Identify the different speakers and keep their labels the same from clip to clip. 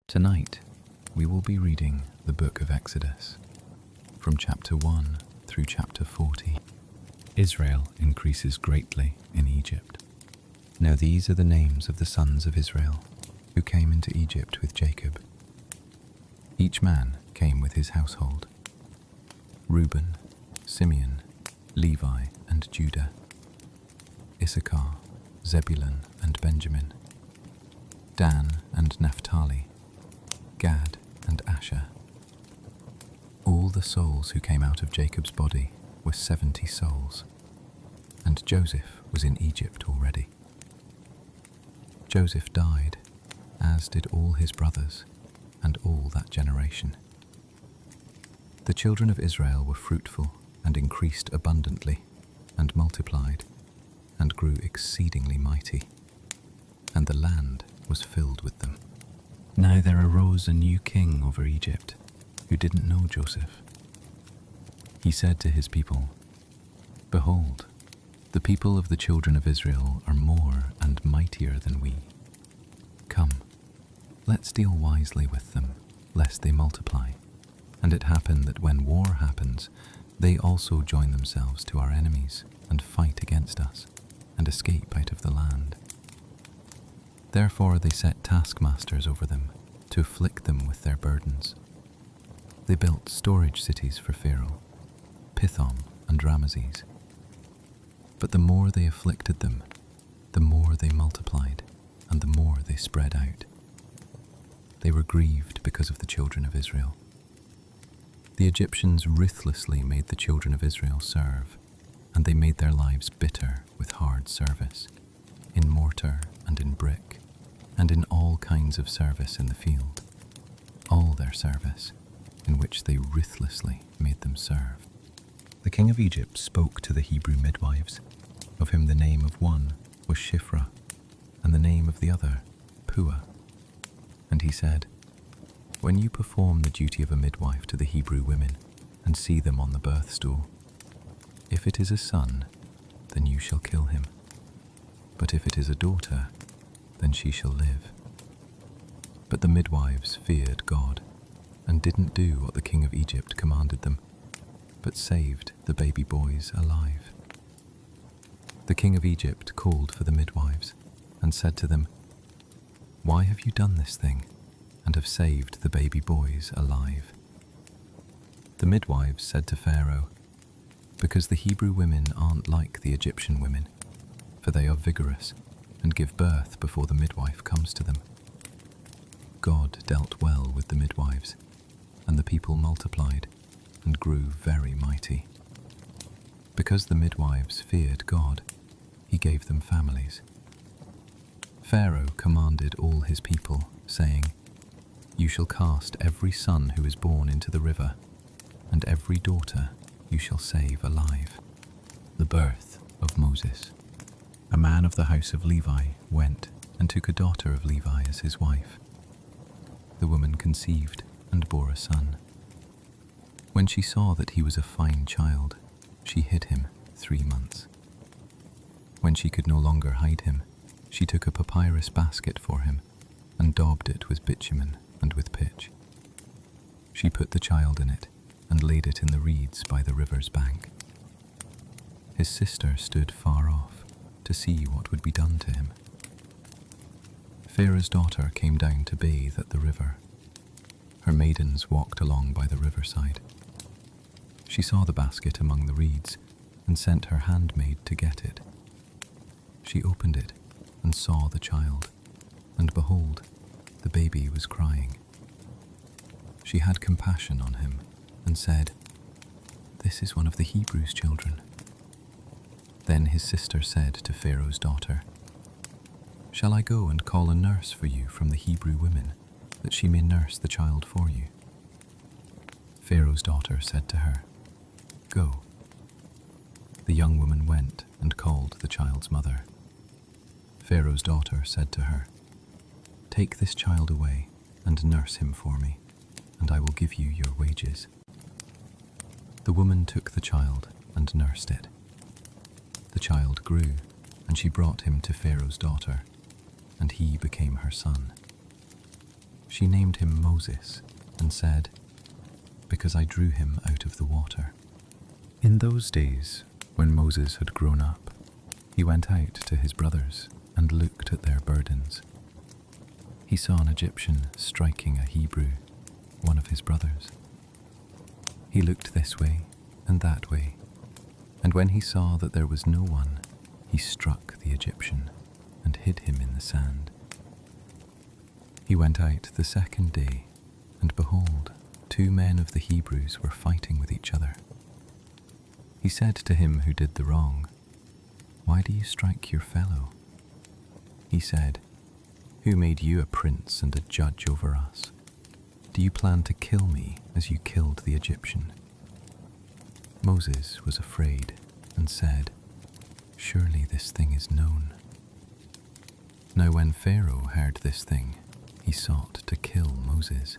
Speaker 1: Tonight, we will be reading the book of Exodus, from chapter 1 through chapter 40. Israel increases greatly in Egypt. Now these are the names of the sons of Israel who came into Egypt with Jacob. Each man came with his household: Reuben, Simeon, Levi, and Judah, Issachar, Zebulun, and Benjamin, Dan and Naphtali, Gad and Asher. All the souls who came out of Jacob's body were 70 souls, and Joseph was in Egypt already. Joseph died, as did all his brothers and all that generation. The children of Israel were fruitful and increased abundantly, and multiplied, and grew exceedingly mighty, and the land was filled with them. Now there arose a new king over Egypt, who didn't know Joseph. He said to his people, "Behold, the people of the children of Israel are more and mightier than we. Come, let's deal wisely with them, lest they multiply. And it happen that when war happens, they also join themselves to our enemies and fight against us, and escape out of the land." Therefore they set taskmasters over them to afflict them with their burdens. They built storage cities for Pharaoh, Pithom and Ramesses. But the more they afflicted them, the more they multiplied, and the more they spread out. They were grieved because of the children of Israel. The Egyptians ruthlessly made the children of Israel serve, and they made their lives bitter with hard service, in mortar and in brick, and in all kinds of service in the field, all their service, in which they ruthlessly made them serve. The king of Egypt spoke to the Hebrew midwives, of whom the name of one was Shiphrah, and the name of the other Puah. And he said, "When you perform the duty of a midwife to the Hebrew women, and see them on the birth stool, if it is a son, then you shall kill him. But if it is a daughter, then she shall live." But the midwives feared God, and didn't do what the king of Egypt commanded them, but saved the baby boys alive. The king of Egypt called for the midwives, and said to them, "Why have you done this thing, and have saved the baby boys alive?" The midwives said to Pharaoh, "Because the Hebrew women aren't like the Egyptian women, for they are vigorous, and give birth before the midwife comes to them." God dealt well with the midwives, and the people multiplied and grew very mighty. Because the midwives feared God, he gave them families. Pharaoh commanded all his people, saying, "You shall cast every son who is born into the river, and every daughter you shall save alive." The birth of Moses. A man of the house of Levi went and took a daughter of Levi as his wife. The woman conceived and bore a son. When she saw that he was a fine child, she hid him 3 months. When she could no longer hide him, she took a papyrus basket for him and daubed it with bitumen and with pitch. She put the child in it and laid it in the reeds by the river's bank. His sister stood far off to see what would be done to him. Pharaoh's daughter came down to bathe at the river. Her maidens walked along by the riverside. She saw the basket among the reeds and sent her handmaid to get it. She opened it and saw the child, and behold, the baby was crying. She had compassion on him and said, "This is one of the Hebrews' children." Then his sister said to Pharaoh's daughter, "Shall I go and call a nurse for you from the Hebrew women, that she may nurse the child for you?" Pharaoh's daughter said to her, "Go." The young woman went and called the child's mother. Pharaoh's daughter said to her, "Take this child away and nurse him for me, and I will give you your wages." The woman took the child and nursed it. The child grew, and she brought him to Pharaoh's daughter, and he became her son. She named him Moses and said, "Because I drew him out of the water." In those days, when Moses had grown up, he went out to his brothers and looked at their burdens. He saw an Egyptian striking a Hebrew, one of his brothers. He looked this way and that way, and when he saw that there was no one, he struck the Egyptian and hid him in the sand. He went out the second day, and behold, 2 men of the Hebrews were fighting with each other. He said to him who did the wrong, "Why do you strike your fellow?" He said, "Who made you a prince and a judge over us? Do you plan to kill me as you killed the Egyptian?" Moses was afraid and said, "Surely this thing is known." Now when Pharaoh heard this thing, he sought to kill Moses.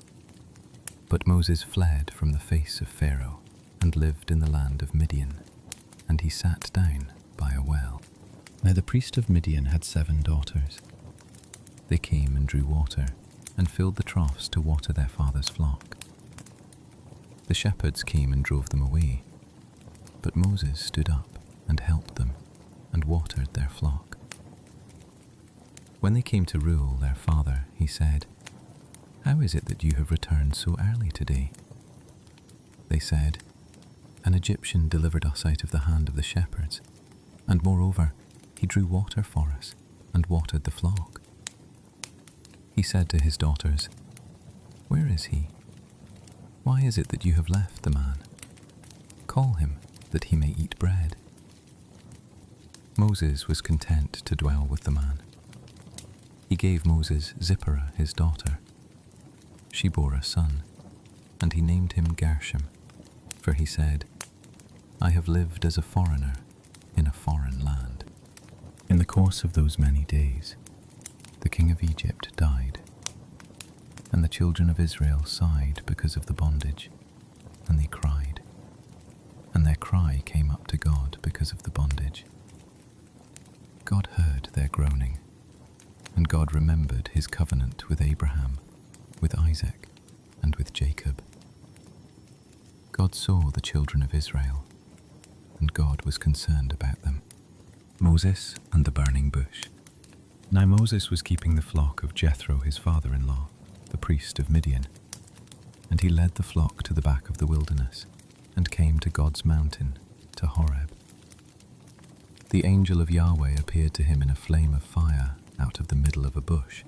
Speaker 1: But Moses fled from the face of Pharaoh and lived in the land of Midian, and he sat down by a well. Now the priest of Midian had 7 daughters. They came and drew water and filled the troughs to water their father's flock. The shepherds came and drove them away, but Moses stood up and helped them and watered their flock. When they came to rule their father, he said, "How is it that you have returned so early today?" They said, "An Egyptian delivered us out of the hand of the shepherds, and moreover, he drew water for us and watered the flock." He said to his daughters, "Where is he? Why is it that you have left the man? Call him, that he may eat bread." Moses was content to dwell with the man. He gave Moses Zipporah his daughter. She bore a son, and he named him Gershom, for he said, "I have lived as a foreigner in a foreign land." In the course of those many days, the king of Egypt died, and the children of Israel sighed because of the bondage, and they cried, and their cry came up to God because of the bondage. God heard their groaning, and God remembered his covenant with Abraham, with Isaac, and with Jacob. God saw the children of Israel, and God was concerned about them. Moses and the burning bush. Now Moses was keeping the flock of Jethro his father-in-law, the priest of Midian, and he led the flock to the back of the wilderness, and came to God's mountain, to Horeb. The angel of Yahweh appeared to him in a flame of fire out of the middle of a bush.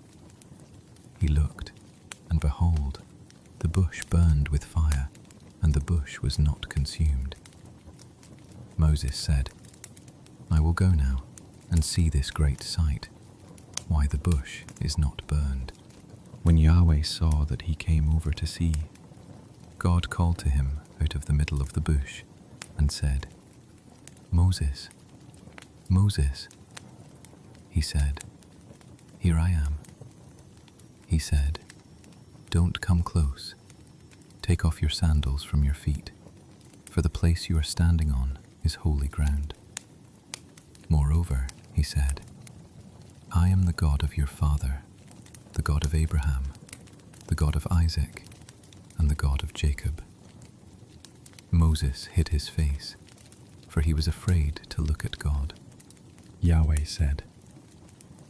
Speaker 1: He looked, and behold, the bush burned with fire, and the bush was not consumed. Moses said, "I will go now and see this great sight, why the bush is not burned." When Yahweh saw that he came over to see, God called to him out of the middle of the bush and said, "Moses, Moses." He said, "Here I am." He said, "Don't come close. Take off your sandals from your feet, for the place you are standing on is holy ground." Moreover, he said, "I am the God of your father, the God of Abraham, the God of Isaac, and the God of Jacob." Moses hid his face, for he was afraid to look at God. Yahweh said,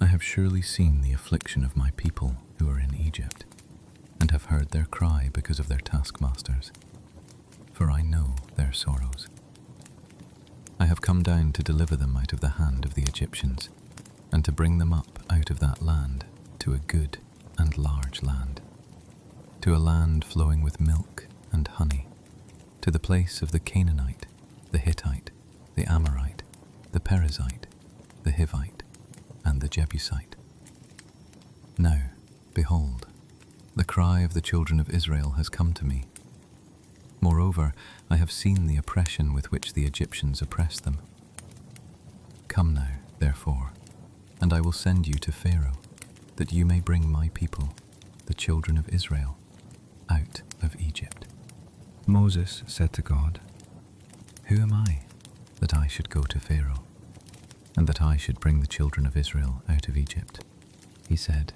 Speaker 1: "I have surely seen the affliction of my people who are in Egypt, and have heard their cry because of their taskmasters, for I know their sorrows. I have come down to deliver them out of the hand of the Egyptians, and to bring them up out of that land to a good and large land, to a land flowing with milk and honey, to the place of the Canaanite, the Hittite, the Amorite, the Perizzite, the Hivite, and the Jebusite. Now, behold, the cry of the children of Israel has come to me. Moreover, I have seen the oppression with which the Egyptians oppress them. Come now, therefore, and I will send you to Pharaoh, that you may bring my people, the children of Israel, out of Egypt." Moses said to God, "Who am I, that I should go to Pharaoh, and that I should bring the children of Israel out of Egypt?" He said,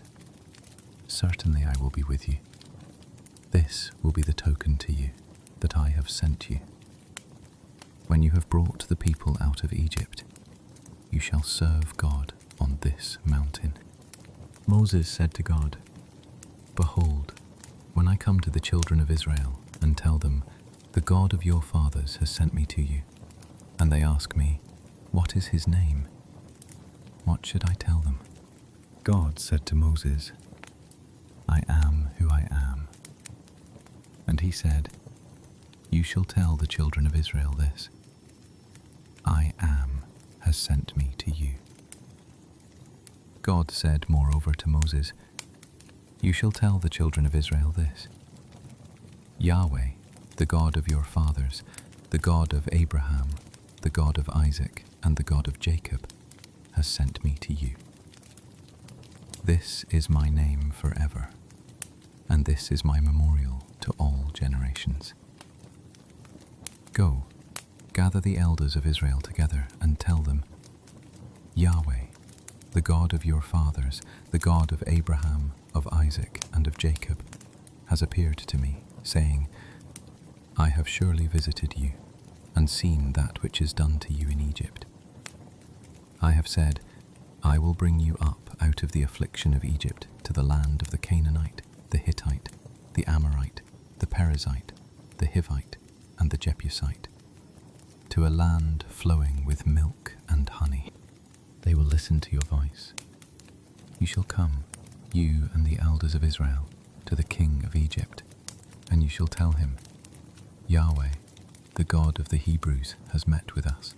Speaker 1: Certainly I will be with you. This will be the token to you that I have sent you. When you have brought the people out of Egypt, you shall serve God on this mountain." Moses said to God, "Behold, when I come to the children of Israel and tell them, 'The God of your fathers has sent me to you,' and they ask me, 'What is his name?' what should I tell them?" God said to Moses, "I am who I am." And he said, "You shall tell the children of Israel this: I am has sent me to you." God said moreover to Moses, "You shall tell the children of Israel this: Yahweh, the God of your fathers, the God of Abraham, the God of Isaac, and the God of Jacob, has sent me to you. This is my name forever, and this is my memorial to all generations. Go, gather the elders of Israel together and tell them, Yahweh, the God of your fathers, the God of Abraham, of Isaac, and of Jacob, has appeared to me, saying, I have surely visited you, and seen that which is done to you in Egypt. I have said, I will bring you up out of the affliction of Egypt to the land of the Canaanite, the Hittite, the Amorite, the Perizzite, the Hivite, and the Jebusite, to a land flowing with milk and honey. They will listen to your voice. You shall come, you and the elders of Israel, to the king of Egypt, and you shall tell him, Yahweh, the God of the Hebrews, has met with us.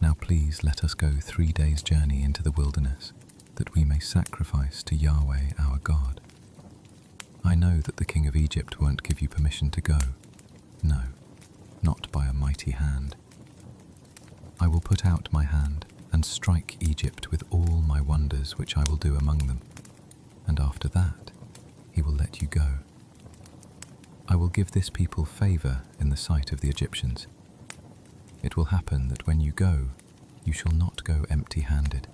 Speaker 1: Now please let us go 3 days' journey into the wilderness, that we may sacrifice to Yahweh our God. I know that the king of Egypt won't give you permission to go. No, not by a mighty hand. I will put out my hand and strike Egypt with all my wonders which I will do among them, and after that he will let you go. I will give this people favor in the sight of the Egyptians. It will happen that when you go, you shall not go empty-handed,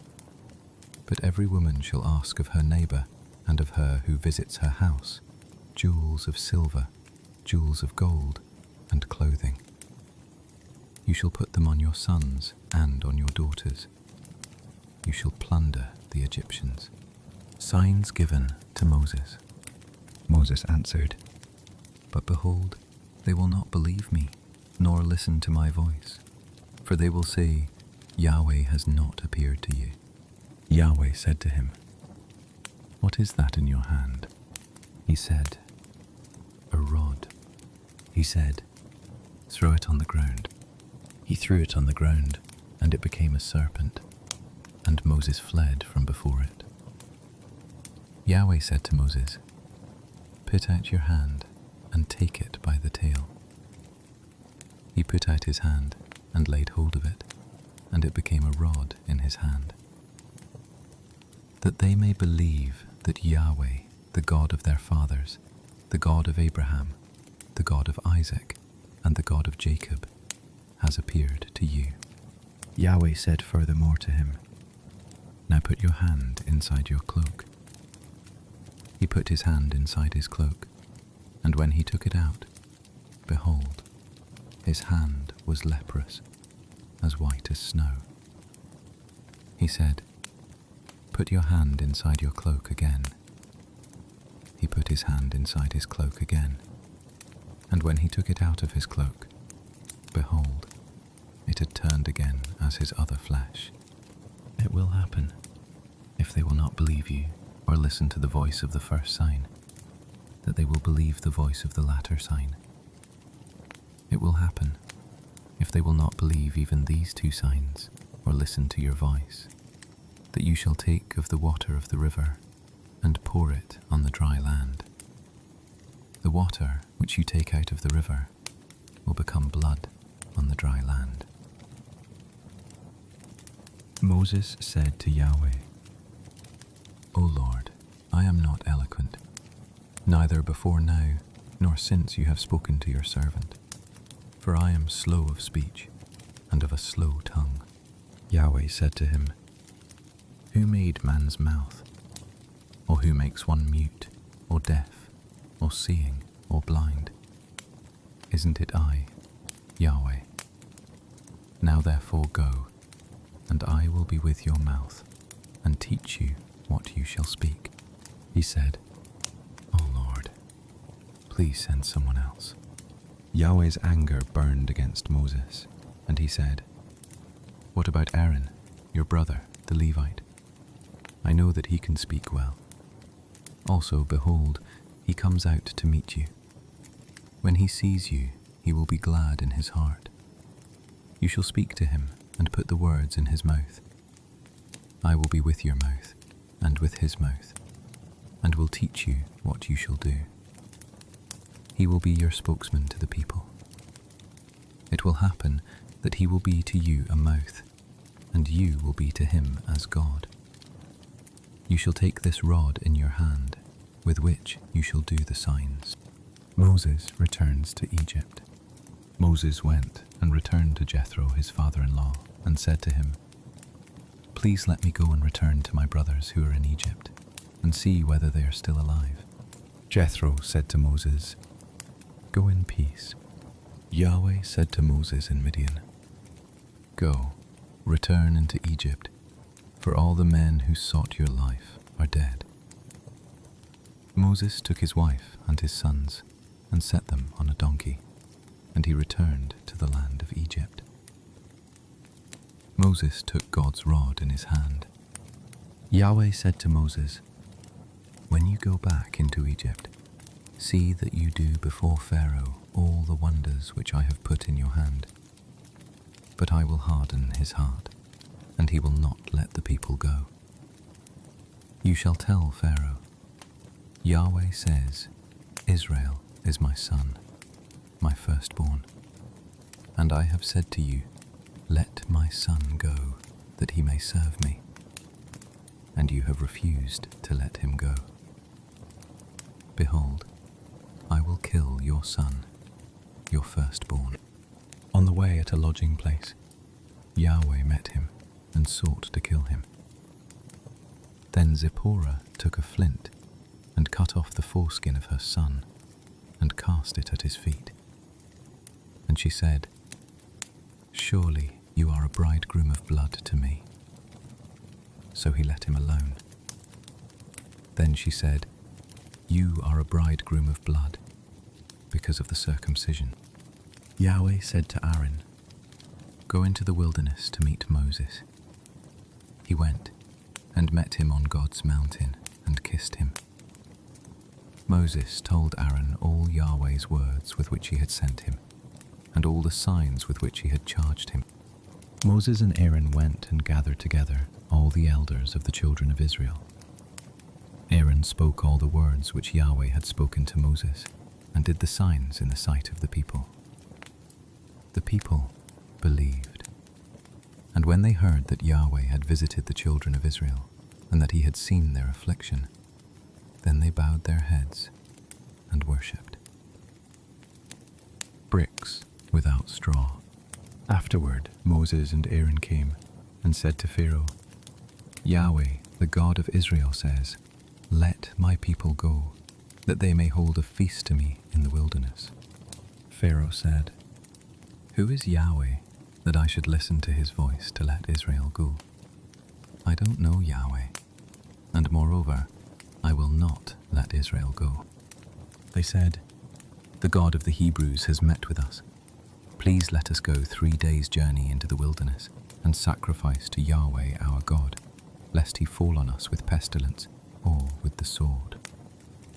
Speaker 1: but every woman shall ask of her neighbor and of her who visits her house jewels of silver, jewels of gold, and clothing. You shall put them on your sons and on your daughters. You shall plunder the Egyptians. Signs given to Moses. Moses answered, But behold, they will not believe me, nor listen to my voice, for they will say, Yahweh has not appeared to you. Yahweh said to him, What is that in your hand? He said, A rod. He said, Throw it on the ground. He threw it on the ground, and it became a serpent, and Moses fled from before it. Yahweh said to Moses, Put out your hand and take it by the tail. He put out his hand and laid hold of it, and it became a rod in his hand. That they may believe that Yahweh, the God of their fathers, the God of Abraham, the God of Isaac, and the God of Jacob, has appeared to you. Yahweh said furthermore to him, Now put your hand inside your cloak. He put his hand inside his cloak, and when he took it out, behold, his hand was leprous, as white as snow. He said, Put your hand inside your cloak again. He put his hand inside his cloak again, and when he took it out of his cloak, behold, it had turned again as his other flesh. It will happen, if they will not believe you or listen to the voice of the first sign, that they will believe the voice of the latter sign. It will happen, if they will not believe even these 2 signs or listen to your voice, that you shall take of the water of the river and pour it on the dry land. The water which you take out of the river will become blood on the dry land. Moses said to Yahweh, O Lord, I am not eloquent, neither before now nor since you have spoken to your servant, for I am slow of speech and of a slow tongue. Yahweh said to him, Who made man's mouth? or who makes one mute, or deaf, or seeing, or blind? Isn't it I, Yahweh? Now therefore go, and I will be with your mouth, and teach you what you shall speak. He said, O Lord, please send someone else. Yahweh's anger burned against Moses, and he said, What about Aaron, your brother, the Levite? I know that he can speak well. Also, behold, he comes out to meet you. When he sees you, he will be glad in his heart. You shall speak to him and put the words in his mouth. I will be with your mouth and with his mouth, and will teach you what you shall do. He will be your spokesman to the people. It will happen that he will be to you a mouth, and you will be to him as God. You shall take this rod in your hand, with which you shall do the signs. Moses returns to Egypt. Moses went and returned to Jethro, his father-in-law, and said to him, Please let me go and return to my brothers who are in Egypt, and see whether they are still alive. Jethro said to Moses, Go in peace. Yahweh said to Moses in Midian, Go, return into Egypt, for all the men who sought your life are dead. Moses took his wife and his sons and set them on a donkey, and he returned to the land of Egypt. Moses took God's rod in his hand. Yahweh said to Moses, When you go back into Egypt, see that you do before Pharaoh all the wonders which I have put in your hand. But I will harden his heart, and he will not let the people go. You shall tell Pharaoh, Yahweh says, Israel is my son, my firstborn. And I have said to you, Let my son go, that he may serve me. And you have refused to let him go. Behold, I will kill your son, your firstborn. On the way at a lodging place, Yahweh met him and sought to kill him. Then Zipporah took a flint and cut off the foreskin of her son and cast it at his feet. And she said, Surely you are a bridegroom of blood to me. So he let him alone. Then she said, You are a bridegroom of blood, because of the circumcision. Yahweh said to Aaron, Go into the wilderness to meet Moses. He went and met him on God's mountain and kissed him. Moses told Aaron all Yahweh's words with which he had sent him, and all the signs with which he had charged him. Moses and Aaron went and gathered together all the elders of the children of Israel. Aaron spoke all the words which Yahweh had spoken to Moses, and did the signs in the sight of the people. The people believed. And when they heard that Yahweh had visited the children of Israel, and that he had seen their affliction, then they bowed their heads and worshipped. Bricks without straw. Afterward, Moses and Aaron came and said to Pharaoh, Yahweh, the God of Israel, says, Let my people go, that they may hold a feast to me in the wilderness. Pharaoh said, Who is Yahweh, that I should listen to his voice to let Israel go? I don't know Yahweh, and moreover, I will not let Israel go. They said, The God of the Hebrews has met with us. Please let us go 3 days' journey into the wilderness and sacrifice to Yahweh our God, lest he fall on us with pestilence or with the sword.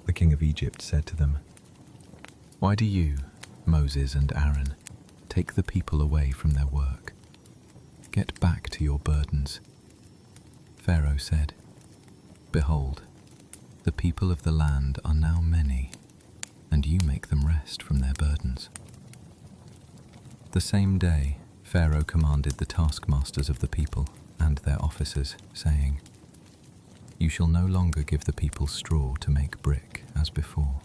Speaker 1: The king of Egypt said to them, Why do you, Moses and Aaron, take the people away from their work? Get back to your burdens. Pharaoh said, Behold, the people of the land are now many, and you make them rest from their burdens. The same day, Pharaoh commanded the taskmasters of the people and their officers, saying, You shall no longer give the people straw to make brick as before.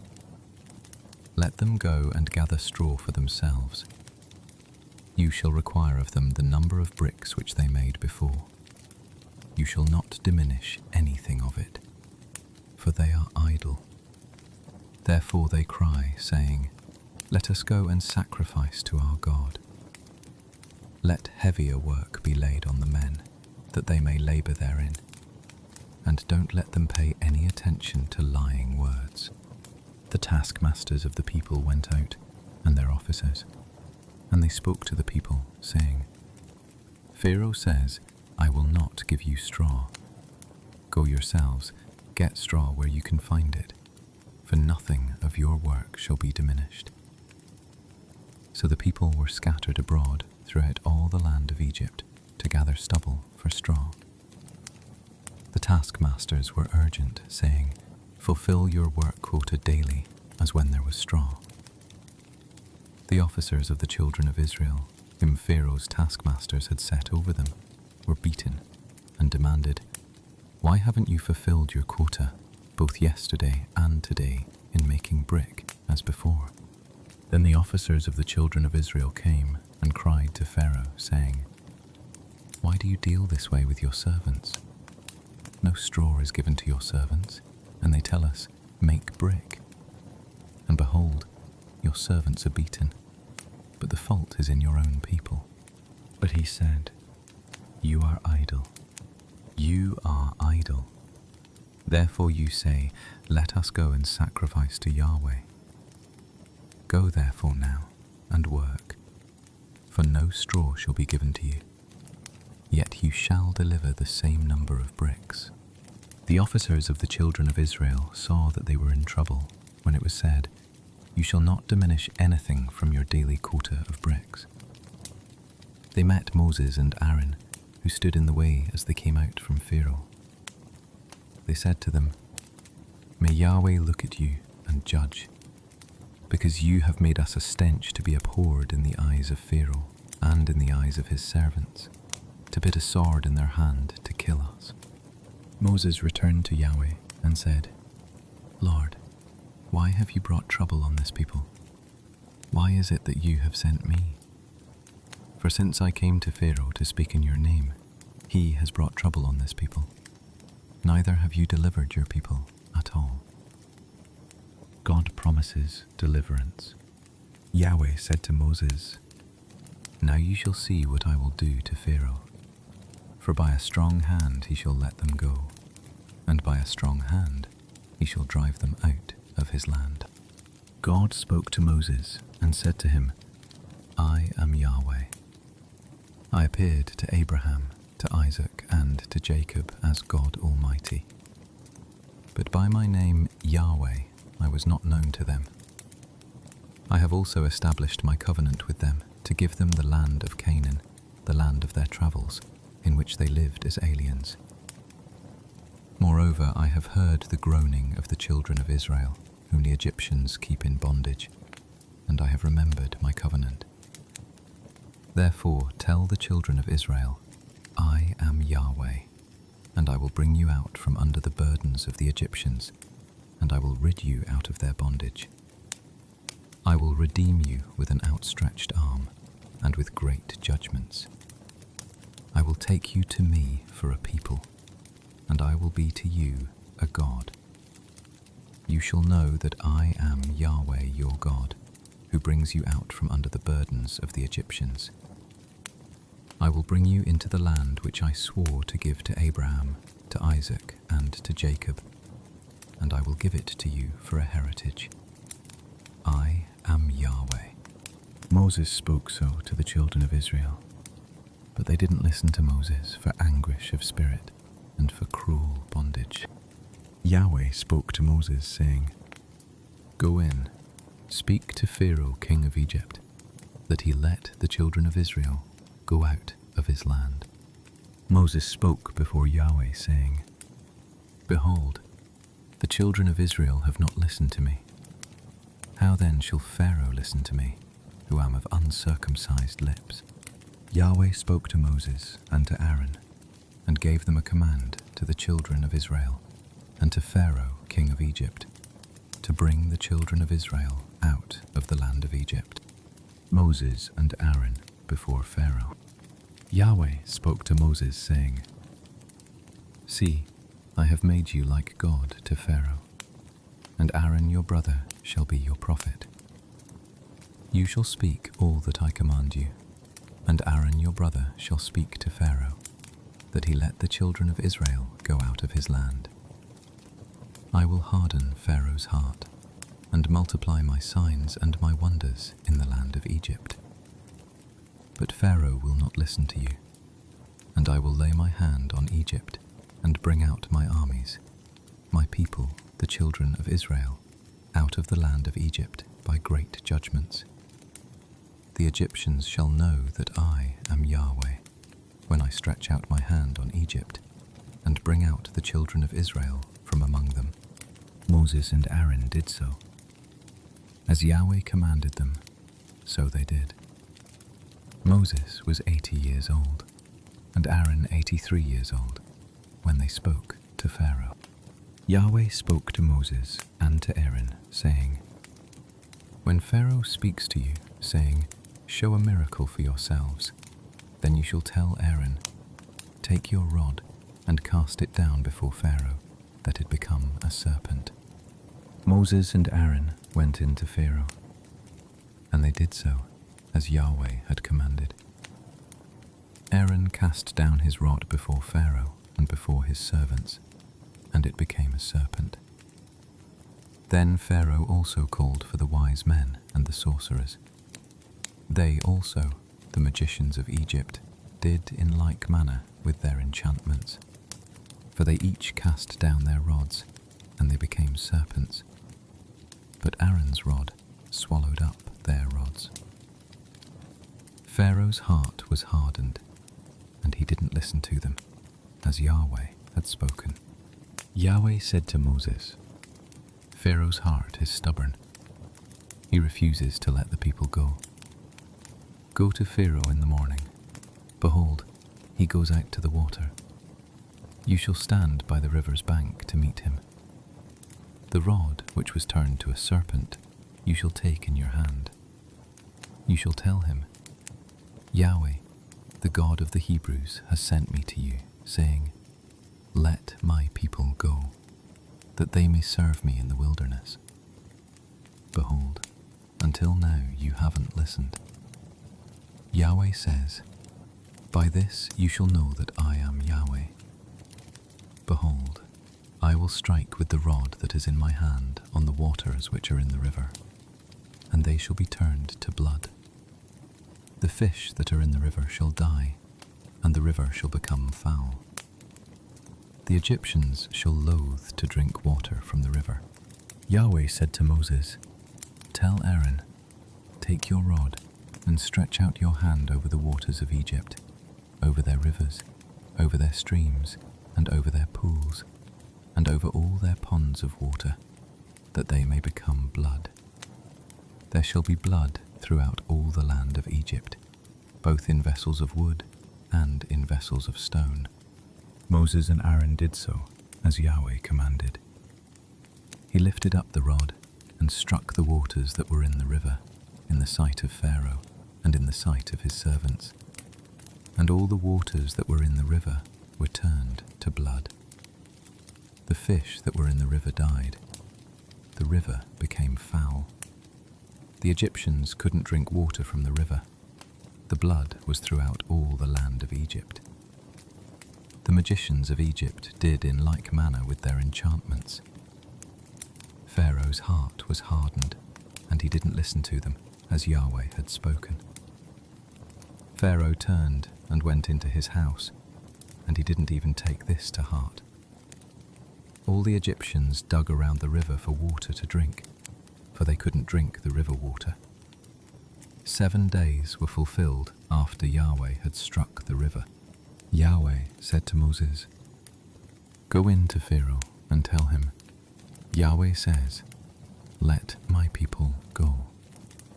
Speaker 1: Let them go and gather straw for themselves. You shall require of them the number of bricks which they made before. You shall not diminish anything of it. for they are idle. Therefore they cry, saying, Let us go and sacrifice to our God. Let heavier work be laid on the men, that they may labor therein, and don't let them pay any attention to lying words. The taskmasters of the people went out, and their officers, and they spoke to the people, saying, Pharaoh says, I will not give you straw. Go yourselves, get straw where you can find it, for nothing of your work shall be diminished. So the people were scattered abroad throughout all the land of Egypt to gather stubble for straw. The taskmasters were urgent, saying, Fulfill your work quota daily, as when there was straw. The officers of the children of Israel, whom Pharaoh's taskmasters had set over them, were beaten and demanded, Why haven't you fulfilled your quota, both yesterday and today, in making brick as before? Then the officers of the children of Israel came and cried to Pharaoh, saying, Why do you deal this way with your servants? No straw is given to your servants, and they tell us, Make brick. And behold, your servants are beaten, but the fault is in your own people. But he said, You are idle. You are idle. Therefore you say, Let us go and sacrifice to Yahweh. Go therefore now, and work, for no straw shall be given to you, yet you shall deliver the same number of bricks. The officers of the children of Israel saw that they were in trouble, when it was said, You shall not diminish anything from your daily quota of bricks. They met Moses and Aaron, who stood in the way as they came out from Pharaoh. They said to them, May Yahweh look at you and judge, because you have made us a stench to be abhorred in the eyes of Pharaoh and in the eyes of his servants, to put a sword in their hand to kill us. Moses returned to Yahweh and said, Lord, why have you brought trouble on this people? Why is it that you have sent me? For since I came to Pharaoh to speak in your name, he has brought trouble on this people. Neither have you delivered your people at all. God promises deliverance. Yahweh said to Moses, Now you shall see what I will do to Pharaoh. For by a strong hand he shall let them go, and by a strong hand he shall drive them out of his land. God spoke to Moses and said to him, I am Yahweh. I appeared to Abraham, to Isaac, and to Jacob as God Almighty. But by my name Yahweh I was not known to them. I have also established my covenant with them to give them the land of Canaan, the land of their travels, in which they lived as aliens. Moreover, I have heard the groaning of the children of Israel, whom the Egyptians keep in bondage, and I have remembered my covenant. Therefore tell the children of Israel, I am Yahweh, and I will bring you out from under the burdens of the Egyptians, and I will rid you out of their bondage. I will redeem you with an outstretched arm, and with great judgments. I will take you to me for a people, and I will be to you a God. You shall know that I am Yahweh your God, who brings you out from under the burdens of the Egyptians. I will bring you into the land which I swore to give to Abraham, to Isaac, and to Jacob, and I will give it to you for a heritage. I am Yahweh. Moses spoke so to the children of Israel, but they didn't listen to Moses for anguish of spirit and for cruel bondage. Yahweh spoke to Moses, saying, Go in, speak to Pharaoh king of Egypt, that he let the children of Israel go out of his land. Moses spoke before Yahweh, saying, Behold, the children of Israel have not listened to me. How then shall Pharaoh listen to me, who am of uncircumcised lips? Yahweh spoke to Moses and to Aaron, and gave them a command to the children of Israel, and to Pharaoh king of Egypt, to bring the children of Israel out of the land of Egypt. Moses and Aaron before Pharaoh. Yahweh spoke to Moses, saying, See, I have made you like God to Pharaoh, and Aaron your brother shall be your prophet. You shall speak all that I command you, and Aaron your brother shall speak to Pharaoh, that he let the children of Israel go out of his land. I will harden Pharaoh's heart, and multiply my signs and my wonders in the land of Egypt. But Pharaoh will not listen to you, and I will lay my hand on Egypt and bring out my armies, my people, the children of Israel, out of the land of Egypt by great judgments. The Egyptians shall know that I am Yahweh, when I stretch out my hand on Egypt and bring out the children of Israel from among them. Moses and Aaron did so. As Yahweh commanded them, so they did. Moses was 80 years old, and Aaron 83 years old, when they spoke to Pharaoh. Yahweh spoke to Moses and to Aaron, saying, When Pharaoh speaks to you, saying, Show a miracle for yourselves, then you shall tell Aaron, Take your rod and cast it down before Pharaoh, that it become a serpent. Moses and Aaron went in to Pharaoh, and they did so as Yahweh had commanded. Aaron cast down his rod before Pharaoh and before his servants, and it became a serpent. Then Pharaoh also called for the wise men and the sorcerers. They also, the magicians of Egypt, did in like manner with their enchantments, for they each cast down their rods, and they became serpents. But Aaron's rod swallowed up their rods. Pharaoh's heart was hardened, and he didn't listen to them, as Yahweh had spoken. Yahweh said to Moses, Pharaoh's heart is stubborn. He refuses to let the people go. Go to Pharaoh in the morning. Behold, he goes out to the water. You shall stand by the river's bank to meet him. The rod which was turned to a serpent you shall take in your hand. You shall tell him, Yahweh, the God of the Hebrews, has sent me to you, saying, Let my people go, that they may serve me in the wilderness. Behold, until now you haven't listened. Yahweh says, By this you shall know that I am Yahweh. Behold, I will strike with the rod that is in my hand on the waters which are in the river, and they shall be turned to blood. The fish that are in the river shall die, and the river shall become foul. The Egyptians shall loathe to drink water from the river. Yahweh said to Moses, Tell Aaron, Take your rod and stretch out your hand over the waters of Egypt, over their rivers, over their streams, and over their pools, and over all their ponds of water, that they may become blood. There shall be blood throughout all the land of Egypt, both in vessels of wood and in vessels of stone. Moses and Aaron did so, as Yahweh commanded. He lifted up the rod and struck the waters that were in the river, in the sight of Pharaoh and in the sight of his servants. And all the waters that were in the river were turned to blood. The fish that were in the river died. The river became foul. The Egyptians couldn't drink water from the river. The blood was throughout all the land of Egypt. The magicians of Egypt did in like manner with their enchantments. Pharaoh's heart was hardened, and he didn't listen to them, as Yahweh had spoken. Pharaoh turned and went into his house, and he didn't even take this to heart. All the Egyptians dug around the river for water to drink, for they couldn't drink the river water. 7 days were fulfilled after Yahweh had struck the river. Yahweh said to Moses, Go in to Pharaoh and tell him, Yahweh says, Let my people go,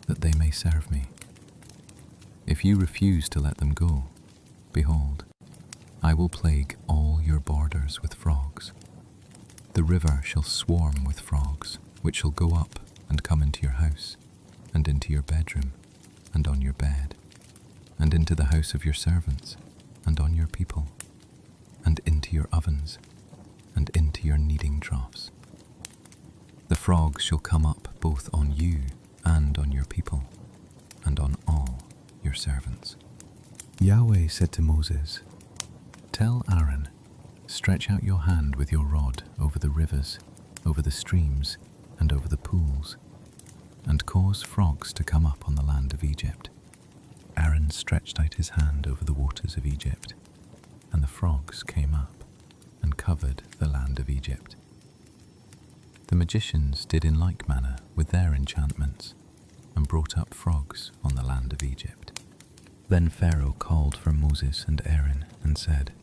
Speaker 1: that they may serve me. If you refuse to let them go, behold, I will plague all your borders with frogs. The river shall swarm with frogs, which shall go up and come into your house, and into your bedroom, and on your bed, and into the house of your servants, and on your people, and into your ovens, and into your kneading troughs. The frogs shall come up both on you and on your people, and on all your servants. Yahweh said to Moses, "Tell Aaron, stretch out your hand with your rod over the rivers, over the streams, and over the pools, and cause frogs to come up on the land of Egypt." Aaron stretched out his hand over the waters of Egypt, and the frogs came up and covered the land of Egypt. The magicians did in like manner with their enchantments, and brought up frogs on the land of Egypt. Then Pharaoh called for Moses and Aaron and said,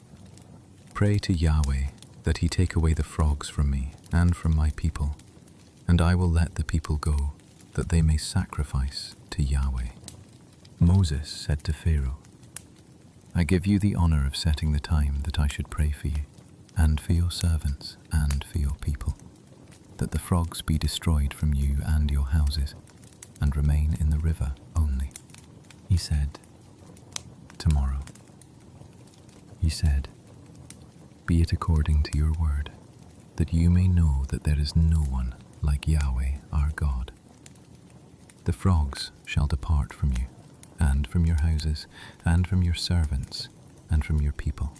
Speaker 1: "Pray to Yahweh that he take away the frogs from me and from my people, and I will let the people go, that they may sacrifice to Yahweh." Moses said to Pharaoh, "I give you the honor of setting the time that I should pray for you, and for your servants, and for your people, that the frogs be destroyed from you and your houses, and remain in the river only." He said, "Tomorrow." He said, "Be it according to your word, that you may know that there is no one like Yahweh our God. The frogs shall depart from you, and from your houses, and from your servants, and from your people.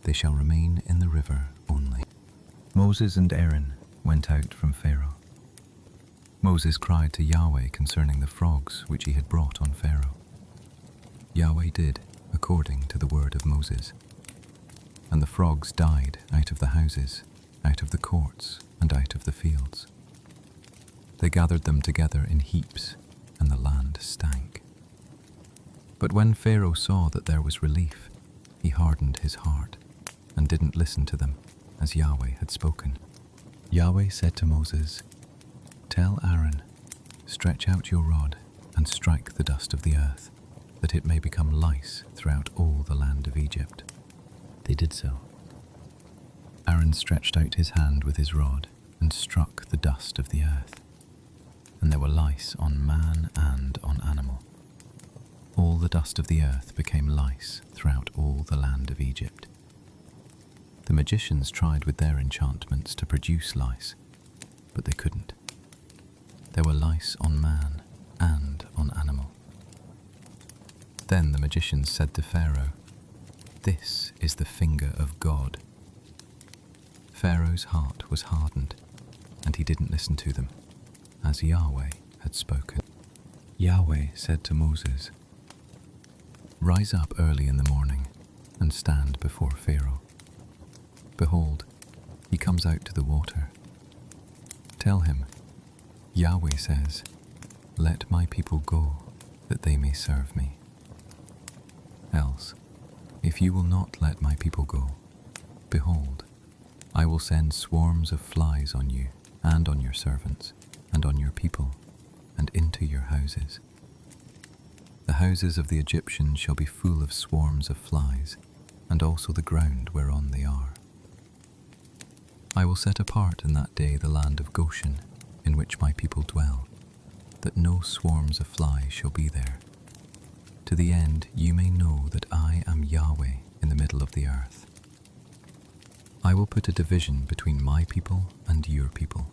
Speaker 1: They shall remain in the river only." Moses and Aaron went out from Pharaoh. Moses cried to Yahweh concerning the frogs which he had brought on Pharaoh. Yahweh did according to the word of Moses. And the frogs died out of the houses, out of the courts, and out of the fields. They gathered them together in heaps, and the land stank. But when Pharaoh saw that there was relief, he hardened his heart, and didn't listen to them, as Yahweh had spoken. Yahweh said to Moses, "Tell Aaron, stretch out your rod, and strike the dust of the earth, that it may become lice throughout all the land of Egypt." They did so. Aaron stretched out his hand with his rod, and struck the dust of the earth, and there were lice on man and on animal. All the dust of the earth became lice throughout all the land of Egypt. The magicians tried with their enchantments to produce lice, but they couldn't. There were lice on man and on animal. Then the magicians said to Pharaoh, "This is the finger of God." Pharaoh's heart was hardened, and he didn't listen to them, as Yahweh had spoken. Yahweh said to Moses, "Rise up early in the morning and stand before Pharaoh. Behold, he comes out to the water. Tell him, Yahweh says, 'Let my people go, that they may serve me.' Else, if you will not let my people go, behold, I will send swarms of flies on you and on your servants and on your people and into your houses. The houses of the Egyptians shall be full of swarms of flies, and also the ground whereon they are. I will set apart in that day the land of Goshen, in which my people dwell, that no swarms of flies shall be there, to the end you may know that I am Yahweh in the middle of the earth. I will put a division between my people and your people.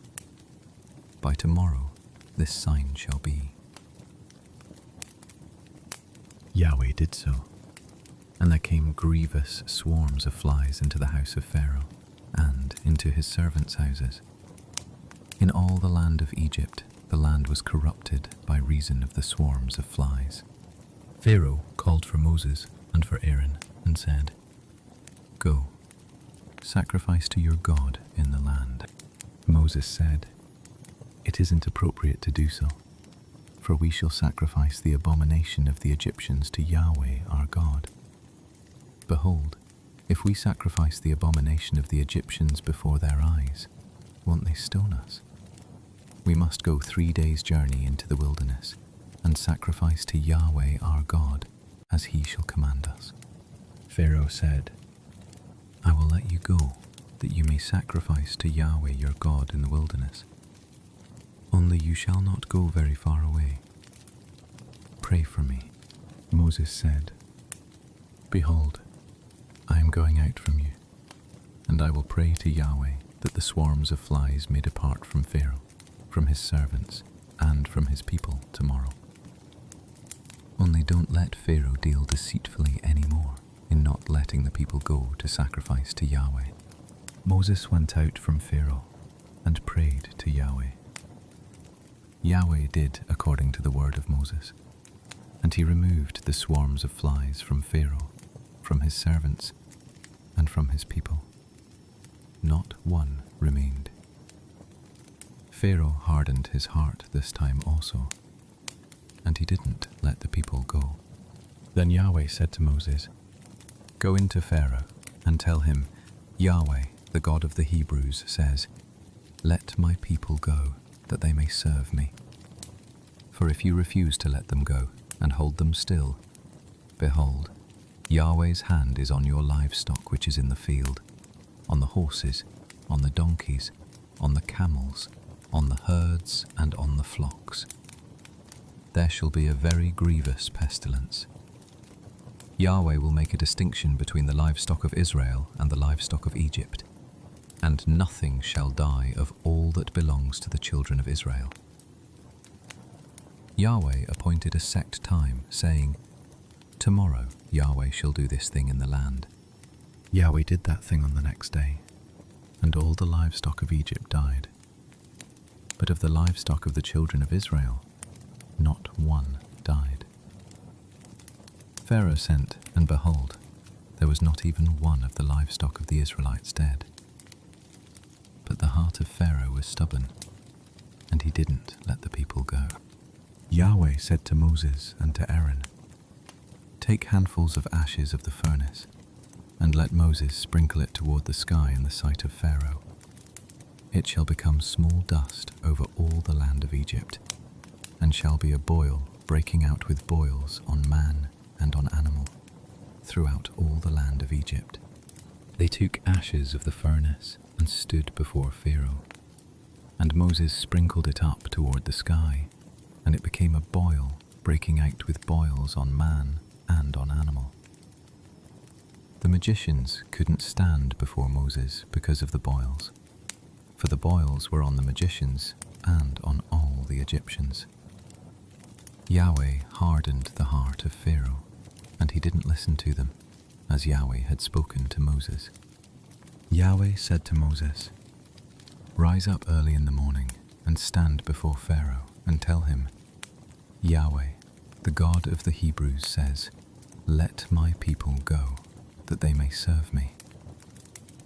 Speaker 1: By tomorrow this sign shall be." Yahweh did so, and there came grievous swarms of flies into the house of Pharaoh, and into his servants' houses. In all the land of Egypt the land was corrupted by reason of the swarms of flies. Pharaoh called for Moses and for Aaron and said, "Go, sacrifice to your God in the land." Moses said, "It isn't appropriate to do so, for we shall sacrifice the abomination of the Egyptians to Yahweh our God. Behold, if we sacrifice the abomination of the Egyptians before their eyes, won't they stone us? We must go 3 days' journey into the wilderness, and sacrifice to Yahweh our God, as he shall command us." Pharaoh said, "I will let you go, that you may sacrifice to Yahweh your God in the wilderness. Only you shall not go very far away. Pray for me." Moses said, "Behold, I am going out from you, and I will pray to Yahweh that the swarms of flies may depart from Pharaoh, from his servants, and from his people tomorrow. Only don't let Pharaoh deal deceitfully any more in not letting the people go to sacrifice to Yahweh." Moses went out from Pharaoh and prayed to Yahweh. Yahweh did according to the word of Moses, and he removed the swarms of flies from Pharaoh, from his servants, and from his people. Not one remained. Pharaoh hardened his heart this time also, and he didn't let the people go. Then Yahweh said to Moses, "Go into Pharaoh and tell him, Yahweh, the God of the Hebrews, says, 'Let my people go, that they may serve me.' For if you refuse to let them go and hold them still, behold, Yahweh's hand is on your livestock which is in the field, on the horses, on the donkeys, on the camels, on the herds, and on the flocks. There shall be a very grievous pestilence. Yahweh will make a distinction between the livestock of Israel and the livestock of Egypt, and nothing shall die of all that belongs to the children of Israel." Yahweh appointed a set time, saying, "Tomorrow Yahweh shall do this thing in the land." Yahweh did that thing on the next day, and all the livestock of Egypt died. But of the livestock of the children of Israel, not one died. Pharaoh sent, and behold, there was not even one of the livestock of the Israelites dead. But the heart of Pharaoh was stubborn, and he didn't let the people go. Yahweh said to Moses and to Aaron, "Take handfuls of ashes of the furnace, and let Moses sprinkle it toward the sky in the sight of Pharaoh. It shall become small dust over all the land of Egypt, and shall be a boil breaking out with boils on man and on animal, throughout all the land of Egypt." They took ashes of the furnace and stood before Pharaoh, and Moses sprinkled it up toward the sky, and it became a boil breaking out with boils on man and on animal. The magicians couldn't stand before Moses because of the boils, for the boils were on the magicians and on all the Egyptians. Yahweh hardened the heart of Pharaoh, and he didn't listen to them, as Yahweh had spoken to Moses. Yahweh said to Moses, "Rise up early in the morning and stand before Pharaoh and tell him, 'Yahweh, the God of the Hebrews, says, Let my people go, that they may serve me.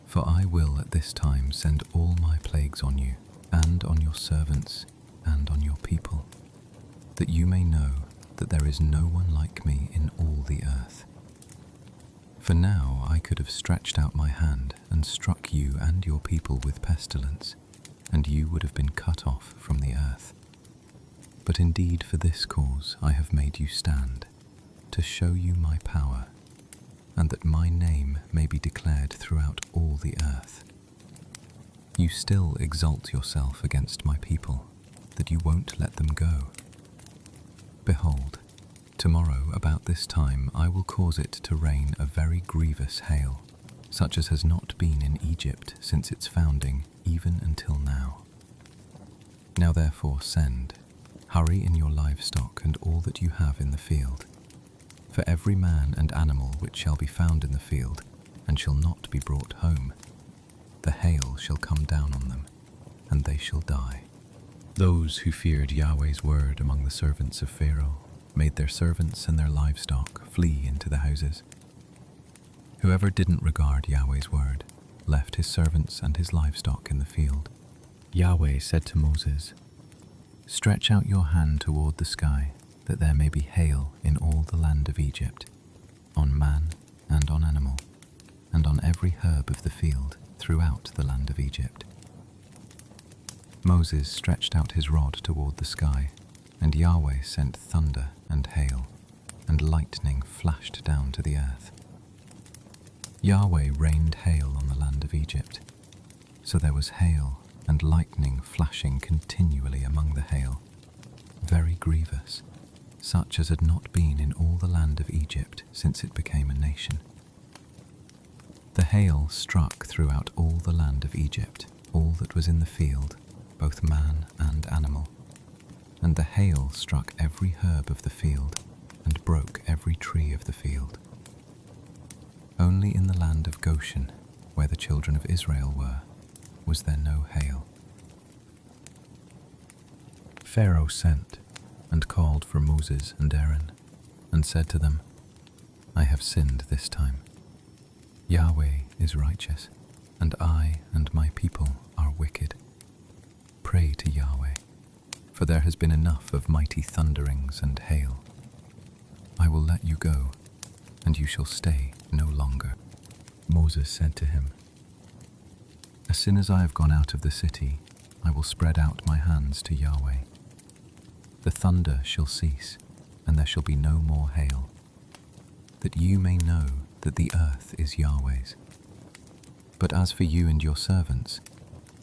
Speaker 1: For I will at this time send all my plagues on you, and on your servants, and on your people, that you may know that there is no one like me in all the earth. For now I could have stretched out my hand and struck you and your people with pestilence, and you would have been cut off from the earth. But indeed for this cause I have made you stand, to show you my power, and that my name may be declared throughout all the earth. You still exalt yourself against my people, that you won't let them go. Behold, tomorrow about this time I will cause it to rain a very grievous hail, such as has not been in Egypt since its founding, even until now. Now therefore send, hurry in your livestock and all that you have in the field. For every man and animal which shall be found in the field, and shall not be brought home, the hail shall come down on them, and they shall die." Those who feared Yahweh's word among the servants of Pharaoh made their servants and their livestock flee into the houses. Whoever didn't regard Yahweh's word left his servants and his livestock in the field. Yahweh said to Moses, "Stretch out your hand toward the sky, that there may be hail in all the land of Egypt, on man and on animal, and on every herb of the field throughout the land of Egypt." Moses stretched out his rod toward the sky, and Yahweh sent thunder and hail, and lightning flashed down to the earth. Yahweh rained hail on the land of Egypt, so there was hail and lightning flashing continually among the hail, very grievous, such as had not been in all the land of Egypt since it became a nation. The hail struck throughout all the land of Egypt, all that was in the field, both man and animal. And the hail struck every herb of the field, and broke every tree of the field. Only in the land of Goshen, where the children of Israel were, was there no hail. Pharaoh sent and called for Moses and Aaron, and said to them, I have sinned this time. Yahweh is righteous, and I and my people are wicked. Pray to Yahweh, for there has been enough of mighty thunderings and hail. I will let you go, and you shall stay no longer. Moses said to him, As soon as I have gone out of the city, I will spread out my hands to Yahweh. The thunder shall cease, and there shall be no more hail, that you may know that the earth is Yahweh's. But as for you and your servants,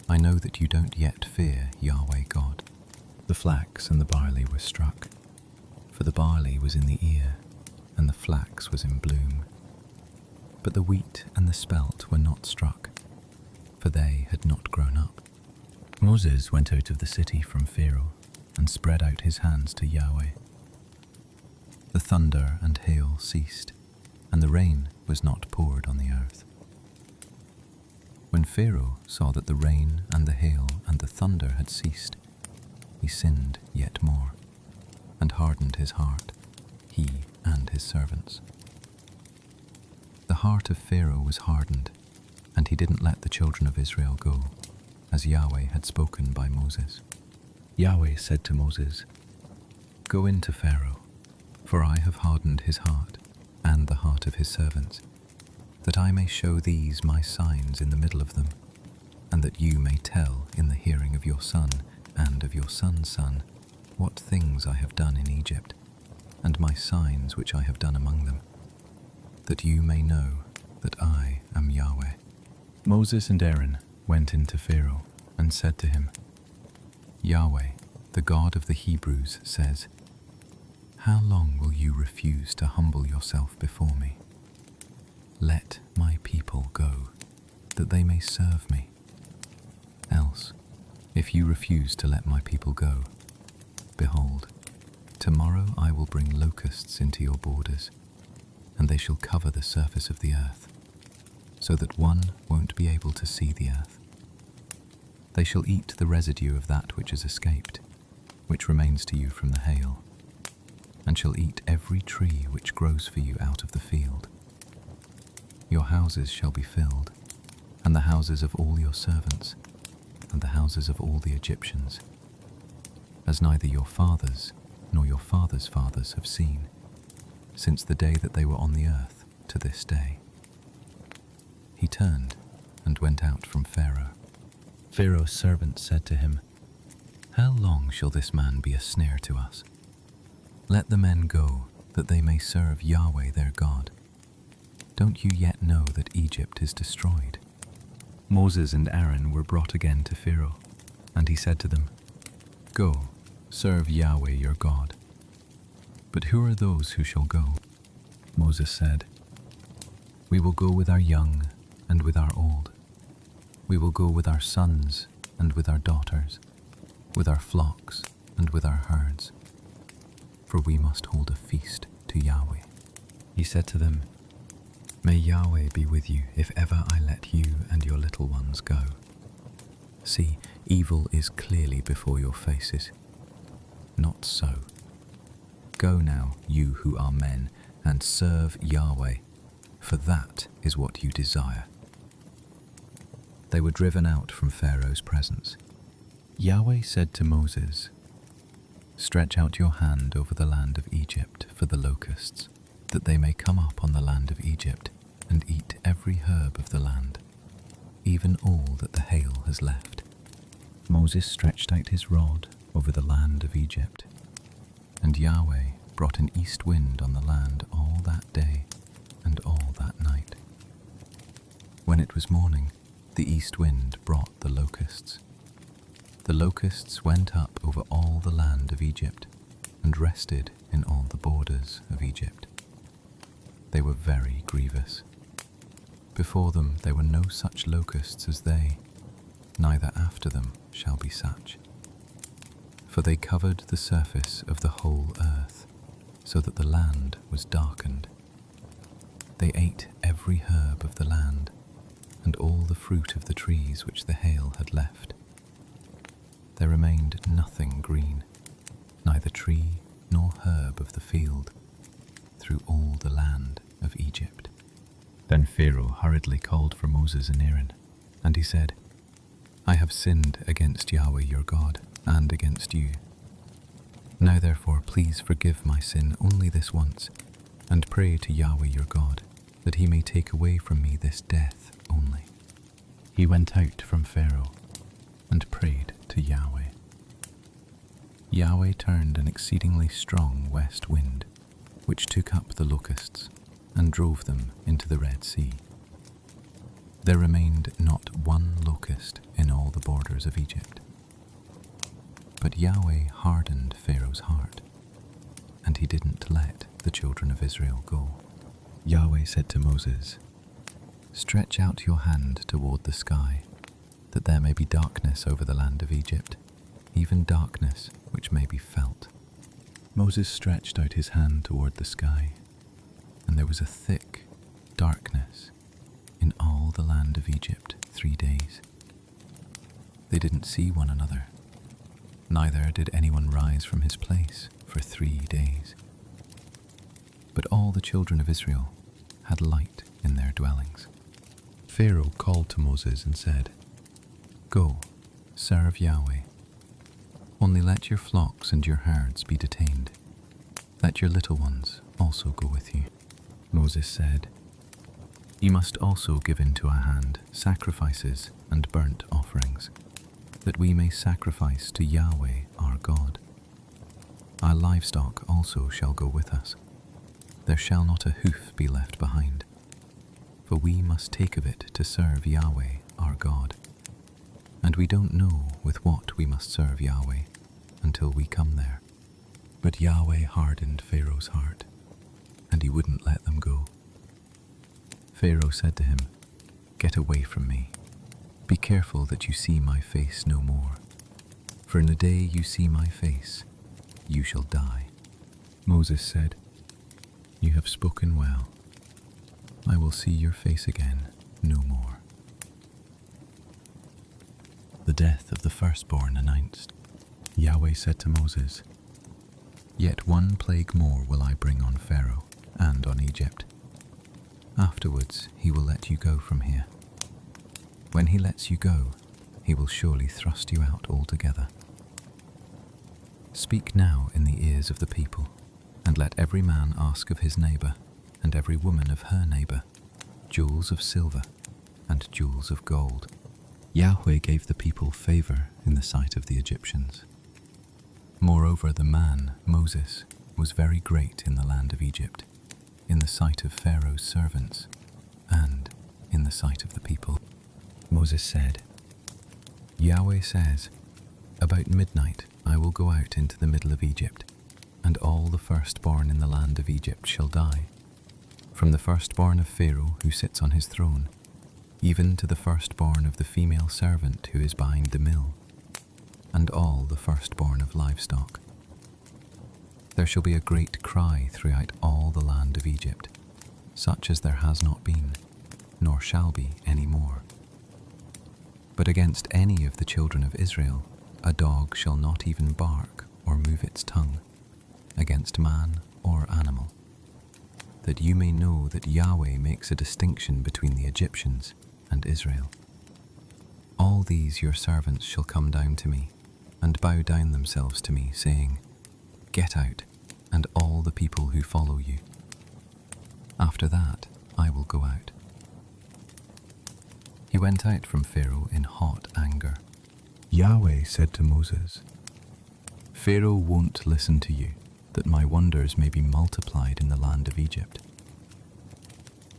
Speaker 1: I know that you don't yet fear Yahweh God. The flax and the barley were struck, for the barley was in the ear, and the flax was in bloom. But the wheat and the spelt were not struck, for they had not grown up. Moses went out of the city from Pharaoh, and spread out his hands to Yahweh. The thunder and hail ceased, and the rain was not poured on the earth. When Pharaoh saw that the rain and the hail and the thunder had ceased, he sinned yet more, and hardened his heart, he and his servants. The heart of Pharaoh was hardened, and he didn't let the children of Israel go, as Yahweh had spoken by Moses. Yahweh said to Moses, Go in to Pharaoh, for I have hardened his heart, and the heart of his servants, that I may show these my signs in the middle of them, and that you may tell in the hearing of your son and of your son's son what things I have done in Egypt, and my signs which I have done among them, that you may know that I am Yahweh. Moses and Aaron went in to Pharaoh and said to him, Yahweh, the God of the Hebrews, says, How long will you refuse to humble yourself before me? Let my people go, that they may serve me. Else, if you refuse to let my people go, behold, tomorrow I will bring locusts into your borders, and they shall cover the surface of the earth, so that one won't be able to see the earth. They shall eat the residue of that which has escaped, which remains to you from the hail, and shall eat every tree which grows for you out of the field. Your houses shall be filled, and the houses of all your servants, and the houses of all the Egyptians, as neither your fathers nor your fathers' fathers have seen, since the day that they were on the earth to this day. He turned and went out from Pharaoh. Pharaoh's servants said to him, How long shall this man be a snare to us? Let the men go, that they may serve Yahweh their God. Don't you yet know that Egypt is destroyed? Moses and Aaron were brought again to Pharaoh, and he said to them, Go, serve Yahweh your God. But who are those who shall go? Moses said, We will go with our young and with our old. We will go with our sons and with our daughters, with our flocks and with our herds, for we must hold a feast to Yahweh. He said to them, May Yahweh be with you if ever I let you and your little ones go. See, evil is clearly before your faces. Not so. Go now, you who are men, and serve Yahweh, for that is what you desire. They were driven out from Pharaoh's presence. Yahweh said to Moses, Stretch out your hand over the land of Egypt for the locusts, that they may come up on the land of Egypt and eat every herb of the land, even all that the hail has left. Moses stretched out his rod over the land of Egypt, and Yahweh brought an east wind on the land all that day and all that night. When it was morning, the east wind brought the locusts. The locusts went up over all the land of Egypt and rested in all the borders of Egypt. They were very grievous. Before them there were no such locusts as they, neither after them shall be such. For they covered the surface of the whole earth, so that the land was darkened. They ate every herb of the land, and all the fruit of the trees which the hail had left. There remained nothing green, neither tree nor herb of the field, through all the land of Egypt. Then Pharaoh hurriedly called for Moses and Aaron, and he said, I have sinned against Yahweh your God, and against you. Now therefore please forgive my sin only this once, and pray to Yahweh your God, that he may take away from me this death only. He went out from Pharaoh, and prayed to Yahweh. Yahweh turned an exceedingly strong west wind, which took up the locusts, and drove them into the Red Sea. There remained not one locust in all the borders of Egypt. But Yahweh hardened Pharaoh's heart, and he didn't let the children of Israel go. Yahweh said to Moses, Stretch out your hand toward the sky, that there may be darkness over the land of Egypt, even darkness which may be felt. Moses stretched out his hand toward the sky, and there was a thick darkness in all the land of Egypt 3 days. They didn't see one another, neither did anyone rise from his place for 3 days. But all the children of Israel had light in their dwellings. Pharaoh called to Moses and said, Go, serve Yahweh. Only let your flocks and your herds be detained. Let your little ones also go with you. Moses said, You must also give into our hand sacrifices and burnt offerings, that we may sacrifice to Yahweh our God. Our livestock also shall go with us. There shall not a hoof be left behind, for we must take of it to serve Yahweh our God. And we don't know with what we must serve Yahweh until we come there. But Yahweh hardened Pharaoh's heart, and he wouldn't let them go. Pharaoh said to him, Get away from me. Be careful that you see my face no more. For in the day you see my face, you shall die. Moses said, You have spoken well. I will see your face again no more. The death of the firstborn announced. Yahweh said to Moses, Yet one plague more will I bring on Pharaoh and on Egypt. Afterwards he will let you go from here. When he lets you go, he will surely thrust you out altogether. Speak now in the ears of the people, and let every man ask of his neighbor, and every woman of her neighbor, jewels of silver and jewels of gold. Yahweh gave the people favor in the sight of the Egyptians. Moreover, the man, Moses, was very great in the land of Egypt, in the sight of Pharaoh's servants, and in the sight of the people. Moses said, Yahweh says, About midnight I will go out into the middle of Egypt, and all the firstborn in the land of Egypt shall die, from the firstborn of Pharaoh who sits on his throne, even to the firstborn of the female servant who is behind the mill, and all the firstborn of livestock. There shall be a great cry throughout all the land of Egypt, such as there has not been, nor shall be any more. But against any of the children of Israel a dog shall not even bark or move its tongue, against man or animal, that you may know that Yahweh makes a distinction between the Egyptians and Israel. All these your servants shall come down to me, and bow down themselves to me, saying, Get out, and all the people who follow you. After that I will go out. He went out from Pharaoh in hot anger. Yahweh said to Moses, Pharaoh won't listen to you, that my wonders may be multiplied in the land of Egypt.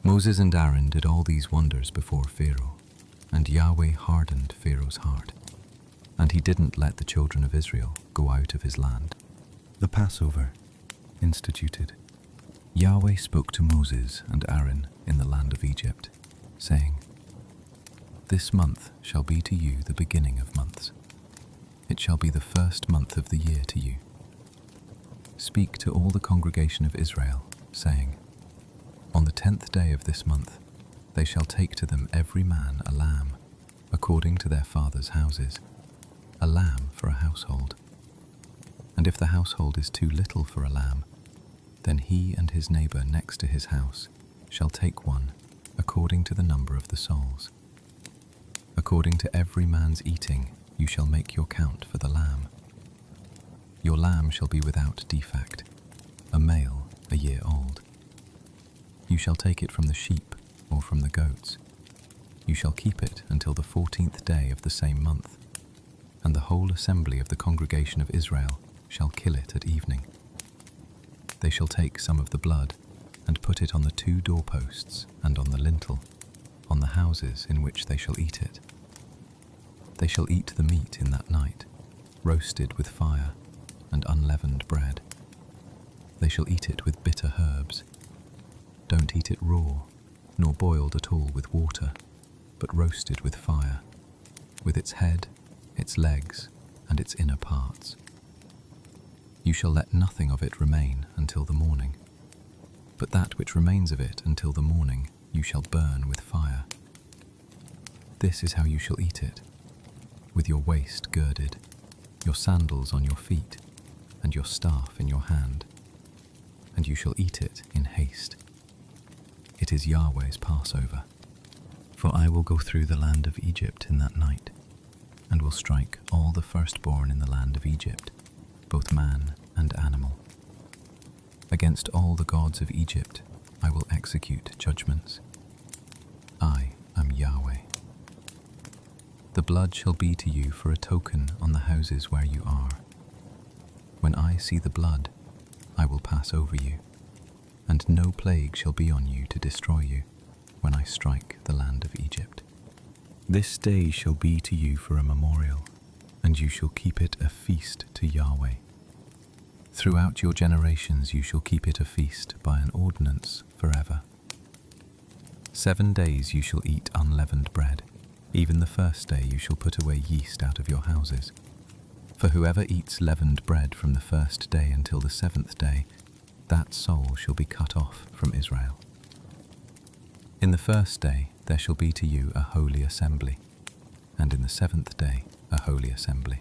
Speaker 1: Moses and Aaron did all these wonders before Pharaoh, and Yahweh hardened Pharaoh's heart, and he didn't let the children of Israel go out of his land. The Passover instituted. Yahweh spoke to Moses and Aaron in the land of Egypt, saying, "This month shall be to you the beginning of months. It shall be the first month of the year to you. Speak to all the congregation of Israel, saying, On the 10th day of this month they shall take to them every man a lamb, according to their fathers' houses, a lamb for a household. And if the household is too little for a lamb, then he and his neighbor next to his house shall take one, according to the number of the souls. According to every man's eating, you shall make your count for the lamb. Your lamb shall be without defect, a male, a year old. You shall take it from the sheep or from the goats. You shall keep it until the 14th day of the same month, and the whole assembly of the congregation of Israel shall kill it at evening. They shall take some of the blood and put it on the 2 doorposts and on the lintel, on the houses in which they shall eat it. They shall eat the meat in that night, roasted with fire and unleavened bread. They shall eat it with bitter herbs. Don't eat it raw, nor boiled at all with water, but roasted with fire, with its head, its legs, and its inner parts. You shall let nothing of it remain until the morning, but that which remains of it until the morning you shall burn with fire. This is how you shall eat it, with your waist girded, your sandals on your feet, and your staff in your hand, and you shall eat it in haste. It is Yahweh's Passover. For I will go through the land of Egypt in that night, and will strike all the firstborn in the land of Egypt, both man and animal. Against all the gods of Egypt I will execute judgments. I am Yahweh. The blood shall be to you for a token on the houses where you are. When I see the blood, I will pass over you, and no plague shall be on you to destroy you when I strike the land of Egypt. This day shall be to you for a memorial, and you shall keep it a feast to Yahweh. Throughout your generations you shall keep it a feast by an ordinance forever. 7 days you shall eat unleavened bread. Even the first day you shall put away yeast out of your houses. For whoever eats leavened bread from the first day until the 7th day, that soul shall be cut off from Israel. In the first day there shall be to you a holy assembly, and in the 7th day a holy assembly.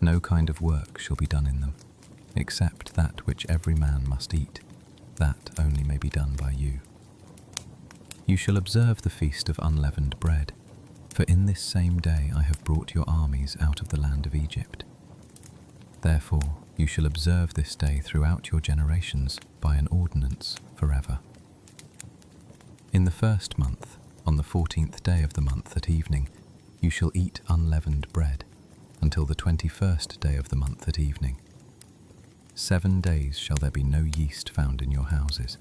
Speaker 1: No kind of work shall be done in them, except that which every man must eat. That only may be done by you. You shall observe the feast of unleavened bread, for in this same day I have brought your armies out of the land of Egypt. Therefore you shall observe this day throughout your generations by an ordinance forever. In the first month, on the 14th day of the month at evening, you shall eat unleavened bread, until the 21st day of the month at evening. 7 days shall there be no yeast found in your houses,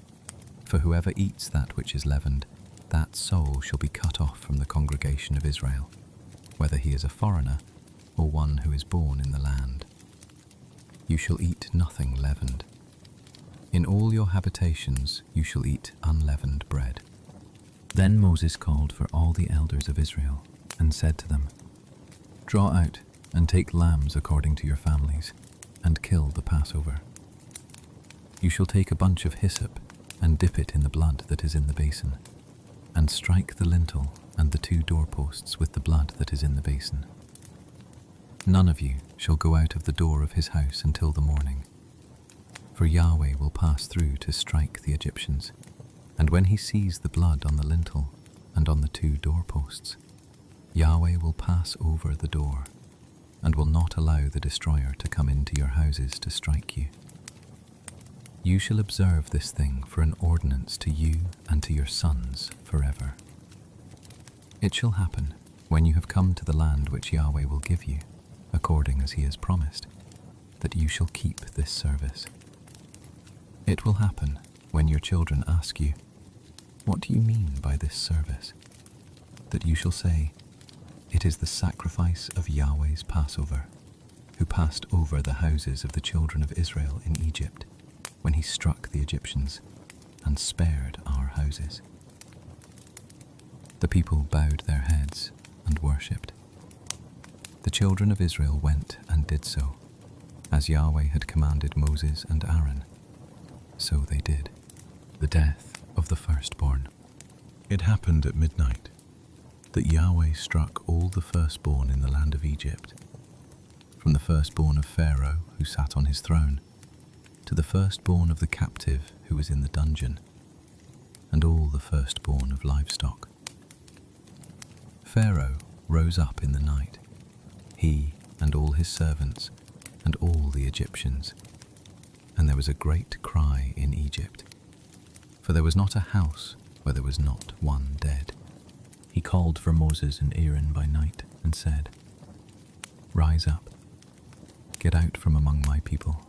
Speaker 1: for whoever eats that which is leavened, that soul shall be cut off from the congregation of Israel, whether he is a foreigner or one who is born in the land. You shall eat nothing leavened. In all your habitations you shall eat unleavened bread. Then Moses called for all the elders of Israel and said to them, Draw out and take lambs according to your families, and kill the Passover. You shall take a bunch of hyssop and dip it in the blood that is in the basin, and strike the lintel and the 2 doorposts with the blood that is in the basin. None of you shall go out of the door of his house until the morning, for Yahweh will pass through to strike the Egyptians, and when he sees the blood on the lintel and on the 2 doorposts, Yahweh will pass over the door, and will not allow the destroyer to come into your houses to strike you. You shall observe this thing for an ordinance to you and to your sons forever. It shall happen, when you have come to the land which Yahweh will give you, according as he has promised, that you shall keep this service. It will happen, when your children ask you, What do you mean by this service? That you shall say, It is the sacrifice of Yahweh's Passover, who passed over the houses of the children of Israel in Egypt, when he struck the Egyptians and spared our houses. The people bowed their heads and worshipped. The children of Israel went and did so, as Yahweh had commanded Moses and Aaron. So they did. The death of the firstborn. It happened at midnight that Yahweh struck all the firstborn in the land of Egypt, from the firstborn of Pharaoh who sat on his throne, to the firstborn of the captive who was in the dungeon, and all the firstborn of livestock. Pharaoh rose up in the night, he and all his servants and all the Egyptians, and there was a great cry in Egypt, for there was not a house where there was not one dead. He called for Moses and Aaron by night and said, "Rise up, get out from among my people,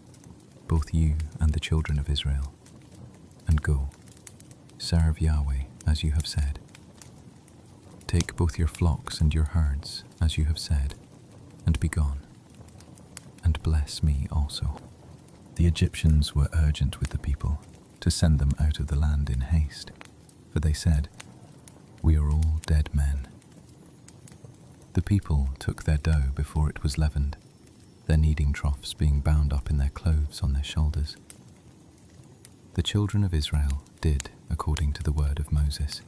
Speaker 1: both you and the children of Israel, and go, serve Yahweh as you have said. Take both your flocks and your herds as you have said, and be gone, and bless me also." The Egyptians were urgent with the people to send them out of the land in haste, for they said, "We are all dead men." The people took their dough before it was leavened, their kneading troughs being bound up in their clothes on their shoulders. The children of Israel did according to the word of Moses,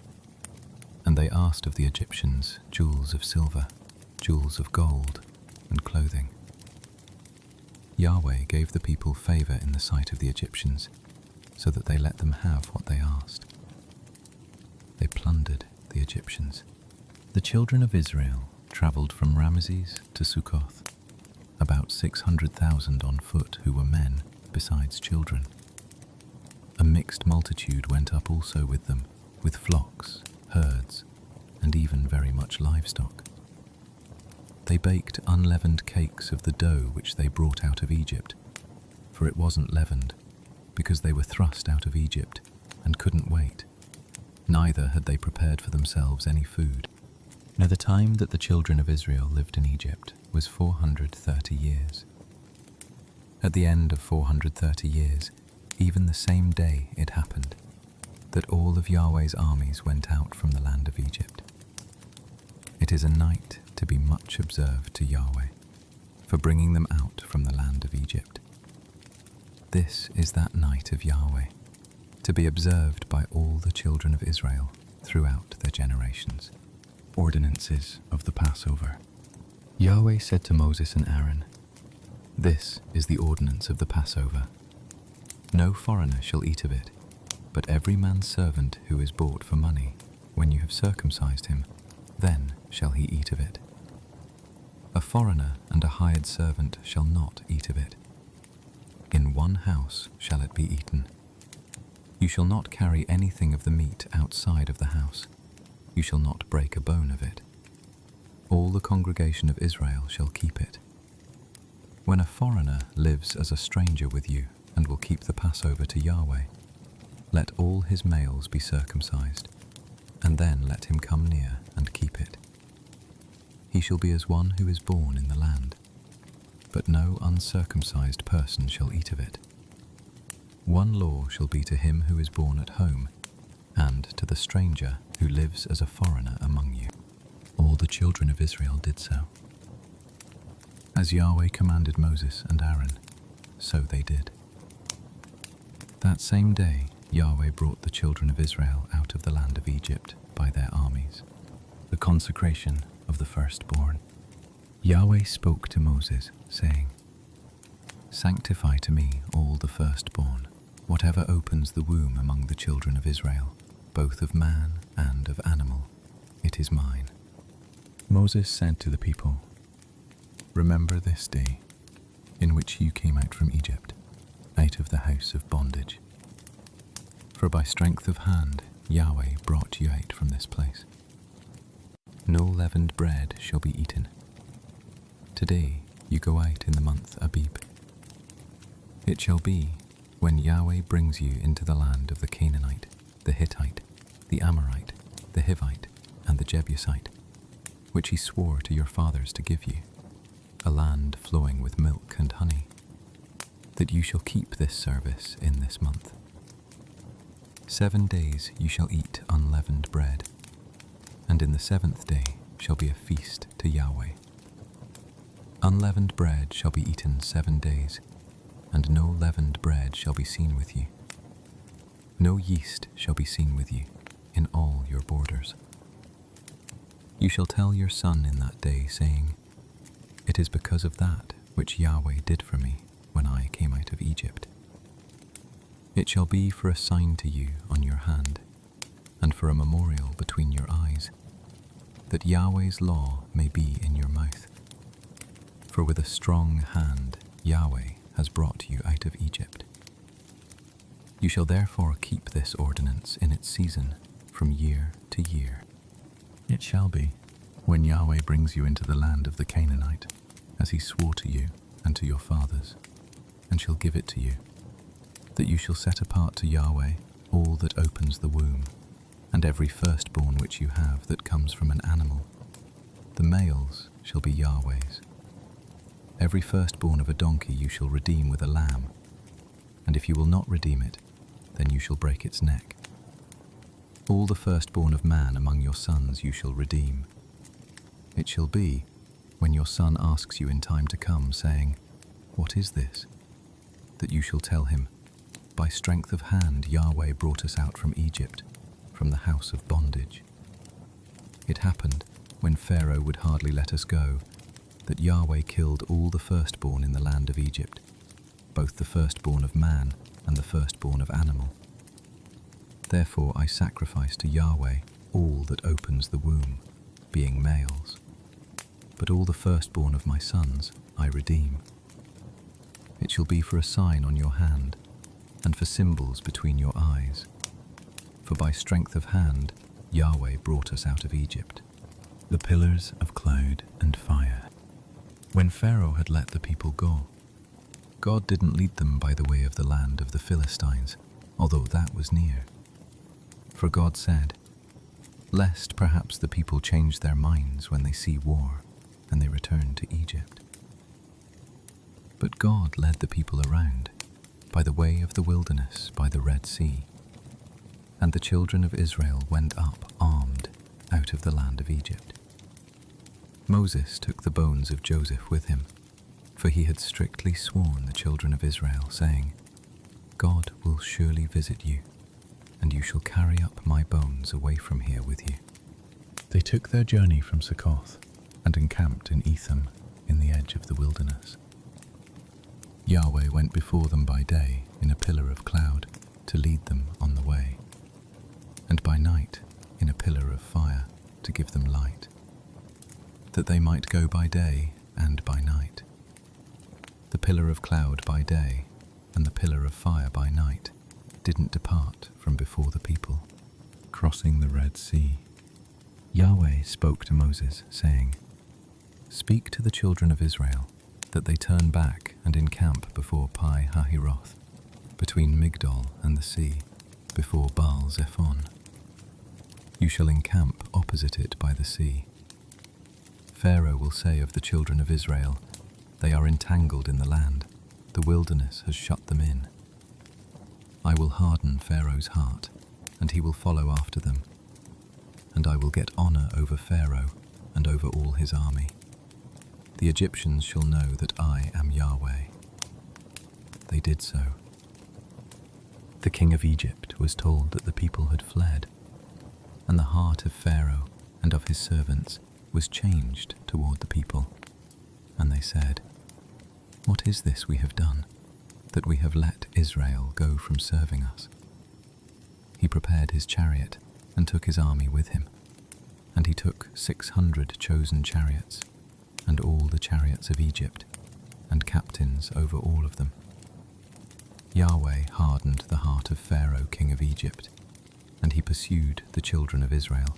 Speaker 1: and they asked of the Egyptians jewels of silver, jewels of gold, and clothing. Yahweh gave the people favor in the sight of the Egyptians, so that they let them have what they asked. They plundered the Egyptians. The children of Israel traveled from Ramesses to Succoth, about 600,000 on foot who were men, besides children. A mixed multitude went up also with them, with flocks, herds, and even very much livestock. They baked unleavened cakes of the dough which they brought out of Egypt, for it wasn't leavened, because they were thrust out of Egypt and couldn't wait. Neither had they prepared for themselves any food. Now the time that the children of Israel lived in Egypt was 430 years. At the end of 430 years, even the same day it happened, that all of Yahweh's armies went out from the land of Egypt. It is a night to be much observed to Yahweh, for bringing them out from the land of Egypt. This is that night of Yahweh, to be observed by all the children of Israel throughout their generations. Ordinances of the Passover. Yahweh said to Moses and Aaron, "This is the ordinance of the Passover. No foreigner shall eat of it, but every man's servant who is bought for money, when you have circumcised him, then shall he eat of it. A foreigner and a hired servant shall not eat of it. In one house shall it be eaten. You shall not carry anything of the meat outside of the house. You shall not break a bone of it. All the congregation of Israel shall keep it. When a foreigner lives as a stranger with you and will keep the Passover to Yahweh, let all his males be circumcised, and then let him come near and keep it. He shall be as one who is born in the land, but no uncircumcised person shall eat of it. One law shall be to him who is born at home, and to the stranger who lives as a foreigner among you." All the children of Israel did so. As Yahweh commanded Moses and Aaron, so they did. That same day Yahweh brought the children of Israel out of the land of Egypt by their armies. The consecration of the firstborn. Yahweh spoke to Moses, saying, "Sanctify to me all the firstborn, whatever opens the womb among the children of Israel, both of man and of animal. It is mine." Moses said to the people, "Remember this day in which you came out from Egypt, out of the house of bondage. For by strength of hand Yahweh brought you out from this place. No leavened bread shall be eaten. Today you go out in the month Abib. It shall be, when Yahweh brings you into the land of the Canaanite, the Hittite, the Amorite, the Hivite, and the Jebusite, which he swore to your fathers to give you, a land flowing with milk and honey, that you shall keep this service in this month. 7 days you shall eat unleavened bread, And in the 7th day shall be a feast to Yahweh. Unleavened bread shall be eaten 7 days, and no leavened bread shall be seen with you. No yeast shall be seen with you in all your borders. You shall tell your son in that day, saying, It is because of that which Yahweh did for me when I came out of Egypt. It shall be for a sign to you on your hand, and for a memorial between your eyes, that Yahweh's law may be in your mouth. For with a strong hand Yahweh has brought you out of Egypt. You shall therefore keep this ordinance in its season from year to year. It shall be, when Yahweh brings you into the land of the Canaanite, as he swore to you and to your fathers, and shall give it to you, that you shall set apart to Yahweh all that opens the womb, and every firstborn which you have that comes from an animal. The males shall be Yahweh's. Every firstborn of a donkey you shall redeem with a lamb, and if you will not redeem it, then you shall break its neck. All the firstborn of man among your sons you shall redeem. It shall be, when your son asks you in time to come, saying, What is this? That you shall tell him, By strength of hand Yahweh brought us out from Egypt, from the house of bondage. It happened, when Pharaoh would hardly let us go, that Yahweh killed all the firstborn in the land of Egypt, both the firstborn of man and the firstborn of animal. Therefore I sacrifice to Yahweh all that opens the womb, being males. But all the firstborn of my sons I redeem. It shall be for a sign on your hand, and for symbols between your eyes. For by strength of hand Yahweh brought us out of Egypt. The pillars of cloud and fire. When Pharaoh had let the people go, God didn't lead them by the way of the land of the Philistines, although that was near. For God said, Lest perhaps the people change their minds when they see war, and they return to Egypt. But God led the people around, by the way of the wilderness, by the Red Sea. And the children of Israel went up armed out of the land of Egypt. Moses took the bones of Joseph with him, for he had strictly sworn the children of Israel, saying, God will surely visit you, and you shall carry up my bones away from here with you. They took their journey from Succoth, and encamped in Etham, in the edge of the wilderness. Yahweh went before them by day in a pillar of cloud, to lead them on the way, and by night in a pillar of fire, to give them light, that they might go by day and by night. The pillar of cloud by day and the pillar of fire by night didn't depart from before the people. Crossing the Red Sea, Yahweh spoke to Moses, saying, Speak to the children of Israel, that they turn back and encamp before Pi-hahiroth, between Migdol and the sea, before Baal-zephon. You shall encamp opposite it by the sea. Pharaoh will say of the children of Israel, They are entangled in the land, the wilderness has shut them in. I will harden Pharaoh's heart, and he will follow after them. And I will get honor over Pharaoh and over all his army. The Egyptians shall know that I am Yahweh. They did so. The king of Egypt was told that the people had fled, and the heart of Pharaoh and of his servants was changed toward the people. And they said, What is this we have done, that we have let Israel go from serving us? He prepared his chariot and took his army with him, and he took 600 chosen chariots, and all the chariots of Egypt, and captains over all of them. Yahweh hardened the heart of Pharaoh king of Egypt, and he pursued the children of Israel.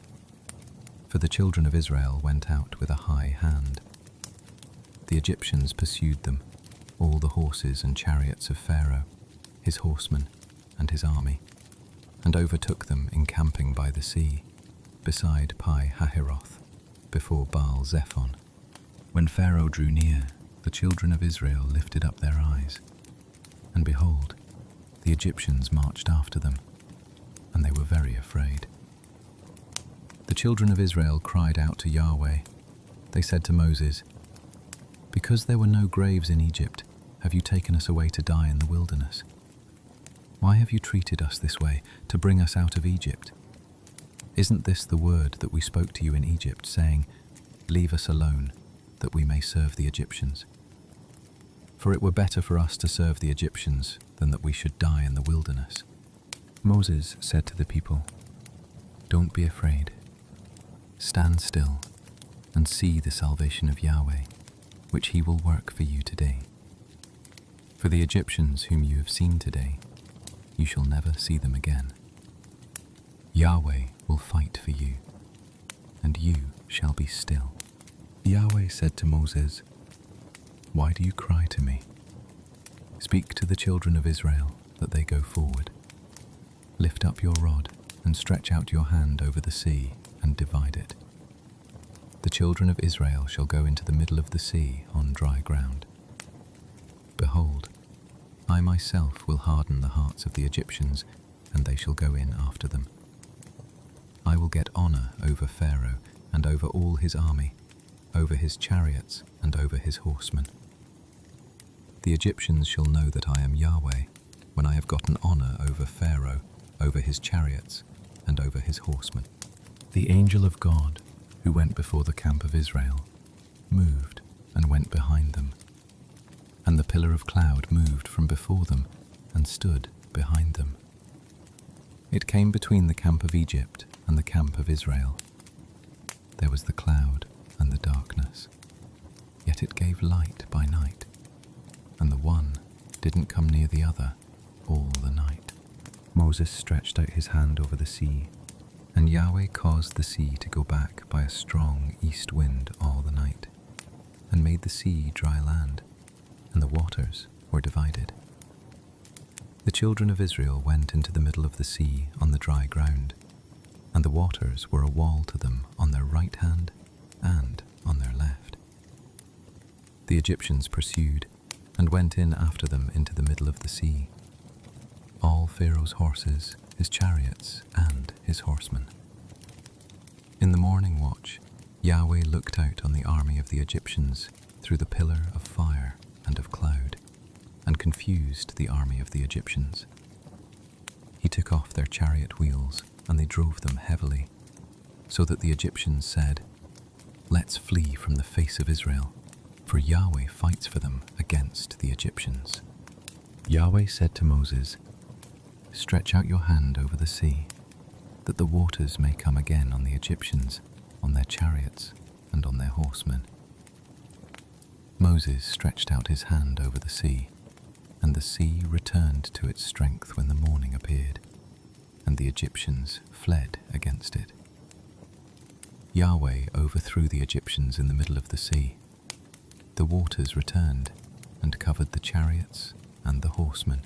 Speaker 1: For the children of Israel went out with a high hand. The Egyptians pursued them, all the horses and chariots of Pharaoh, his horsemen, and his army, and overtook them encamping by the sea, beside Pi-hahiroth, before Baal-zephon. When Pharaoh drew near, the children of Israel lifted up their eyes, and behold, the Egyptians marched after them, and they were very afraid. The children of Israel cried out to Yahweh. They said to Moses, "Because there were no graves in Egypt, have you taken us away to die in the wilderness? Why have you treated us this way, to bring us out of Egypt? Isn't this the word that we spoke to you in Egypt, saying, 'Leave us alone, that we may serve the Egyptians'? For it were better for us to serve the Egyptians than that we should die in the wilderness." Moses said to the people, "Don't be afraid. Stand still and see the salvation of Yahweh, which he will work for you today. For the Egyptians whom you have seen today, you shall never see them again. Yahweh will fight for you, and you shall be still." Yahweh said to Moses, "Why do you cry to me? Speak to the children of Israel that they go forward. Lift up your rod and stretch out your hand over the sea and divide it. The children of Israel shall go into the middle of the sea on dry ground. Behold, I myself will harden the hearts of the Egyptians, and they shall go in after them. I will get honor over Pharaoh and over all his army, over his chariots and over his horsemen. The Egyptians shall know that I am Yahweh, when I have gotten honor over Pharaoh, over his chariots, and over his horsemen." The angel of God, who went before the camp of Israel, moved and went behind them, and the pillar of cloud moved from before them and stood behind them. It came between the camp of Egypt and the camp of Israel. There was the cloud and the darkness, yet it gave light by night, and the one didn't come near the other all the night. Moses stretched out his hand over the sea, and Yahweh caused the sea to go back by a strong east wind all the night, and made the sea dry land, and the waters were divided. The children of Israel went into the middle of the sea on the dry ground, and the waters were a wall to them on their right hand and on their left. The Egyptians pursued and went in after them into the middle of the sea, all Pharaoh's horses, his chariots, and his horsemen. In the morning watch, Yahweh looked out on the army of the Egyptians through the pillar of fire and of cloud, and confused the army of the Egyptians. He took off their chariot wheels, and they drove them heavily, so that the Egyptians said, "Let's flee from the face of Israel, for Yahweh fights for them against the Egyptians." Yahweh said to Moses, "Stretch out your hand over the sea, that the waters may come again on the Egyptians, on their chariots, and on their horsemen." Moses stretched out his hand over the sea, and the sea returned to its strength when the morning appeared, and the Egyptians fled against it. Yahweh overthrew the Egyptians in the middle of the sea. The waters returned and covered the chariots and the horsemen,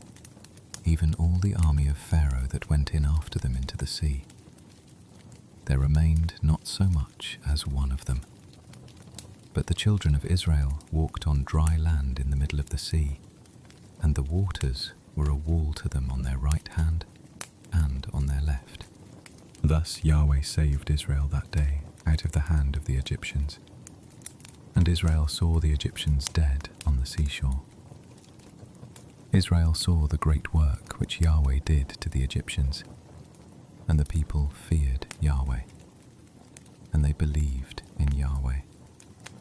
Speaker 1: even all the army of Pharaoh that went in after them into the sea. There remained not so much as one of them. But the children of Israel walked on dry land in the middle of the sea, and the waters were a wall to them on their right hand and on their left. Thus Yahweh saved Israel that day out of the hand of the Egyptians. And Israel saw the Egyptians dead on the seashore. Israel saw the great work which Yahweh did to the Egyptians, and the people feared Yahweh, and they believed in Yahweh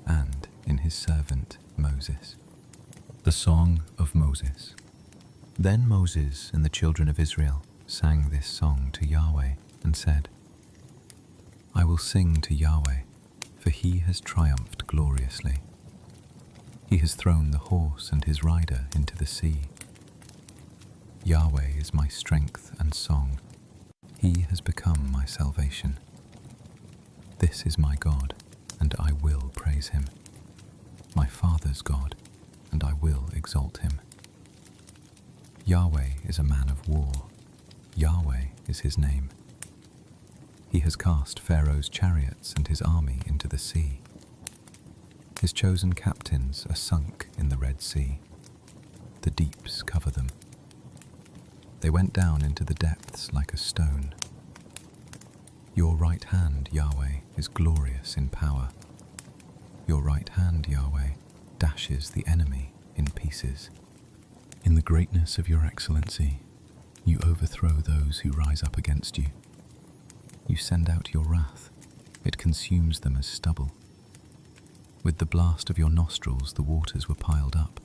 Speaker 1: and in his servant Moses. The Song of Moses. Then Moses and the children of Israel sang this song to Yahweh and said, "I will sing to Yahweh, for he has triumphed gloriously. He has thrown the horse and his rider into the sea. Yahweh is my strength and song. He has become my salvation. This is my God, and I will praise him. My father's God, and I will exalt him. Yahweh is a man of war. Yahweh is his name. He has cast Pharaoh's chariots and his army into the sea. His chosen captains are sunk in the Red Sea. The deeps cover them. They went down into the depths like a stone. Your right hand, Yahweh, is glorious in power. Your right hand, Yahweh, dashes the enemy in pieces. In the greatness of your excellency, you overthrow those who rise up against you. You send out your wrath, it consumes them as stubble. With the blast of your nostrils the waters were piled up,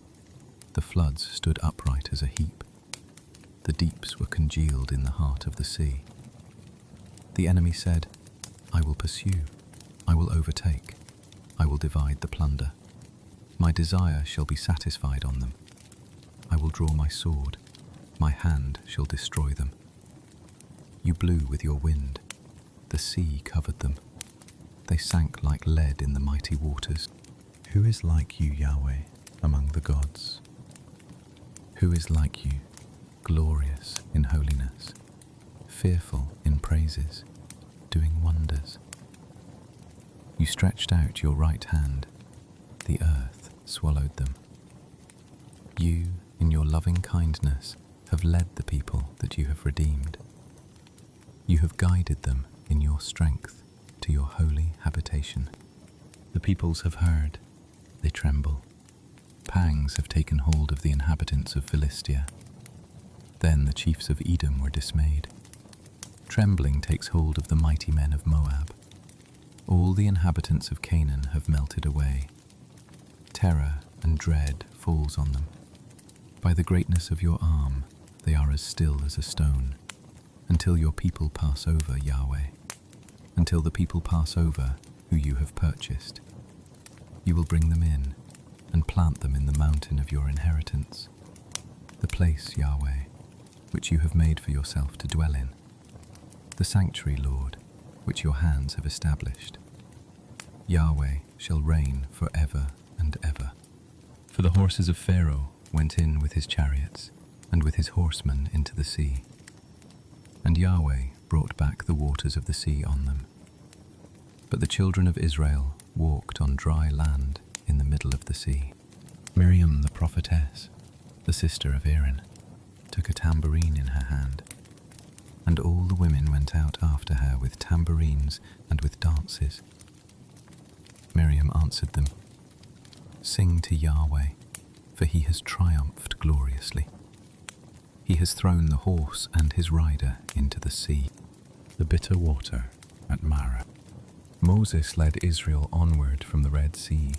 Speaker 1: the floods stood upright as a heap. The deeps were congealed in the heart of the sea. The enemy said, I will pursue, I will overtake, I will divide the plunder. My desire shall be satisfied on them. I will draw my sword, my hand shall destroy them. You blew with your wind, the sea covered them. They sank like lead in the mighty waters. Who is like you, Yahweh, among the gods? Who is like you, glorious in holiness, fearful in praises, doing wonders? You stretched out your right hand, the earth swallowed them. You, in your loving kindness, have led the people that you have redeemed. You have guided them in your strength to your holy habitation. The peoples have heard, they tremble. Pangs have taken hold of the inhabitants of Philistia. Then the chiefs of Edom were dismayed. Trembling takes hold of the mighty men of Moab. All the inhabitants of Canaan have melted away. Terror and dread falls on them. By the greatness of your arm, they are as still as a stone, until your people pass over, Yahweh, until the people pass over who you have purchased. You will bring them in and plant them in the mountain of your inheritance, the place, Yahweh, which you have made for yourself to dwell in, the sanctuary, Lord, which your hands have established. Yahweh shall reign forever and ever. For the horses of Pharaoh went in with his chariots and with his horsemen into the sea, and Yahweh brought back the waters of the sea on them. But the children of Israel walked on dry land in the middle of the sea. Miriam the prophetess, the sister of Aaron, took a tambourine in her hand, and all the women went out after her with tambourines and with dances. Miriam answered them, Sing to Yahweh, for he has triumphed gloriously. He has thrown the horse and his rider into the sea, the bitter water at Marah. Moses led Israel onward from the Red Sea,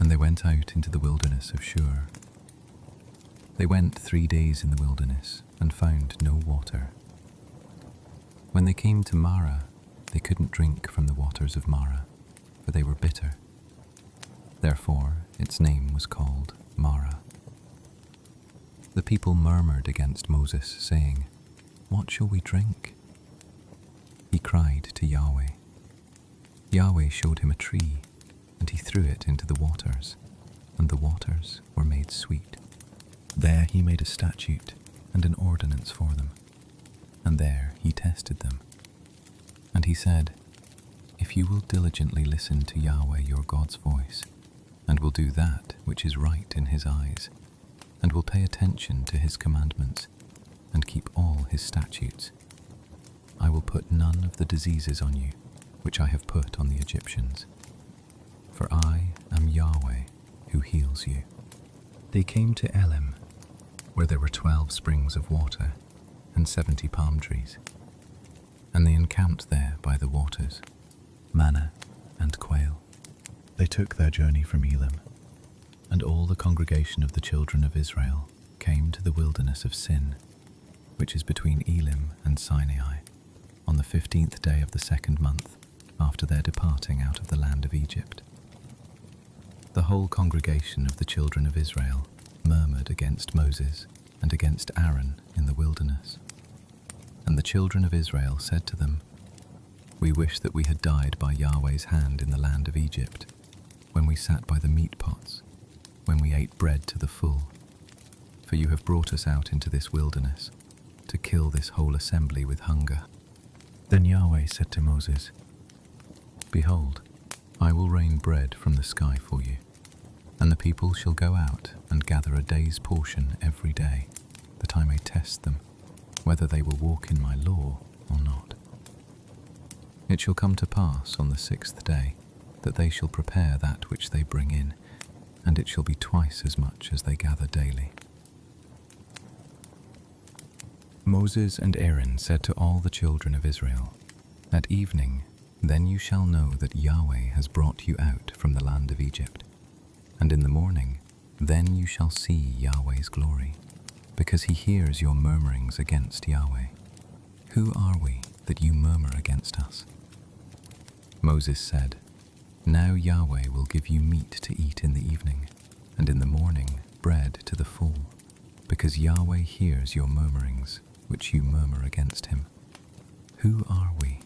Speaker 1: and they went out into the wilderness of Shur. They went 3 days in the wilderness and found no water. When they came to Marah, they couldn't drink from the waters of Marah, for they were bitter. Therefore its name was called Marah. The people murmured against Moses, saying, What shall we drink? He cried to Yahweh. Yahweh showed him a tree, and he threw it into the waters, and the waters were made sweet. There he made a statute and an ordinance for them, and there he tested them. And he said, If you will diligently listen to Yahweh your God's voice, and will do that which is right in his eyes, and will pay attention to his commandments, and keep all his statutes, I will put none of the diseases on you, which I have put on the Egyptians. For I am Yahweh, who heals you. They came to Elim, where there were 12 springs of water, and 70 palm trees. And they encamped there by the waters, Manna and Quail. They took their journey from Elim, and all the congregation of the children of Israel came to the wilderness of Sin, which is between Elim and Sinai, on the 15th day of the 2nd month after their departing out of the land of Egypt. The whole congregation of the children of Israel murmured against Moses and against Aaron in the wilderness. And the children of Israel said to them, We wish that we had died by Yahweh's hand in the land of Egypt, when we sat by the meat pots, when we ate bread to the full. For you have brought us out into this wilderness, to kill this whole assembly with hunger. Then Yahweh said to Moses, Behold, I will rain bread from the sky for you, and the people shall go out and gather a day's portion every day, that I may test them, whether they will walk in my law or not. It shall come to pass on the 6th day that they shall prepare that which they bring in, and it shall be twice as much as they gather daily. Moses and Aaron said to all the children of Israel, At evening, then you shall know that Yahweh has brought you out from the land of Egypt. And in the morning, then you shall see Yahweh's glory, because he hears your murmurings against Yahweh. Who are we that you murmur against us? Moses said, Now Yahweh will give you meat to eat in the evening, and in the morning bread to the full, because Yahweh hears your murmurings, which you murmur against him. Who are we?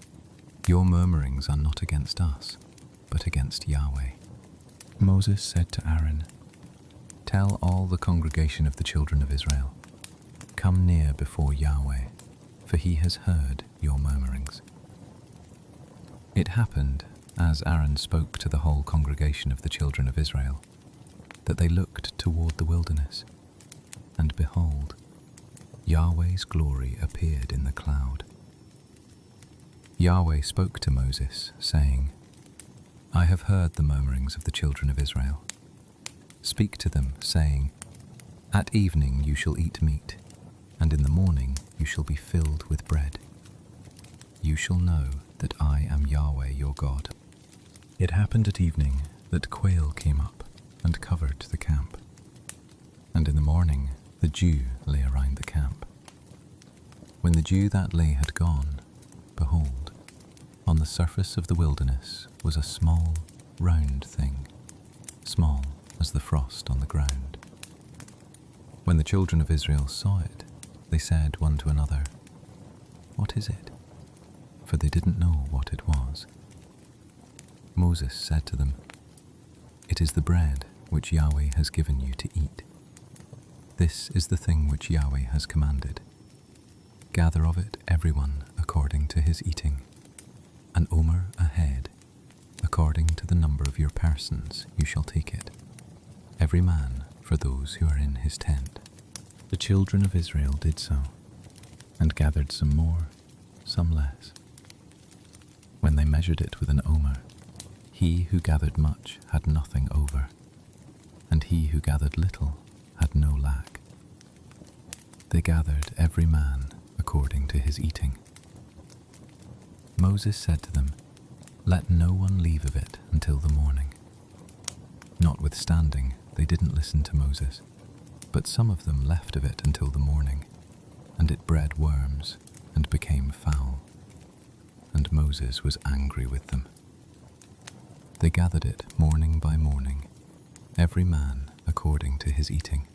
Speaker 1: Your murmurings are not against us, but against Yahweh. Moses said to Aaron, Tell all the congregation of the children of Israel, Come near before Yahweh, for he has heard your murmurings. It happened, as Aaron spoke to the whole congregation of the children of Israel, that they looked toward the wilderness, and behold, Yahweh's glory appeared in the cloud. Yahweh spoke to Moses, saying, I have heard the murmurings of the children of Israel. Speak to them, saying, At evening you shall eat meat, and in the morning you shall be filled with bread. You shall know that I am Yahweh your God. It happened at evening that quail came up and covered the camp, and in the morning the dew lay around the camp. When the dew that lay had gone, behold, on the surface of the wilderness was a small, round thing, small as the frost on the ground. When the children of Israel saw it, they said one to another, What is it? For they didn't know what it was. Moses said to them, It is the bread which Yahweh has given you to eat. This is the thing which Yahweh has commanded. Gather of it everyone according to his eating, an omer a head, according to the number of your persons you shall take it, every man for those who are in his tent. The children of Israel did so, and gathered some more, some less. When they measured it with an omer, he who gathered much had nothing over, and he who gathered little had no lack. They gathered every man according to his eating. Moses said to them, Let no one leave of it until the morning. Notwithstanding, they didn't listen to Moses, but some of them left of it until the morning, and it bred worms and became foul. And Moses was angry with them. They gathered it morning by morning, every man according to his eating.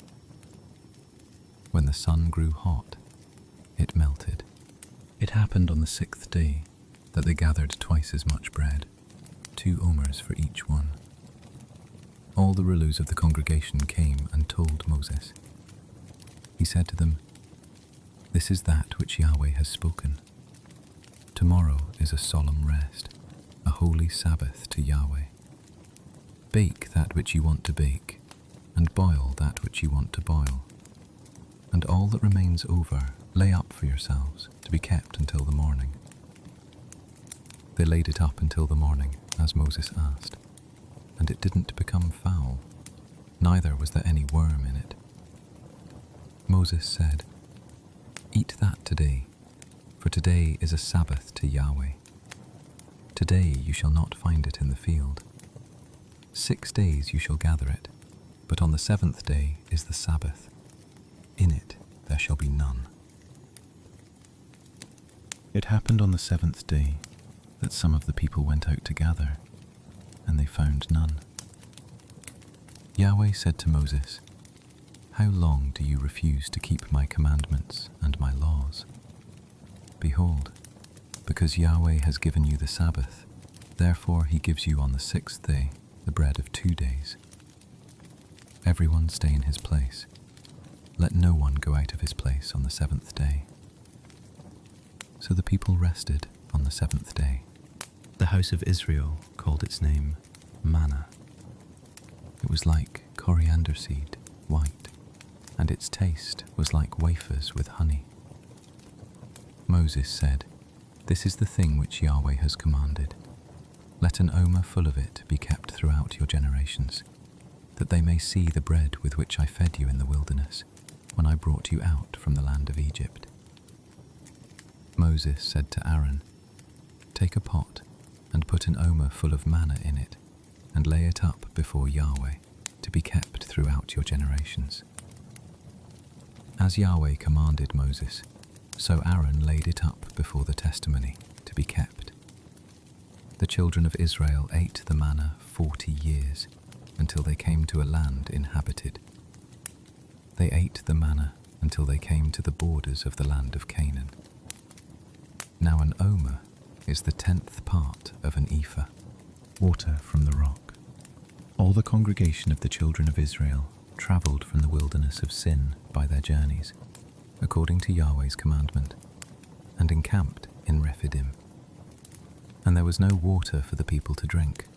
Speaker 1: When the sun grew hot, it melted. It happened on the 6th day that they gathered twice as much bread, 2 omers for each one. All the rulers of the congregation came and told Moses. He said to them, This is that which Yahweh has spoken. Tomorrow is a solemn rest, a holy Sabbath to Yahweh. Bake that which you want to bake, and boil that which you want to boil. And all that remains over lay up for yourselves to be kept until the morning. They laid it up until the morning, as Moses asked, and it didn't become foul, neither was there any worm in it. Moses said, Eat that today, for today is a Sabbath to Yahweh. Today you shall not find it in the field. 6 days you shall gather it, but on the 7th day is the Sabbath. In it there shall be none. It happened on the 7th day that some of the people went out to gather, and they found none. Yahweh said to Moses, How long do you refuse to keep my commandments and my laws? Behold, because Yahweh has given you the Sabbath, therefore he gives you on the 6th day the bread of 2 days. Everyone stay in his place. Let no one go out of his place on the 7th day. So the people rested on the 7th day. The house of Israel called its name Manna. It was like coriander seed, white, and its taste was like wafers with honey. Moses said, This is the thing which Yahweh has commanded. Let an omer full of it be kept throughout your generations, that they may see the bread with which I fed you in the wilderness, when I brought you out from the land of Egypt. Moses said to Aaron, Take a pot and put an omer full of manna in it, and lay it up before Yahweh, to be kept throughout your generations. As Yahweh commanded Moses, so Aaron laid it up before the testimony, to be kept. The children of Israel ate the manna 40 years, until they came to a land inhabited. They ate the manna until they came to the borders of the land of Canaan. Now an omer is the 10th part of an ephah, water from the rock. All the congregation of the children of Israel travelled from the wilderness of Sin by their journeys, according to Yahweh's commandment, and encamped in Rephidim. And there was no water for the people to drink.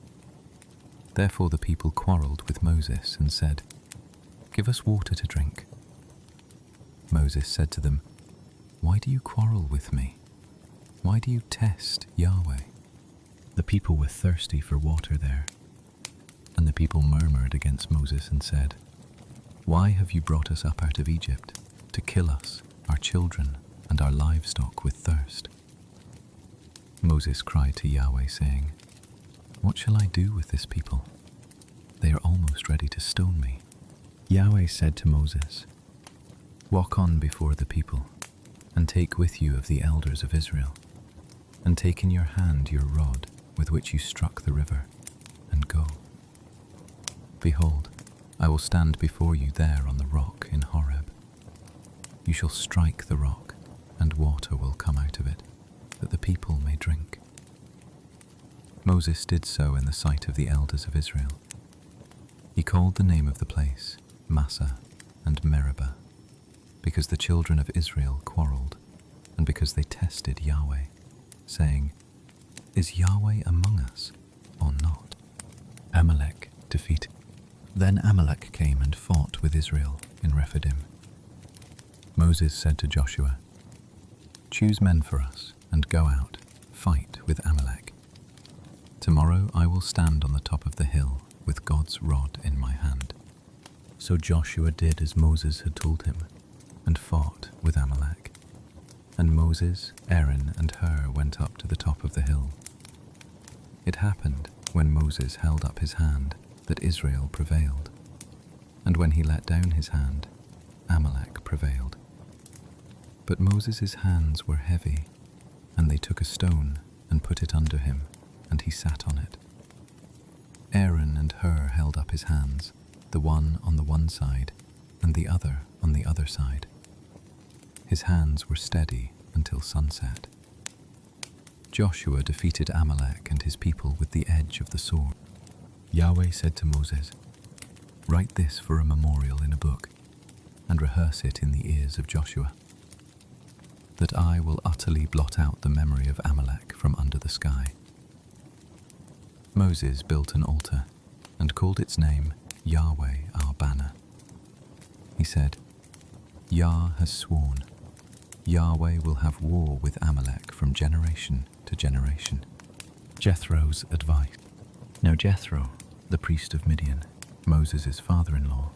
Speaker 1: Therefore the people quarrelled with Moses and said, Give us water to drink. Moses said to them, Why do you quarrel with me? Why do you test Yahweh? The people were thirsty for water there. And the people murmured against Moses and said, Why have you brought us up out of Egypt, to kill us, our children, and our livestock with thirst? Moses cried to Yahweh, saying, What shall I do with this people? They are almost ready to stone me. Yahweh said to Moses, Walk on before the people, and take with you of the elders of Israel, and take in your hand your rod with which you struck the river, and go. Behold, I will stand before you there on the rock in Horeb. You shall strike the rock, and water will come out of it, that the people may drink. Moses did so in the sight of the elders of Israel. He called the name of the place Massah and Meribah, because the children of Israel quarrelled, and because they tested Yahweh, saying, Is Yahweh among us, or not? Amalek defeated. Then Amalek came and fought with Israel in Rephidim. Moses said to Joshua, Choose men for us, and go out, fight with Amalek. Tomorrow I will stand on the top of the hill with God's rod in my hand. So Joshua did as Moses had told him, and fought with Amalek. And Moses, Aaron, and Hur went up to the top of the hill. It happened, when Moses held up his hand, that Israel prevailed, and when he let down his hand, Amalek prevailed. But Moses' hands were heavy, and they took a stone and put it under him, and he sat on it. Aaron and Hur held up his hands, the one on the one side, and the other on the other side. His hands were steady until sunset. Joshua defeated Amalek and his people with the edge of the sword. Yahweh said to Moses, Write this for a memorial in a book, and rehearse it in the ears of Joshua, that I will utterly blot out the memory of Amalek from under the sky. Moses built an altar, and called its name Yahweh our banner. He said, Yah has sworn, Yahweh will have war with Amalek from generation to generation. Jethro's advice. Now Jethro, the priest of Midian, Moses' father-in-law,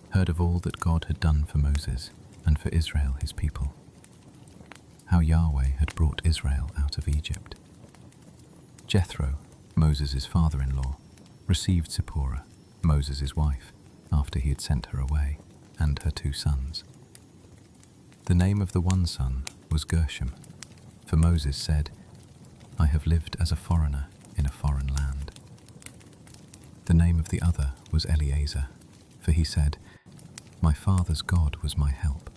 Speaker 1: heard of all that God had done for Moses and for Israel his people, how Yahweh had brought Israel out of Egypt. Jethro, Moses' father-in-law, received Zipporah, Moses' wife, after he had sent her away, and her 2 sons. The name of the one son was Gershom, for Moses said, I have lived as a foreigner in a foreign land. The name of the other was Eleazar, for he said, My father's God was my help,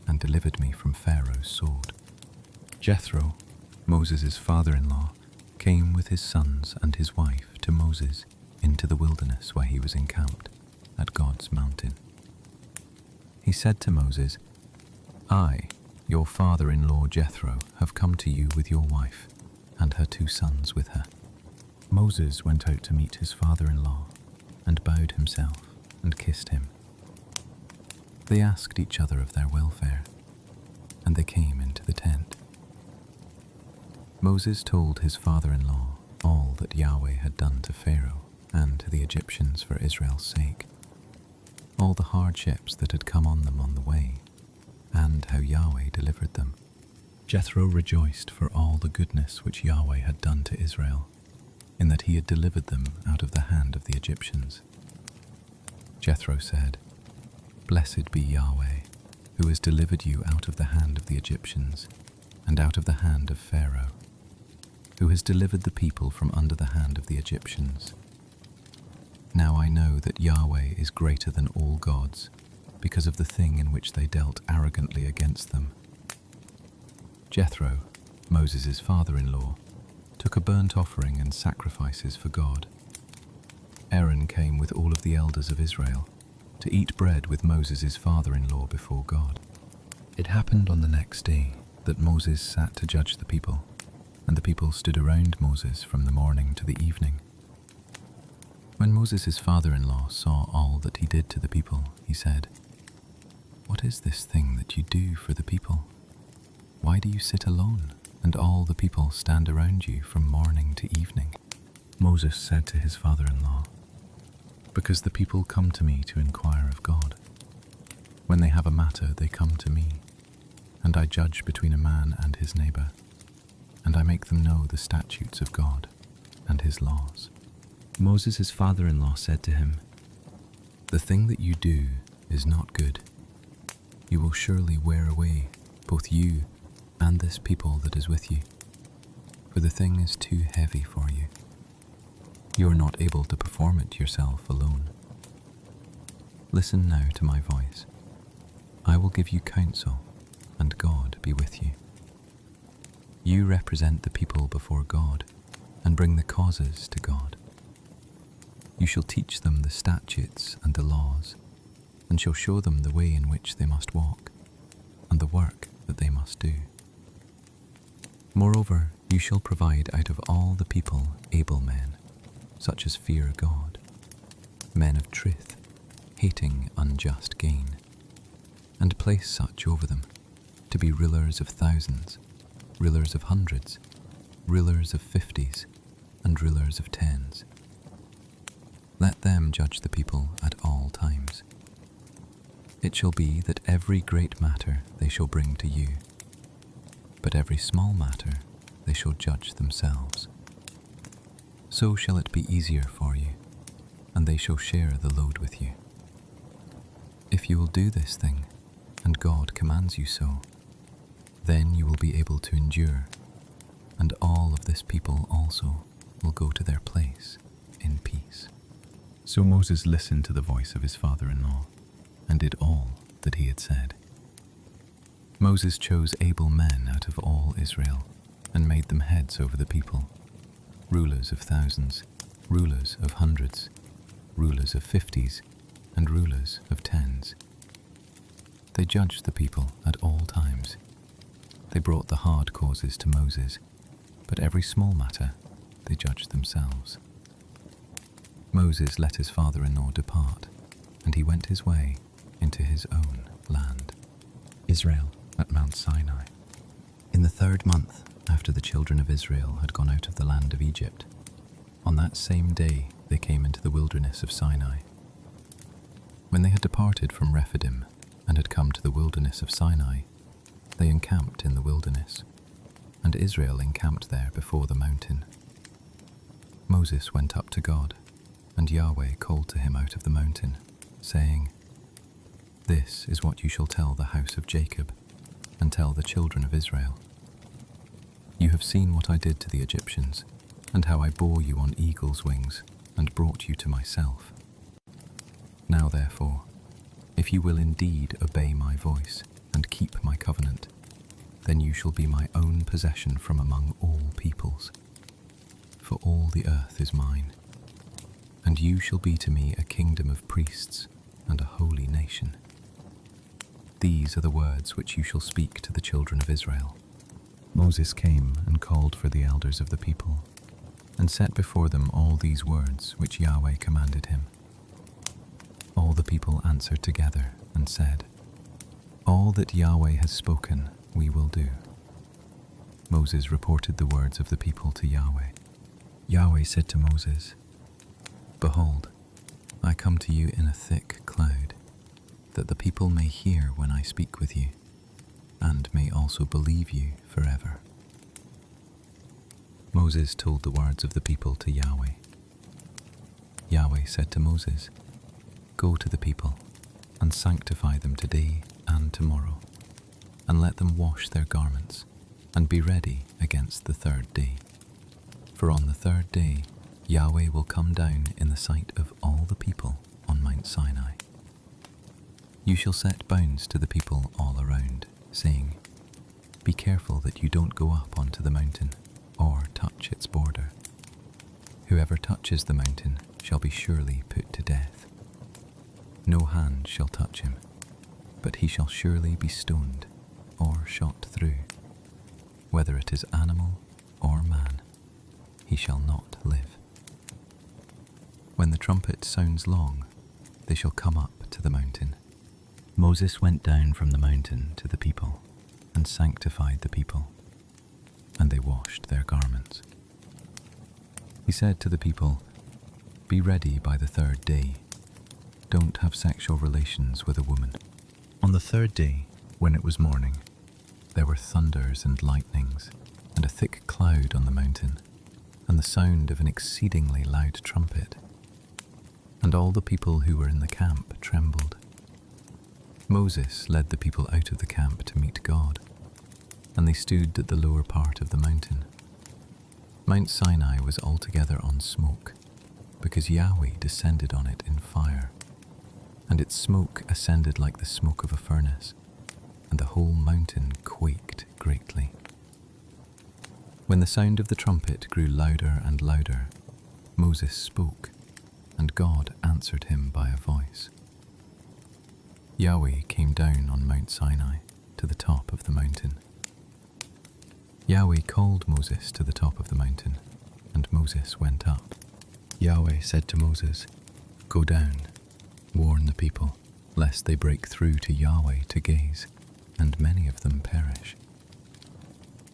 Speaker 1: and delivered me from Pharaoh's sword. Jethro, Moses' father-in-law, came with his sons and his wife to Moses into the wilderness where he was encamped, at God's mountain. He said to Moses, I, your father-in-law Jethro, have come to you with your wife, and her 2 sons with her. Moses went out to meet his father-in-law, and bowed himself and kissed him. They asked each other of their welfare, and they came into the tent. Moses told his father-in-law all that Yahweh had done to Pharaoh and to the Egyptians for Israel's sake, all the hardships that had come on them on the way, and how Yahweh delivered them. Jethro rejoiced for all the goodness which Yahweh had done to Israel, in that he had delivered them out of the hand of the Egyptians. Jethro said, "Blessed be Yahweh, who has delivered you out of the hand of the Egyptians, and out of the hand of Pharaoh, who has delivered the people from under the hand of the Egyptians. Now I know that Yahweh is greater than all gods, because of the thing in which they dealt arrogantly against them." Jethro, Moses' father-in-law, took a burnt offering and sacrifices for God. Aaron came with all of the elders of Israel to eat bread with Moses' father-in-law before God. It happened on the next day that Moses sat to judge the people, and the people stood around Moses from the morning to the evening. When Moses' father-in-law saw all that he did to the people, he said, "What is this thing that you do for the people? Why do you sit alone, and all the people stand around you from morning to evening?" Moses said to his father-in-law, "Because the people come to me to inquire of God. When they have a matter, they come to me, and I judge between a man and his neighbor, and I make them know the statutes of God and his laws." Moses' father-in-law said to him, "The thing that you do is not good. You will surely wear away both you and this people that is with you, for the thing is too heavy for you. You are not able to perform it yourself alone. Listen now to my voice. I will give you counsel, and God be with you. You represent the people before God, and bring the causes to God. You shall teach them the statutes and the laws, and shall show them the way in which they must walk, and the work that they must do. Moreover, you shall provide out of all the people able men, such as fear God, men of truth, hating unjust gain, and place such over them, to be rulers of thousands, rulers of hundreds, rulers of 50s, and rulers of 10s. Let them judge the people at all times. It shall be that every great matter they shall bring to you, but every small matter they shall judge themselves. So shall it be easier for you, and they shall share the load with you. If you will do this thing, and God commands you so, then you will be able to endure, and all of this people also will go to their place in peace." So Moses listened to the voice of his father-in-law, and did all that he had said. Moses chose able men out of all Israel, and made them heads over the people, rulers of thousands, rulers of hundreds, rulers of 50s, and rulers of 10s. They judged the people at all times. They brought the hard causes to Moses, but every small matter they judged themselves. Moses let his father-in-law depart, and he went his way into his own land. Israel at Mount Sinai. In the 3rd month after the children of Israel had gone out of the land of Egypt, on that same day they came into the wilderness of Sinai. When they had departed from Rephidim and had come to the wilderness of Sinai, they encamped in the wilderness, and Israel encamped there before the mountain. Moses went up to God, and Yahweh called to him out of the mountain, saying, "This is what you shall tell the house of Jacob, and tell the children of Israel. You have seen what I did to the Egyptians, and how I bore you on eagle's wings, and brought you to myself. Now therefore, if you will indeed obey my voice, and keep my covenant, then you shall be my own possession from among all peoples. For all the earth is mine, and you shall be to me a kingdom of priests and a holy nation. These are the words which you shall speak to the children of Israel." Moses came and called for the elders of the people, and set before them all these words which Yahweh commanded him. All the people answered together and said, "All that Yahweh has spoken we will do." Moses reported the words of the people to Yahweh. Yahweh said to Moses, "Behold, I come to you in a thick cloud, that the people may hear when I speak with you, and may also believe you forever." Moses told the words of the people to Yahweh. Yahweh said to Moses, "Go to the people, and sanctify them today and tomorrow, and let them wash their garments, and be ready against the third day. For on the third day Yahweh will come down in the sight of all the people on Mount Sinai. You shall set bounds to the people all around, saying, 'Be careful that you don't go up onto the mountain, or touch its border. Whoever touches the mountain shall be surely put to death. No hand shall touch him, but he shall surely be stoned or shot through. Whether it is animal or man, he shall not live. When the trumpet sounds long, they shall come up to the mountain." Moses went down from the mountain to the people and sanctified the people, and they washed their garments. He said to the people, "Be ready by the third day. Don't have sexual relations with a woman." On the third day, when it was morning, there were thunders and lightnings, and a thick cloud on the mountain, and the sound of an exceedingly loud trumpet. And all the people who were in the camp trembled. Moses led the people out of the camp to meet God, and they stood at the lower part of the mountain. Mount Sinai was altogether on smoke, because Yahweh descended on it in fire, and its smoke ascended like the smoke of a furnace, and the whole mountain quaked greatly. When the sound of the trumpet grew louder and louder, Moses spoke, and God answered him by a voice. Yahweh came down on Mount Sinai to the top of the mountain. Yahweh called Moses to the top of the mountain, and Moses went up. Yahweh said to Moses, "Go down, warn the people, lest they break through to Yahweh to gaze, and many of them perish.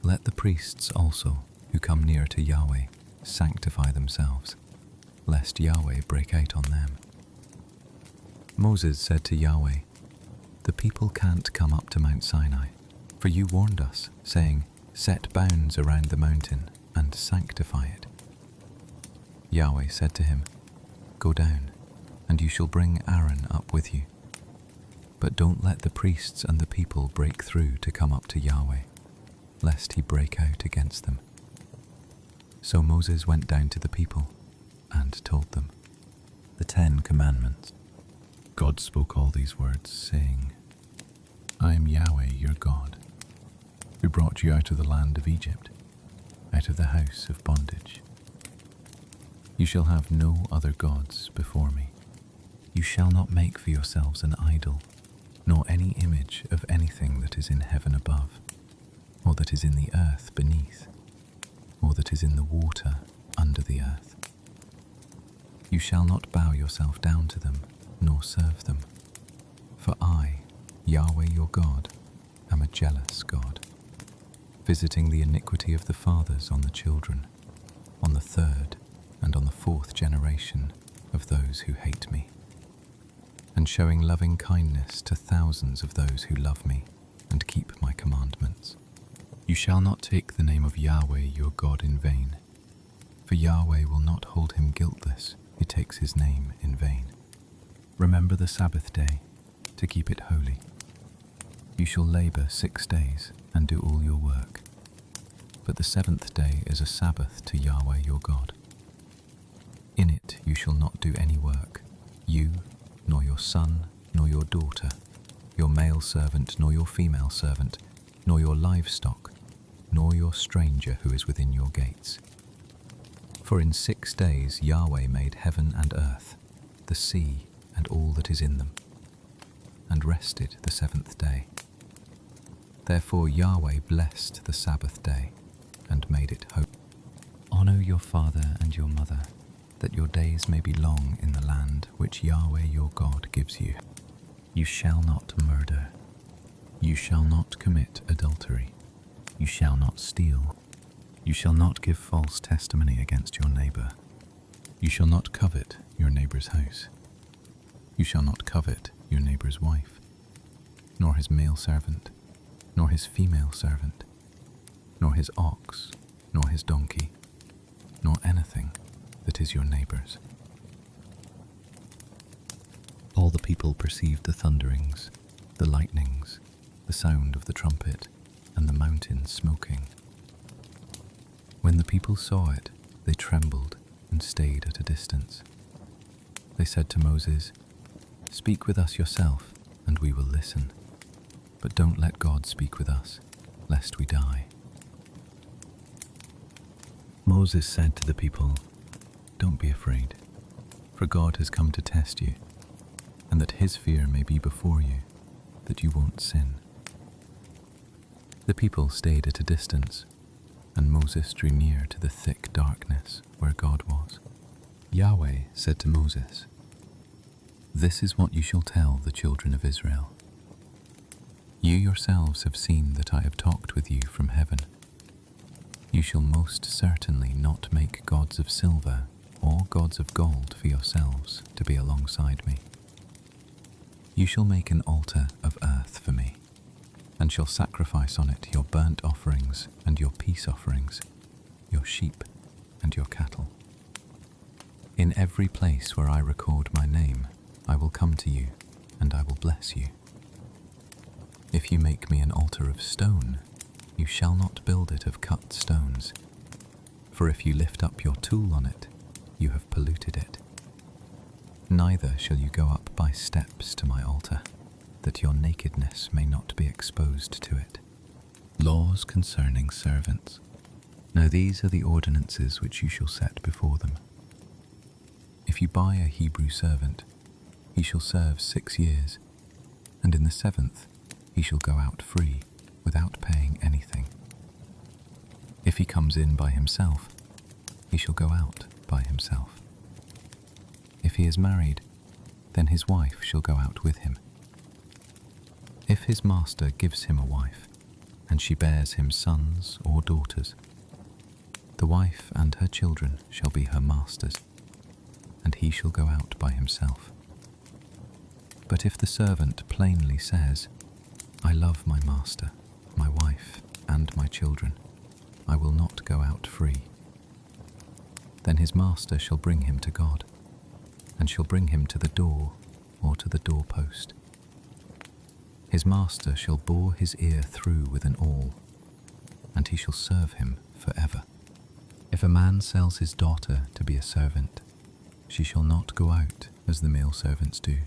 Speaker 1: Let the priests also, who come near to Yahweh, sanctify themselves, lest Yahweh break out on them." Moses said to Yahweh, "The people can't come up to Mount Sinai, for you warned us, saying, 'Set bounds around the mountain and sanctify it.'" Yahweh said to him, "Go down, and you shall bring Aaron up with you. But don't let the priests and the people break through to come up to Yahweh, lest he break out against them." So Moses went down to the people and told them the 10 Commandments. God spoke all these words, saying, "I am Yahweh your God, who brought you out of the land of Egypt, out of the house of bondage. You shall have no other gods before me. You shall not make for yourselves an idol, nor any image of anything that is in heaven above, or that is in the earth beneath, or that is in the water under the earth. You shall not bow yourself down to them, nor serve them. For I, Yahweh your God, am a jealous God, visiting the iniquity of the fathers on the children, on the third and on the fourth generation of those who hate me, and showing loving kindness to thousands of those who love me and keep my commandments. You shall not take the name of Yahweh your God in vain, for Yahweh will not hold him guiltless who takes his name in vain. Remember the Sabbath day, to keep it holy. You shall labor 6 days and do all your work, but the 7th day is a Sabbath to Yahweh your God. In it you shall not do any work, you, nor your son, nor your daughter, your male servant, nor your female servant, nor your livestock, nor your stranger who is within your gates. For in 6 days Yahweh made heaven and earth, the sea and all that is in them, and rested the 7th day. Therefore Yahweh blessed the Sabbath day and made it holy. Honor your father and your mother, that your days may be long in the land which Yahweh your God gives you. You shall not murder. You shall not commit adultery. You shall not steal. You shall not give false testimony against your neighbor. You shall not covet your neighbor's house. You shall not covet your neighbor's wife, nor his male servant, nor his female servant, nor his ox, nor his donkey, nor anything that is your neighbor's. All the people perceived the thunderings, the lightnings, the sound of the trumpet, and the mountain smoking. When the people saw it, they trembled and stayed at a distance. They said to Moses, "Speak with us yourself, and we will listen. But don't let God speak with us, lest we die." Moses said to the people, "Don't be afraid, for God has come to test you, and that his fear may be before you, that you won't sin." The people stayed at a distance, and Moses drew near to the thick darkness where God was. Yahweh said to Moses, "This is what you shall tell the children of Israel. You yourselves have seen that I have talked with you from heaven. You shall most certainly not make gods of silver or gods of gold for yourselves to be alongside me. You shall make an altar of earth for me, and shall sacrifice on it your burnt offerings and your peace offerings, your sheep and your cattle. In every place where I record my name, I will come to you, and I will bless you. If you make me an altar of stone, you shall not build it of cut stones, for if you lift up your tool on it, you have polluted it. Neither shall you go up by steps to my altar, that your nakedness may not be exposed to it." Laws concerning servants. Now these are the ordinances which you shall set before them. If you buy a Hebrew servant, he shall serve 6 years, and in the 7th he shall go out free, without paying anything. If he comes in by himself, he shall go out by himself. If he is married, then his wife shall go out with him. If his master gives him a wife, and she bears him sons or daughters, the wife and her children shall be her master's, and he shall go out by himself. But if the servant plainly says, "I love my master, my wife, and my children, I will not go out free," then his master shall bring him to God, and shall bring him to the door or to the doorpost. His master shall bore his ear through with an awl, and he shall serve him forever. If a man sells his daughter to be a servant, she shall not go out as the male servants do.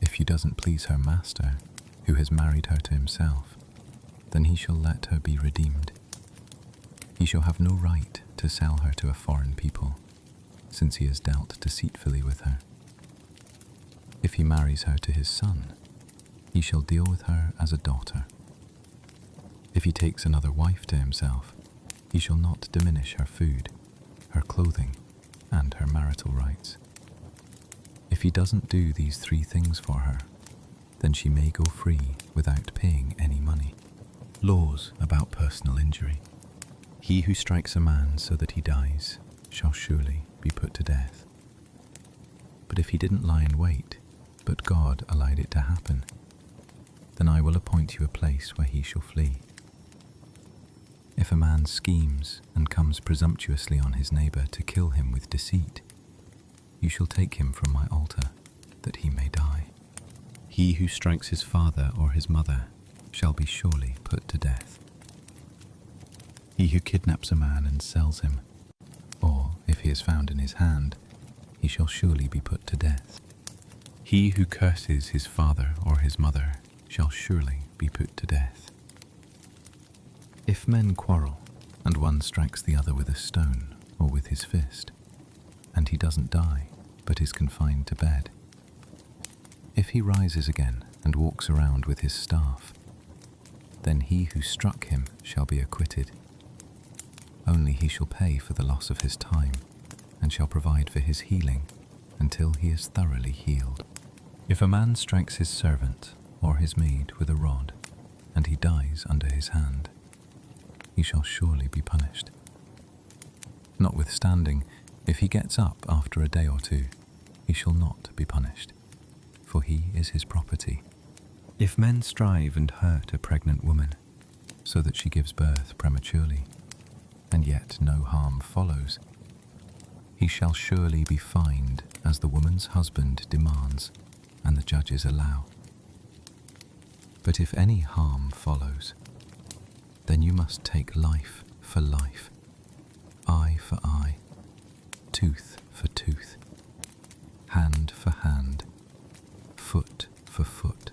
Speaker 1: If she doesn't please her master, who has married her to himself, then he shall let her be redeemed. He shall have no right to sell her to a foreign people, since he has dealt deceitfully with her. If he marries her to his son, he shall deal with her as a daughter. If he takes another wife to himself, he shall not diminish her food, her clothing, and her marital rights. If he doesn't do these 3 things for her, then she may go free without paying any money. Laws about personal injury. He who strikes a man so that he dies shall surely be put to death. But if he didn't lie in wait, but God allowed it to happen, then I will appoint you a place where he shall flee. If a man schemes and comes presumptuously on his neighbor to kill him with deceit, you shall take him from my altar, that he may die. He who strikes his father or his mother shall be surely put to death. He who kidnaps a man and sells him, or if he is found in his hand, he shall surely be put to death. He who curses his father or his mother shall surely be put to death. If men quarrel, and one strikes the other with a stone or with his fist, and he doesn't die, but is confined to bed, if he rises again and walks around with his staff, then he who struck him shall be acquitted. Only he shall pay for the loss of his time, and shall provide for his healing until he is thoroughly healed. If a man strikes his servant or his maid with a rod, and he dies under his hand, he shall surely be punished. Notwithstanding, if he gets up after a day or two, he shall not be punished, for he is his property. If men strive and hurt a pregnant woman, so that she gives birth prematurely, and yet no harm follows, he shall surely be fined as the woman's husband demands and the judges allow. But if any harm follows, then you must take life for life, eye for eye, tooth for tooth, hand for hand, foot for foot,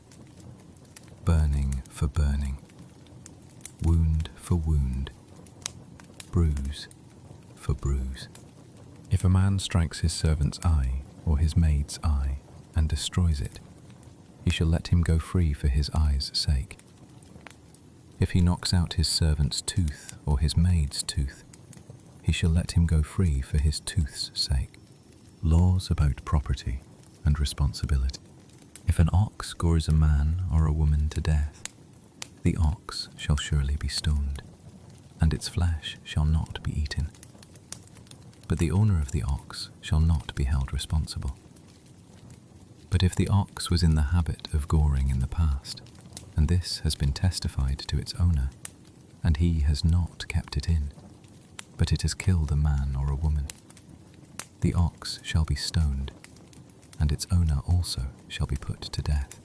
Speaker 1: burning for burning, wound for wound, bruise for bruise. If a man strikes his servant's eye or his maid's eye and destroys it, he shall let him go free for his eye's sake. If he knocks out his servant's tooth or his maid's tooth, he shall let him go free for his tooth's sake. Laws about property and responsibility. If an ox gores a man or a woman to death, the ox shall surely be stoned, and its flesh shall not be eaten. But the owner of the ox shall not be held responsible. But if the ox was in the habit of goring in the past, and this has been testified to its owner, and he has not kept it in, but it has killed a man or a woman, the ox shall be stoned, and its owner also shall be put to death.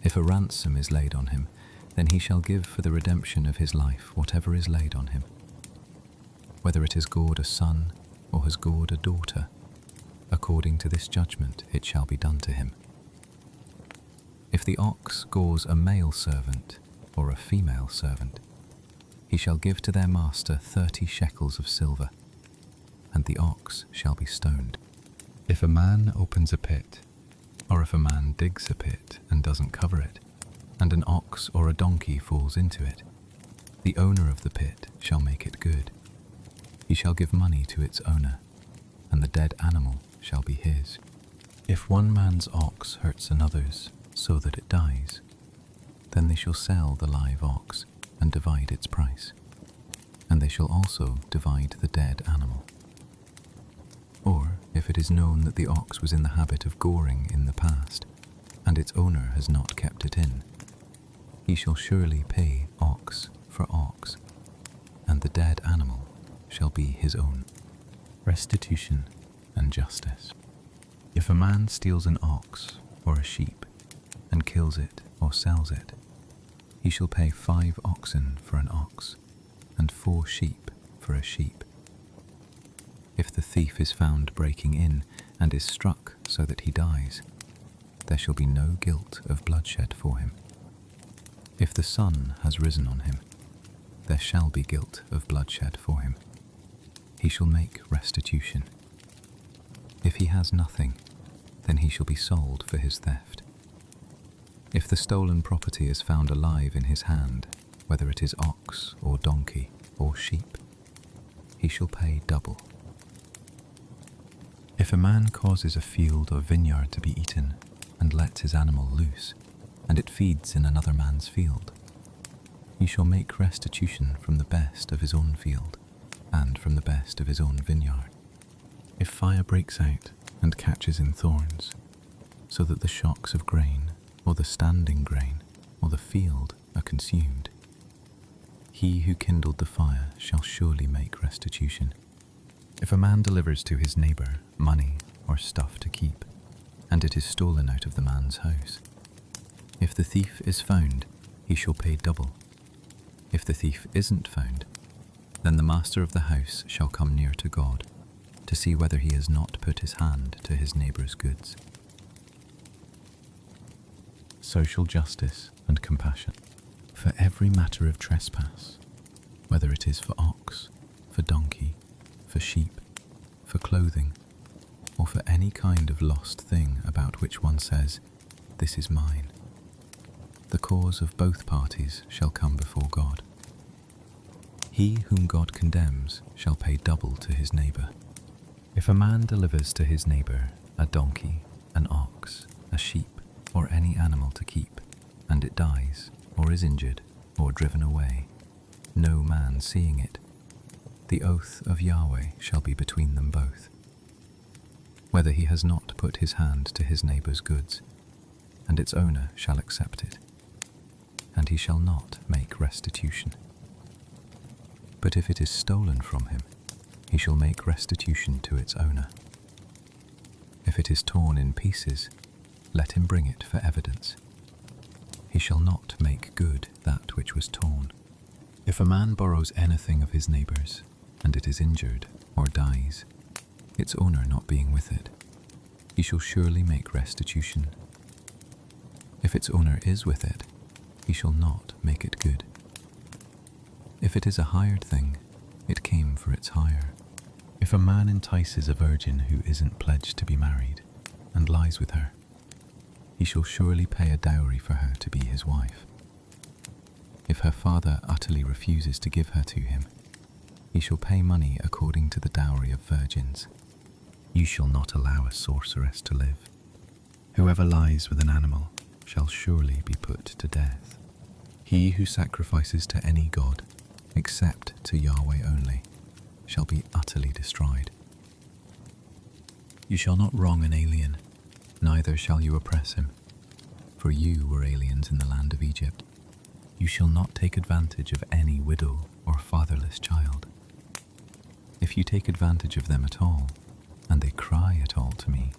Speaker 1: If a ransom is laid on him, then he shall give for the redemption of his life whatever is laid on him. Whether it has gored a son or has gored a daughter, according to this judgment it shall be done to him. If the ox gores a male servant or a female servant, he shall give to their master 30 shekels of silver, and the ox shall be stoned. If a man opens a pit, or if a man digs a pit and doesn't cover it, and an ox or a donkey falls into it, the owner of the pit shall make it good. He shall give money to its owner, and the dead animal shall be his. If one man's ox hurts another's so that it dies, then they shall sell the live ox and divide its price, and they shall also divide the dead animal. Or if it is known that the ox was in the habit of goring in the past, and its owner has not kept it in, he shall surely pay ox for ox, and the dead animal shall be his own. Restitution and justice. If a man steals an ox or a sheep and kills it or sells it, he shall pay 5 oxen for an ox and 4 sheep for a sheep. If the thief is found breaking in and is struck so that he dies, there shall be no guilt of bloodshed for him. If the sun has risen on him, there shall be guilt of bloodshed for him. He shall make restitution. If he has nothing, then he shall be sold for his theft. If the stolen property is found alive in his hand, whether it is ox or donkey or sheep, he shall pay double. If a man causes a field or vineyard to be eaten and lets his animal loose, and it feeds in another man's field, he shall make restitution from the best of his own field and from the best of his own vineyard. If fire breaks out and catches in thorns, so that the shocks of grain or the standing grain or the field are consumed, he who kindled the fire shall surely make restitution. If a man delivers to his neighbour money or stuff to keep, and it is stolen out of the man's house, if the thief is found, he shall pay double. If the thief isn't found, then the master of the house shall come near to God to see whether he has not put his hand to his neighbour's goods. Social justice and compassion. For every matter of trespass, whether it is for ox, for donkey, for sheep, for clothing, or for any kind of lost thing about which one says, "This is mine," the cause of both parties shall come before God. He whom God condemns shall pay double to his neighbour. If a man delivers to his neighbour a donkey, an ox, a sheep, or any animal to keep, and it dies, or is injured, or driven away, no man seeing it. The oath of Yahweh shall be between them both. Whether he has not put his hand to his neighbour's goods, and its owner shall accept it, and he shall not make restitution. But if it is stolen from him, he shall make restitution to its owner. If it is torn in pieces, let him bring it for evidence. He shall not make good that which was torn. If a man borrows anything of his neighbour's, and it is injured or dies, its owner not being with it, he shall surely make restitution. If its owner is with it, he shall not make it good. If it is a hired thing, it came for its hire. If a man entices a virgin who isn't pledged to be married, and lies with her, he shall surely pay a dowry for her to be his wife. If her father utterly refuses to give her to him, he shall pay money according to the dowry of virgins. You shall not allow a sorceress to live. Whoever lies with an animal shall surely be put to death. He who sacrifices to any god, except to Yahweh only, shall be utterly destroyed. You shall not wrong an alien, neither shall you oppress him, for you were aliens in the land of Egypt. You shall not take advantage of any widow or fatherless child. If you take advantage of them at all, and they cry at all to me,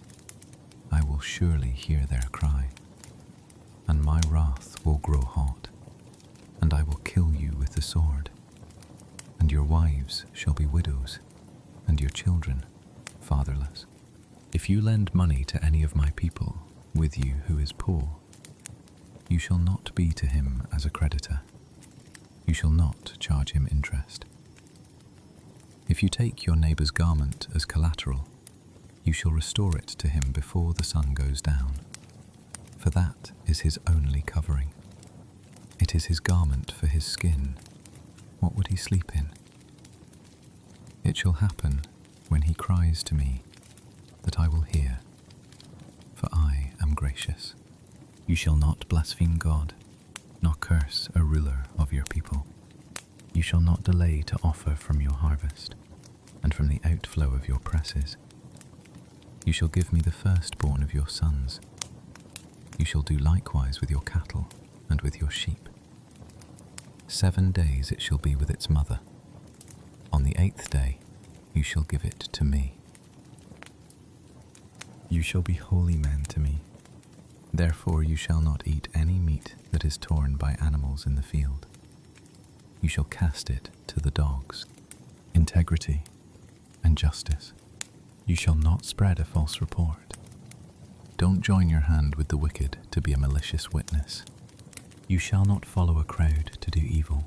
Speaker 1: I will surely hear their cry, and my wrath will grow hot, and I will kill you with the sword. And your wives shall be widows, and your children fatherless. If you lend money to any of my people with you who is poor, you shall not be to him as a creditor. You shall not charge him interest. If you take your neighbour's garment as collateral, you shall restore it to him before the sun goes down, for that is his only covering. It is his garment for his skin. What would he sleep in? It shall happen when he cries to me that I will hear, for I am gracious. You shall not blaspheme God, nor curse a ruler of your people. You shall not delay to offer from your harvest, and from the outflow of your presses. You shall give me the firstborn of your sons. You shall do likewise with your cattle and with your sheep. 7 days it shall be with its mother. On the 8th day you shall give it to me. You shall be holy men to me. Therefore you shall not eat any meat that is torn by animals in the field. You shall cast it to the dogs. Integrity and justice. You shall not spread a false report. Don't join your hand with the wicked to be a malicious witness. You shall not follow a crowd to do evil.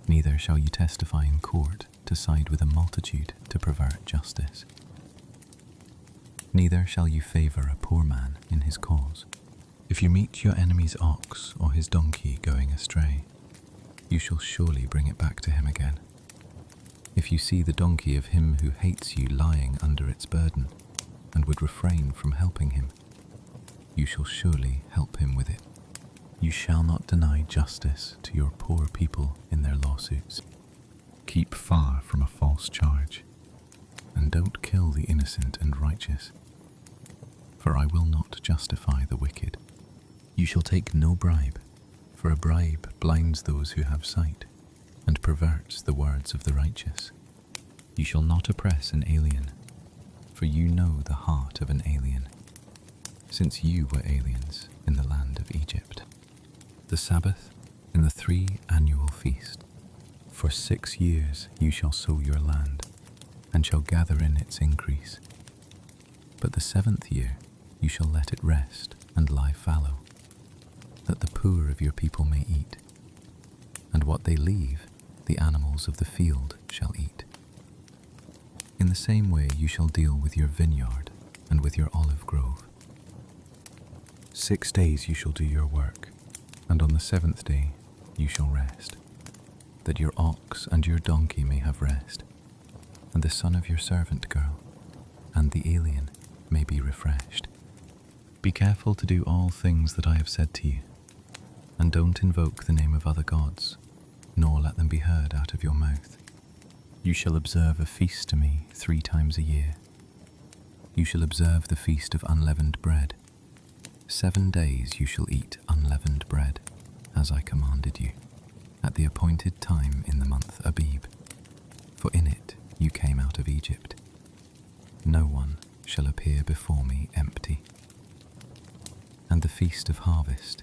Speaker 1: Neither shall you testify in court to side with a multitude to pervert justice. Neither shall you favour a poor man in his cause. If you meet your enemy's ox or his donkey going astray, you shall surely bring it back to him again. If you see the donkey of him who hates you lying under its burden, and would refrain from helping him, you shall surely help him with it. You shall not deny justice to your poor people in their lawsuits. Keep far from a false charge, and don't kill the innocent and righteous, for I will not justify the wicked. You shall take no bribe, for a bribe blinds those who have sight, and perverts the words of the righteous. You shall not oppress an alien, for you know the heart of an alien, since you were aliens in the land of Egypt. The Sabbath in the 3 annual feast. For 6 years you shall sow your land, and shall gather in its increase. But the 7th year you shall let it rest and lie fallow, that the poor of your people may eat, and what they leave the animals of the field shall eat. In the same way you shall deal with your vineyard and with your olive grove. 6 days you shall do your work, and on the 7th day you shall rest, that your ox and your donkey may have rest, and the son of your servant girl and the alien may be refreshed. Be careful to do all things that I have said to you, and don't invoke the name of other gods, nor let them be heard out of your mouth. You shall observe a feast to me 3 times a year. You shall observe the feast of unleavened bread. 7 days you shall eat unleavened bread, as I commanded you, at the appointed time in the month Abib, for in it you came out of Egypt. No one shall appear before me empty. And the feast of harvest,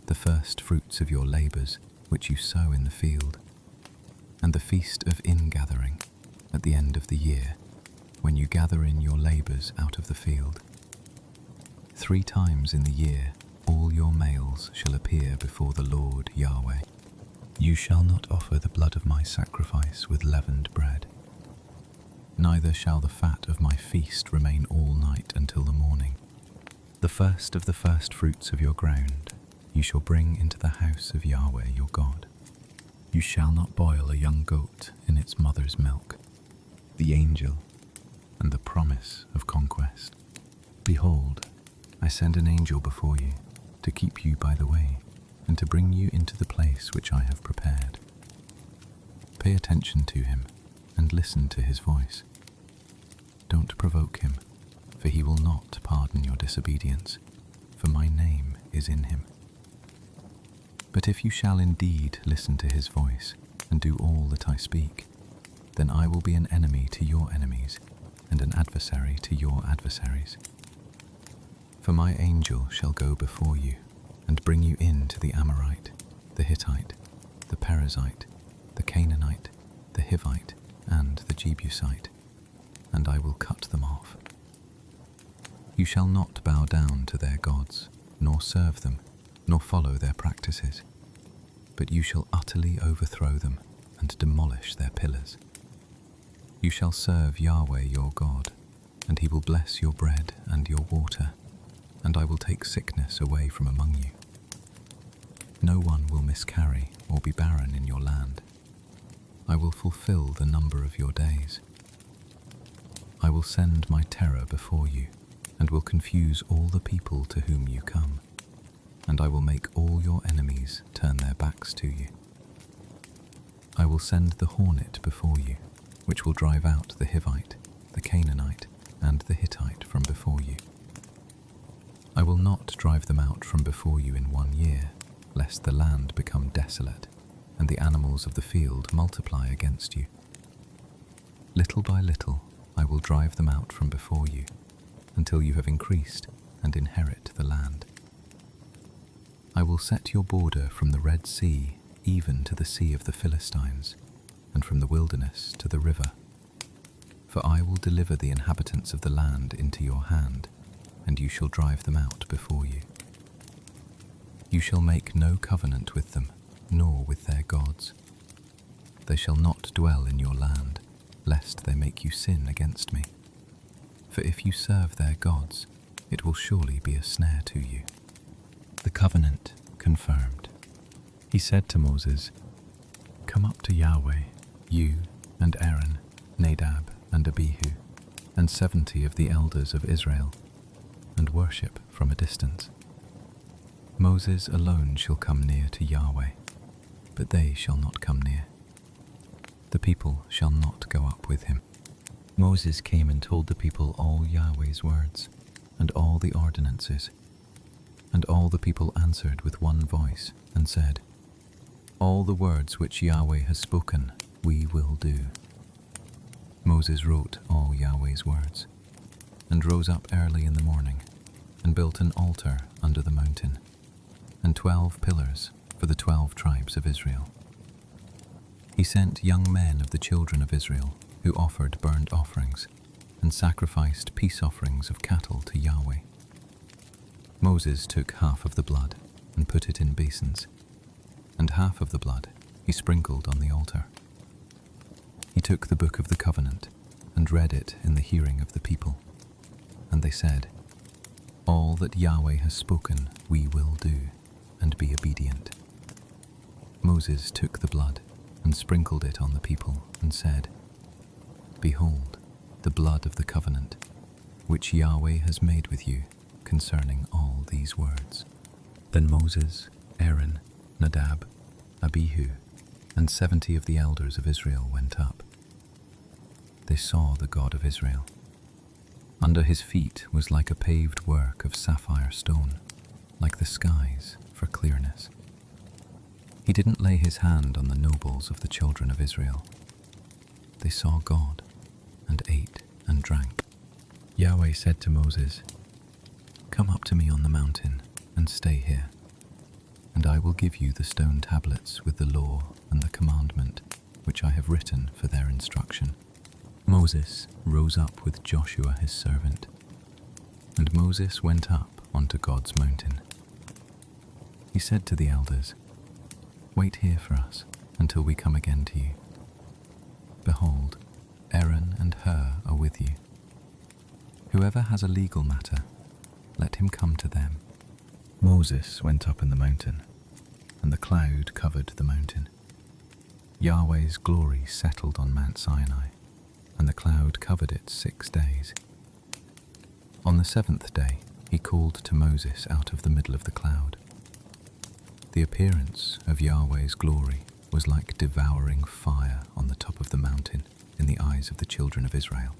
Speaker 1: the first fruits of your labours which you sow in the field, and the feast of ingathering at the end of the year, when you gather in your labours out of the field. 3 times in the year all your males shall appear before the Lord Yahweh. You shall not offer the blood of my sacrifice with leavened bread. Neither shall the fat of my feast remain all night until the morning. The first of the first fruits of your ground you shall bring into the house of Yahweh your God. You shall not boil a young goat in its mother's milk. The angel and the promise of conquest. Behold, I send an angel before you to keep you by the way and to bring you into the place which I have prepared. Pay attention to him and listen to his voice. Don't provoke him, for he will not pardon your disobedience, for my name is in him. But if you shall indeed listen to his voice and do all that I speak, then I will be an enemy to your enemies and an adversary to your adversaries. For my angel shall go before you and bring you in to the Amorite, the Hittite, the Perizzite, the Canaanite, the Hivite, and the Jebusite, and I will cut them off. You shall not bow down to their gods, nor serve them, nor follow their practices, but you shall utterly overthrow them and demolish their pillars. You shall serve Yahweh your God, and he will bless your bread and your water, and I will take sickness away from among you. No one will miscarry or be barren in your land. I will fulfill the number of your days. I will send my terror before you, and will confuse all the people to whom you come, and I will make all your enemies turn their backs to you. I will send the hornet before you, which will drive out the Hivite, the Canaanite, and the Hittite from before you. I will not drive them out from before you in 1 year, lest the land become desolate, and the animals of the field multiply against you. Little by little I will drive them out from before you, until you have increased and inherit the land. I will set your border from the Red Sea even to the Sea of the Philistines, and from the wilderness to the river. For I will deliver the inhabitants of the land into your hand, and you shall drive them out before you. You shall make no covenant with them, nor with their gods. They shall not dwell in your land, lest they make you sin against me. For if you serve their gods, it will surely be a snare to you. The covenant confirmed. He said to Moses, "Come up to Yahweh, you and Aaron, Nadab and Abihu, and 70 of the elders of Israel, and worship from a distance. Moses alone shall come near to Yahweh, but they shall not come near. The people shall not go up with him." Moses came and told the people all Yahweh's words, and all the ordinances. And all the people answered with one voice, and said, "All the words which Yahweh has spoken, we will do." Moses wrote all Yahweh's words, and rose up early in the morning, and built an altar under the mountain, and 12 pillars for the 12 tribes of Israel. He sent young men of the children of Israel, who offered burnt offerings, and sacrificed peace offerings of cattle to Yahweh. Moses took half of the blood, and put it in basins, and half of the blood he sprinkled on the altar. He took the book of the covenant, and read it in the hearing of the people. And they said, "All that Yahweh has spoken we will do, and be obedient." Moses took the blood, and sprinkled it on the people, and said, "Behold, the blood of the covenant, which Yahweh has made with you concerning all these words." Then Moses, Aaron, Nadab, Abihu, And 70 of the elders of Israel went up. They saw the God of Israel. Under his feet was like a paved work of sapphire stone, like the skies for clearness. He didn't lay his hand on the nobles of the children of Israel. They saw God and ate and drank. Yahweh said to Moses, "Come up to me on the mountain and stay here, and I will give you the stone tablets with the law and the commandment which I have written for their instruction." Moses rose up with Joshua his servant, and Moses went up onto God's mountain. He said to the elders, "Wait here for us until we come again to you. Behold, Aaron and Hur are with you. Whoever has a legal matter, let him come to them." Moses went up in the mountain, and the cloud covered the mountain. Yahweh's glory settled on Mount Sinai, and the cloud covered it 6 days. On the 7th day, he called to Moses out of the middle of the cloud. The appearance of Yahweh's glory was like devouring fire on the top of the mountain in the eyes of the children of Israel.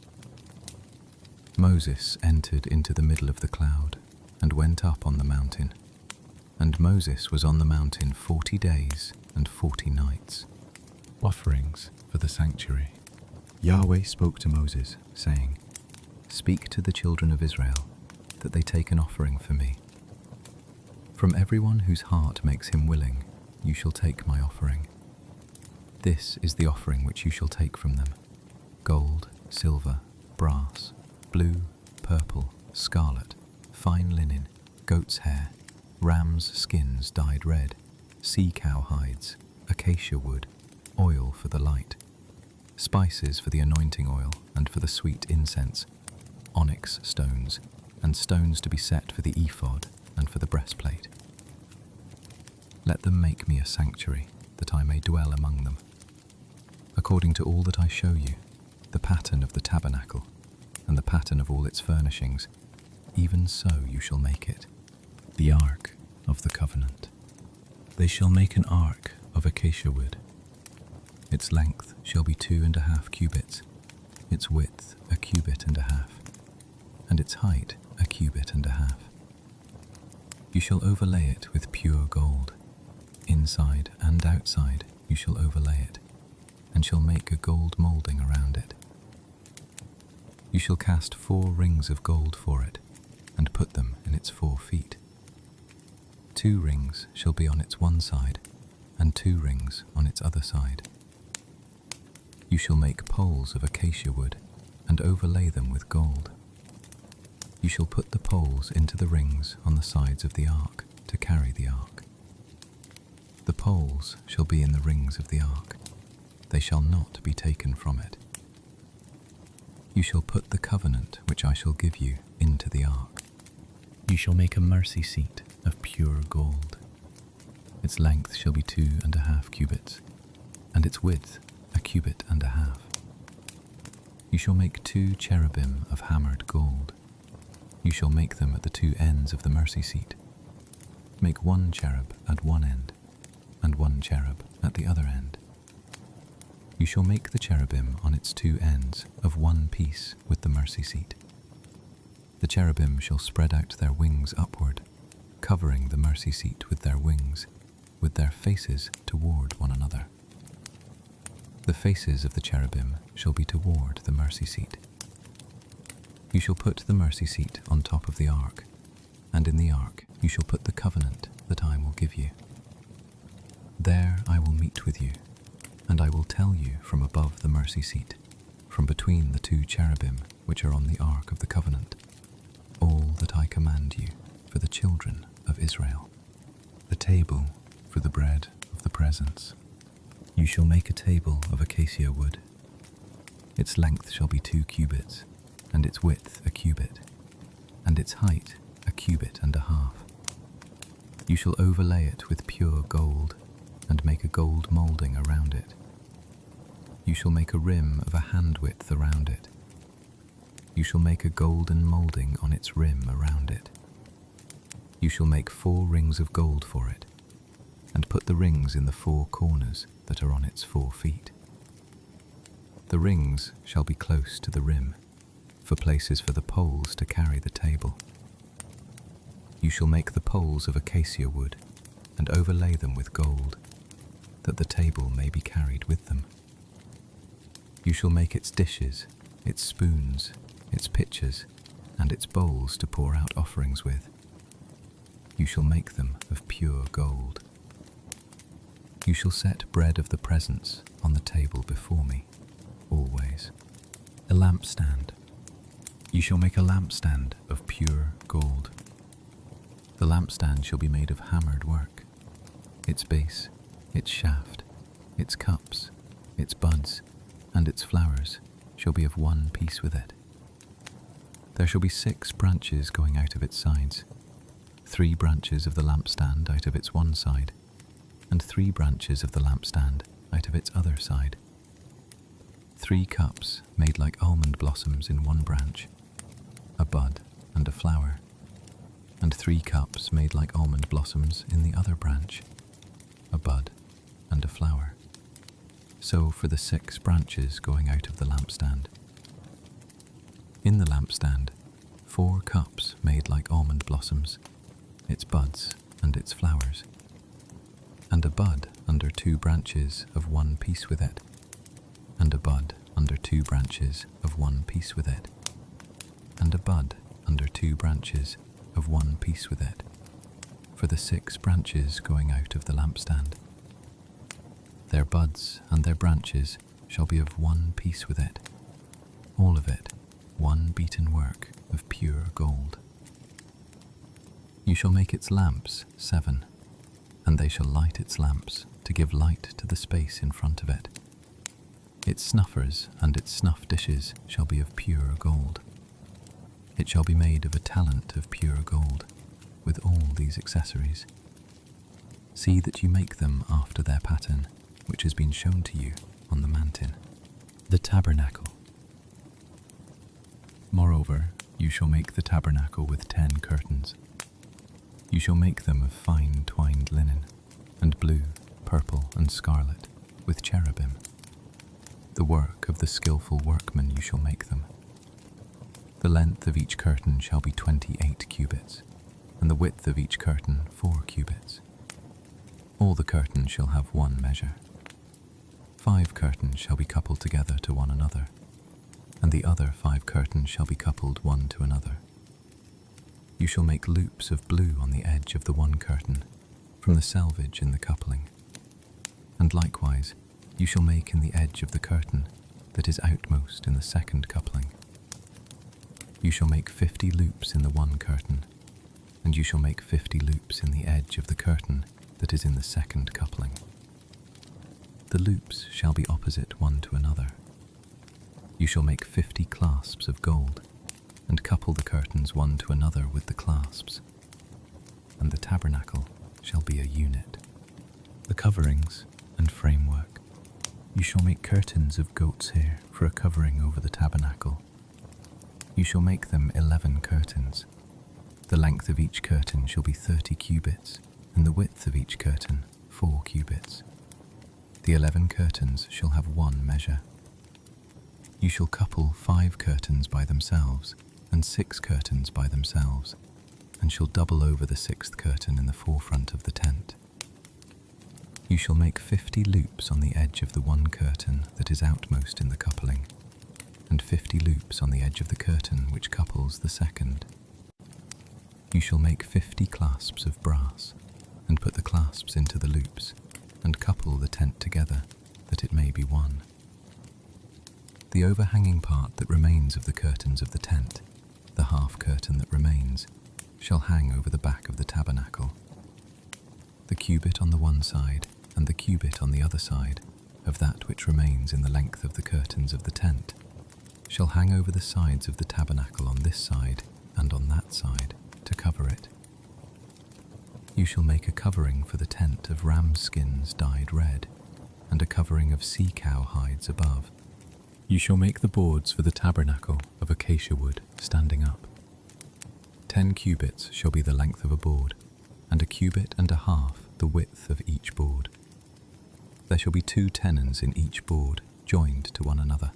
Speaker 1: Moses entered into the middle of the cloud and went up on the mountain, and Moses was on the mountain 40 days and 40 nights. Offerings for the sanctuary. Yahweh spoke to Moses, saying, "Speak to the children of Israel, that they take an offering for me. From everyone whose heart makes him willing, you shall take my offering. This is the offering which you shall take from them: gold, silver, brass, blue, purple, scarlet, fine linen, goat's hair, ram's skins dyed red, sea-cow hides, acacia wood, oil for the light, spices for the anointing oil and for the sweet incense, onyx stones, and stones to be set for the ephod and for the breastplate. Let them make me a sanctuary, that I may dwell among them. According to all that I show you, the pattern of the tabernacle, and the pattern of all its furnishings, even so you shall make it, the ark of the covenant. They shall make an ark of acacia wood. Its length shall be 2.5 cubits, its width 1.5 cubits, and its height 1.5 cubits. You shall overlay it with pure gold. Inside and outside you shall overlay it, and shall make a gold moulding around it. You shall cast 4 rings of gold for it, and put them in its 4 feet. 2 rings shall be on its one side, and 2 rings on its other side. You shall make poles of acacia wood, and overlay them with gold. You shall put the poles into the rings on the sides of the ark, to carry the ark. The poles shall be in the rings of the ark. They shall not be taken from it. You shall put the covenant which I shall give you into the ark. You shall make a mercy seat of pure gold. Its length shall be 2.5 cubits, and its width 1.5 cubits. You shall make 2 cherubim of hammered gold. You shall make them at the 2 ends of the mercy seat. Make 1 cherub at one end, and 1 cherub at the other end. You shall make the cherubim on its 2 ends of one piece with the mercy seat. The cherubim shall spread out their wings upward, covering the mercy seat with their wings, with their faces toward one another. The faces of the cherubim shall be toward the mercy seat. You shall put the mercy seat on top of the ark, and in the ark you shall put the covenant that I will give you. There I will meet with you, and I will tell you from above the mercy seat, from between the 2 cherubim which are on the ark of the covenant, all that I command you for the children of Israel. The table for the bread of the presence. You shall make a table of acacia wood. Its length shall be 2 cubits, and its width 1 cubit, and its height 1.5 cubits. You shall overlay it with pure gold, and make a gold moulding around it. You shall make a rim of 1 hand width around it. You shall make a golden moulding on its rim around it. You shall make 4 rings of gold for it. and put the rings in the 4 corners that are on its 4 feet. The rings shall be close to the rim, for places for the poles to carry the table. You shall make the poles of acacia wood and overlay them with gold, that the table may be carried with them. You shall make its dishes, its spoons, its pitchers, and its bowls to pour out offerings with. You shall make them of pure gold. You shall set bread of the presence on the table before me, always. A lampstand. You shall make a lampstand of pure gold. The lampstand shall be made of hammered work. Its base, its shaft, its cups, its buds, and its flowers shall be of one piece with it. There shall be 6 branches going out of its sides, 3 branches of the lampstand out of its one side, and 3 branches of the lampstand out of its other side. 3 cups made like almond blossoms in one branch, a bud and a flower, and 3 cups made like almond blossoms in the other branch, a bud and a flower. So for the 6 branches going out of the lampstand. In the lampstand, 4 cups made like almond blossoms, its buds and its flowers, and a bud under 2 branches of one piece with it, and a bud under 2 branches of one piece with it, and a bud under 2 branches of one piece with it, for the 6 branches going out of the lampstand. Their buds and their branches shall be of one piece with it, all of it one beaten work of pure gold. You shall make its lamps 7, and they shall light its lamps to give light to the space in front of it. Its snuffers and its snuff dishes shall be of pure gold. It shall be made of a talent of pure gold, with all these accessories. See that you make them after their pattern, which has been shown to you on the mountain. The Tabernacle. Moreover, you shall make the tabernacle with 10 curtains. You shall make them of fine twined linen, and blue, purple, and scarlet, with cherubim. The work of the skillful workman you shall make them. The length of each curtain shall be 28 cubits, and the width of each curtain 4 cubits. All the curtains shall have one measure. 5 curtains shall be coupled together to one another, and the other 5 curtains shall be coupled one to another. You shall make loops of blue on the edge of the one curtain, from the selvage in the coupling. And likewise, you shall make in the edge of the curtain that is outmost in the second coupling. You shall make 50 loops in the one curtain, and you shall make 50 loops in the edge of the curtain that is in the second coupling. The loops shall be opposite one to another. You shall make 50 clasps of gold, and couple the curtains one to another with the clasps, and the tabernacle shall be a unit. The coverings and framework. You shall make curtains of goat's hair for a covering over the tabernacle. You shall make them 11 curtains. The length of each curtain shall be 30 cubits, and the width of each curtain 4 cubits. The 11 curtains shall have one measure. You shall couple 5 curtains by themselves, and 6 curtains by themselves, and shall double over the 6th curtain in the forefront of the tent. You shall make 50 loops on the edge of the one curtain that is outmost in the coupling, and 50 loops on the edge of the curtain which couples the second. You shall make 50 clasps of brass, and put the clasps into the loops, and couple the tent together, that it may be one. The overhanging part that remains of the curtains of the tent, the half curtain that remains, shall hang over the back of the tabernacle. The cubit on the one side, and the cubit on the other side, of that which remains in the length of the curtains of the tent, shall hang over the sides of the tabernacle on this side and on that side, to cover it. You shall make a covering for the tent of ram skins dyed red, and a covering of sea-cow hides above. You shall make the boards for the tabernacle of acacia wood standing up. 10 cubits shall be the length of a board, and a cubit and a half the width of each board. There shall be 2 tenons in each board, joined to one another.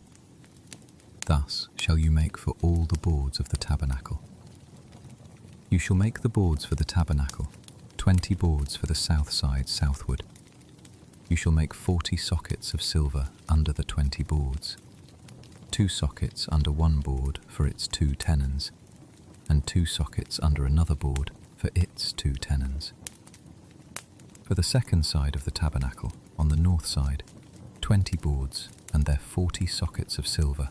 Speaker 1: Thus shall you make for all the boards of the tabernacle. You shall make the boards for the tabernacle, 20 boards for the south side southward. You shall make 40 sockets of silver under the 20 boards, 2 sockets under one board for its 2 tenons, and 2 sockets under another board for its 2 tenons. For the second side of the tabernacle, on the north side, 20 boards and their 40 sockets of silver,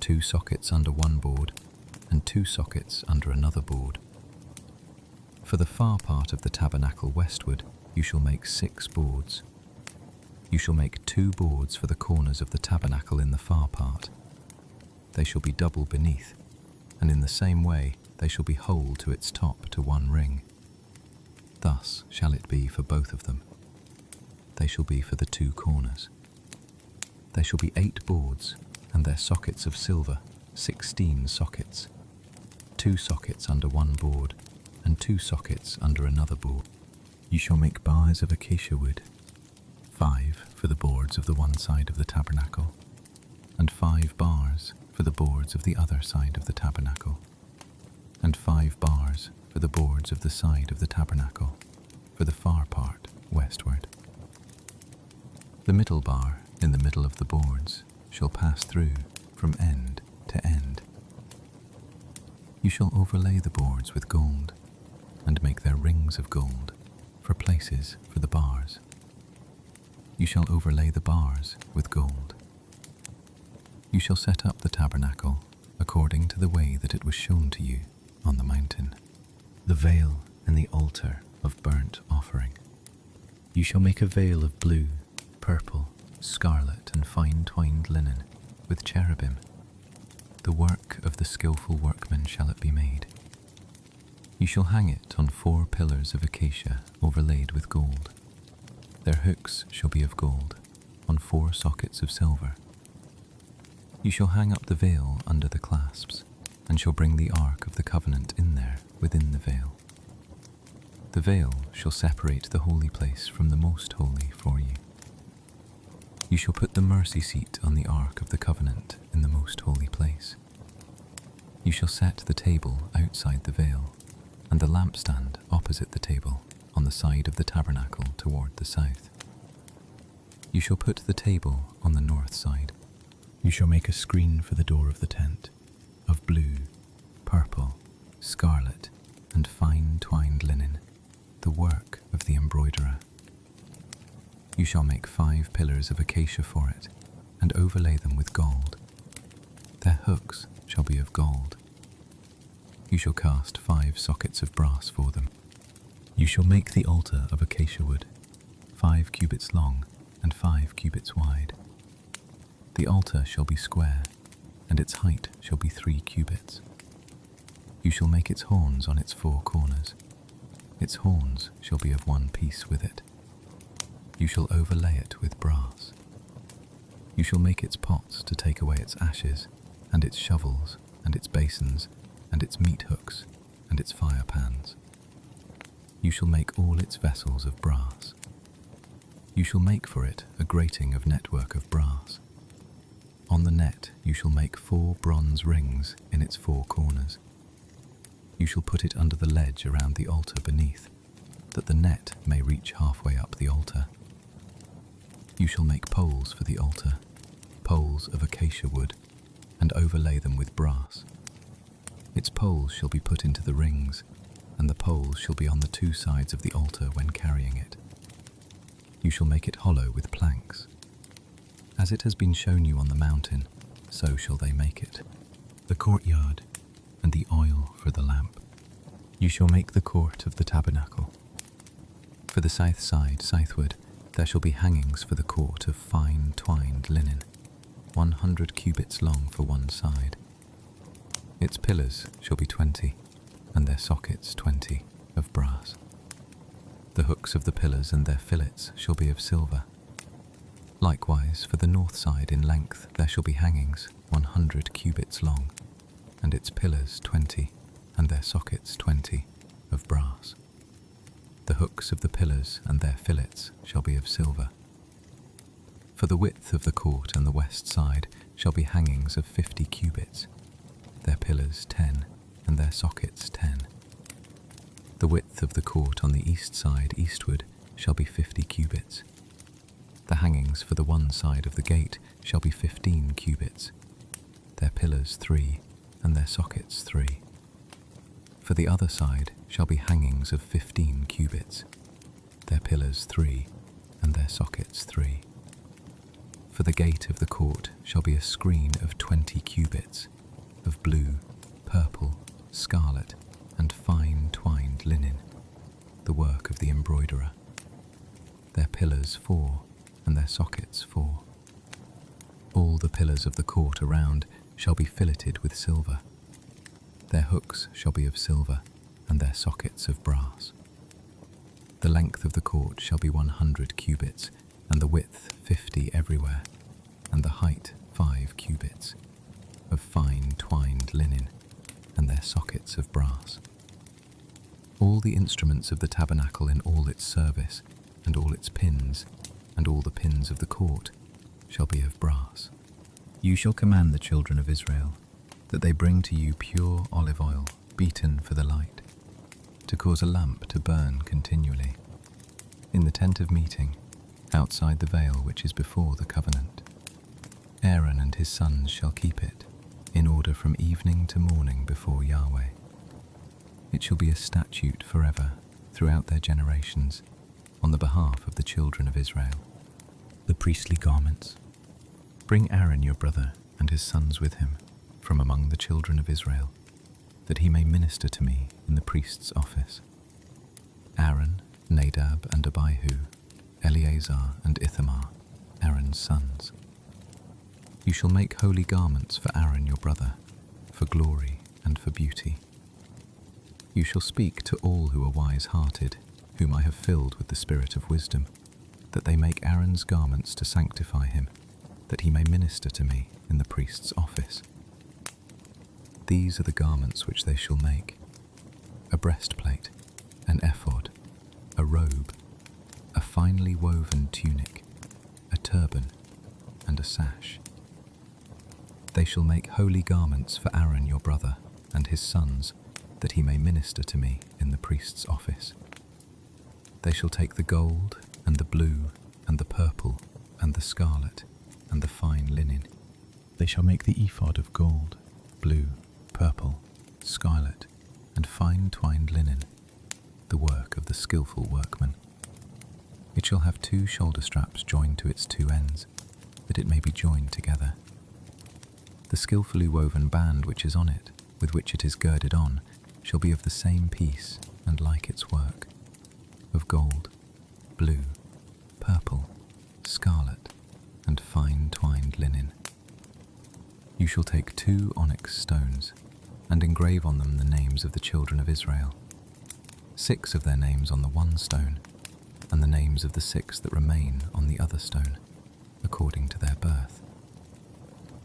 Speaker 1: 2 sockets under one board and 2 sockets under another board. For the far part of the tabernacle westward, you shall make 6 boards. You shall make 2 boards for the corners of the tabernacle in the far part. They shall be double beneath, and in the same way they shall be whole to its top to one ring. Thus shall it be for both of them. They shall be for the 2 corners. There shall be 8 boards, and their sockets of silver, 16 sockets, 2 sockets under one board, and 2 sockets under another board. You shall make bars of acacia wood, 5 for the boards of the one side of the tabernacle, and 5 bars for the boards of the other side of the tabernacle, and 5 bars for the boards of the side of the tabernacle, for the far part westward. The middle bar in the middle of the boards shall pass through from end to end. You shall overlay the boards with gold, and make their rings of gold for places for the bars. You shall overlay the bars with gold. You shall set up the tabernacle according to the way that it was shown to you on the mountain, the veil and the altar of burnt offering. You shall make a veil of blue, purple, scarlet and fine twined linen with cherubim. The work of the skillful workman shall it be made. You shall hang it on 4 pillars of acacia overlaid with gold. Their hooks shall be of gold, on 4 sockets of silver. You shall hang up the veil under the clasps, and shall bring the ark of the covenant in there within the veil. The veil shall separate the holy place from the most holy for you. You shall put the mercy seat on the ark of the covenant in the most holy place. You shall set the table outside the veil, and the lampstand opposite the table on the side of the tabernacle toward the south. You shall put the table on the north side. You shall make a screen for the door of the tent, of blue, purple, scarlet, and fine twined linen, the work of the embroiderer. You shall make 5 pillars of acacia for it, and overlay them with gold. Their hooks shall be of gold. You shall cast 5 sockets of brass for them. You shall make the altar of acacia wood, 5 cubits long and 5 cubits wide. The altar shall be square, and its height shall be 3 cubits. You shall make its horns on its 4 corners. Its horns shall be of one piece with it. You shall overlay it with brass. You shall make its pots to take away its ashes, and its shovels, and its basins, and its meat hooks, and its fire pans. You shall make all its vessels of brass. You shall make for it a grating of network of brass. On the net you shall make 4 bronze rings in its 4 corners. You shall put it under the ledge around the altar beneath, that the net may reach halfway up the altar. You shall make poles for the altar, poles of acacia wood, and overlay them with brass. Its poles shall be put into the rings, and the poles shall be on the 2 sides of the altar when carrying it. You shall make it hollow with planks. As it has been shown you on the mountain, so shall they make it. The courtyard, and the oil for the lamp. You shall make the court of the tabernacle. For the south side southward, there shall be hangings for the court of fine twined linen, 100 cubits long for one side. Its pillars shall be 20, and their sockets 20, of brass. The hooks of the pillars and their fillets shall be of silver. Likewise, for the north side in length there shall be hangings 100 cubits long, and its pillars 20, and their sockets 20, of brass. The hooks of the pillars and their fillets shall be of silver. For the width of the court and the west side shall be hangings of 50 cubits, their pillars 10, and their sockets 10. The width of the court on the east side eastward shall be 50 cubits. The hangings for the one side of the gate shall be 15 cubits, their pillars 3, and their sockets 3. For the other side shall be hangings of 15 cubits, their pillars 3, and their sockets 3. For the gate of the court shall be a screen of 20 cubits, of blue, purple, scarlet, and fine twined linen, the work of the embroiderer. Their pillars 4, and their sockets 4. All the pillars of the court around shall be filleted with silver. Their hooks shall be of silver, and their sockets of brass. The length of the court shall be 100 cubits, and the width 50 everywhere, and the height 5 cubits, of fine twined linen, and their sockets of brass. All the instruments of the tabernacle in all its service, and all its pins, and all the pins of the court, shall be of brass. You shall command the children of Israel that they bring to you pure olive oil, beaten for the light, to cause a lamp to burn continually, in the tent of meeting, outside the veil which is before the covenant. Aaron and his sons shall keep it, in order from evening to morning before Yahweh. It shall be a statute forever, throughout their generations, on the behalf of the children of Israel. The priestly garments. Bring Aaron your brother and his sons with him, from among the children of Israel, that he may minister to me in the priest's office. Aaron, Nadab and Abihu, Eleazar and Ithamar, Aaron's sons. You shall make holy garments for Aaron your brother, for glory and for beauty. You shall speak to all who are wise-hearted, whom I have filled with the spirit of wisdom, that they make Aaron's garments to sanctify him, that he may minister to me in the priest's office. These are the garments which they shall make: a breastplate, an ephod, a robe, a finely woven tunic, a turban, and a sash. They shall make holy garments for Aaron your brother and his sons, that he may minister to me in the priest's office. They shall take the gold, and the blue, and the purple, and the scarlet, and the fine linen. They shall make the ephod of gold, blue, purple, scarlet, and fine twined linen, the work of the skillful workman. It shall have 2 shoulder straps joined to its 2 ends, that it may be joined together. The skillfully woven band which is on it, with which it is girded on, shall be of the same piece and like its work, of gold, blue, purple, scarlet, and fine twined linen. You shall take 2 onyx stones, and engrave on them the names of the children of Israel, 6 of their names on the one stone, and the names of the 6 that remain on the other stone, according to their birth.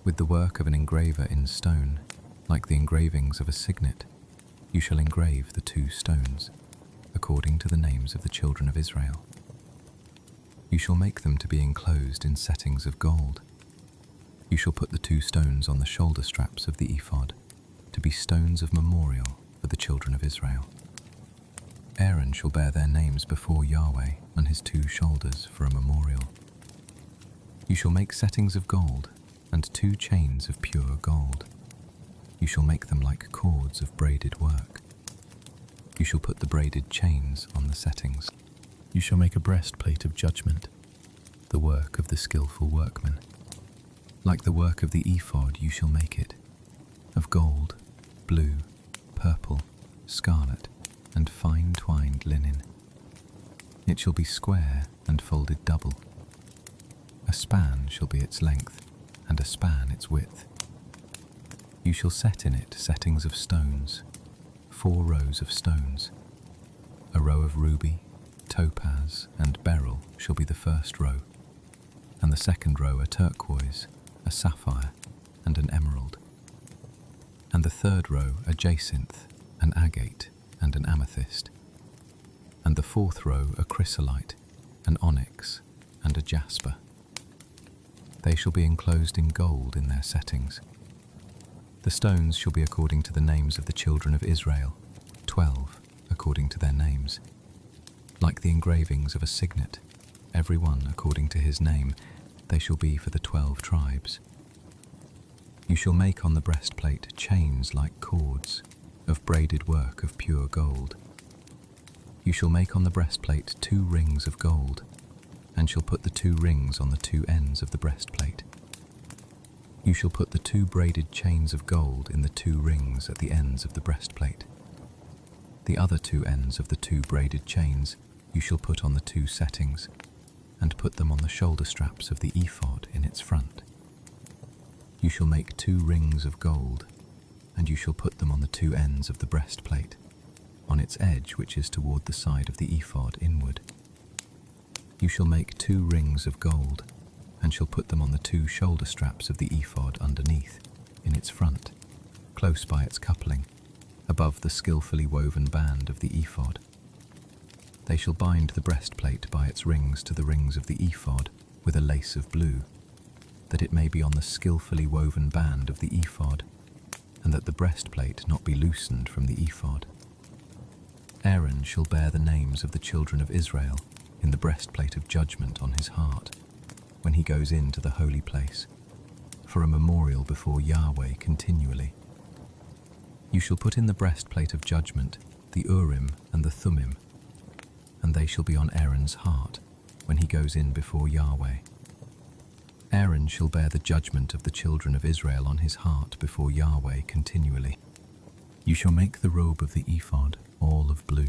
Speaker 1: With the work of an engraver in stone, like the engravings of a signet, you shall engrave the 2 stones, according to the names of the children of Israel. You shall make them to be enclosed in settings of gold. You shall put the 2 stones on the shoulder straps of the ephod, to be stones of memorial for the children of Israel. Aaron shall bear their names before Yahweh on his 2 shoulders for a memorial. You shall make settings of gold, and 2 chains of pure gold. You shall make them like cords of braided work. You shall put the braided chains on the settings. You shall make a breastplate of judgment, the work of the skillful workman. Like the work of the ephod you shall make it, of gold, blue, purple, scarlet, and fine twined linen. It shall be square and folded double. A span shall be its length, and a span its width. You shall set in it settings of stones, 4 rows of stones. A row of ruby, topaz, and beryl shall be the first row, and the second row a turquoise, a sapphire, and an emerald, and the third row a jacinth, an agate, and an amethyst. and the fourth row a chrysolite, an onyx, and a jasper. They shall be enclosed in gold in their settings. The stones shall be according to the names of the children of Israel, 12 according to their names. Like the engravings of a signet, every one according to his name, they shall be for the 12 tribes. You shall make on the breastplate chains like cords, of braided work of pure gold. You shall make on the breastplate 2 rings of gold, and shall put the 2 rings on the 2 ends of the breastplate. You shall put the 2 braided chains of gold in the 2 rings at the ends of the breastplate. The other 2 ends of the 2 braided chains you shall put on the 2 settings, and put them on the shoulder straps of the ephod in its front. You shall make 2 rings of gold, and you shall put them on the 2 ends of the breastplate, on its edge which is toward the side of the ephod inward. You shall make 2 rings of gold, and shall put them on the 2 shoulder straps of the ephod underneath, in its front, close by its coupling, above the skillfully woven band of the ephod. They shall bind the breastplate by its rings to the rings of the ephod with a lace of blue, that it may be on the skillfully woven band of the ephod, and that the breastplate not be loosened from the ephod. Aaron shall bear the names of the children of Israel in the breastplate of judgment on his heart, when he goes into the holy place, for a memorial before Yahweh continually. You shall put in the breastplate of judgment the Urim and the Thummim, and they shall be on Aaron's heart when he goes in before Yahweh. Aaron shall bear the judgment of the children of Israel on his heart before Yahweh continually. You shall make the robe of the ephod all of blue.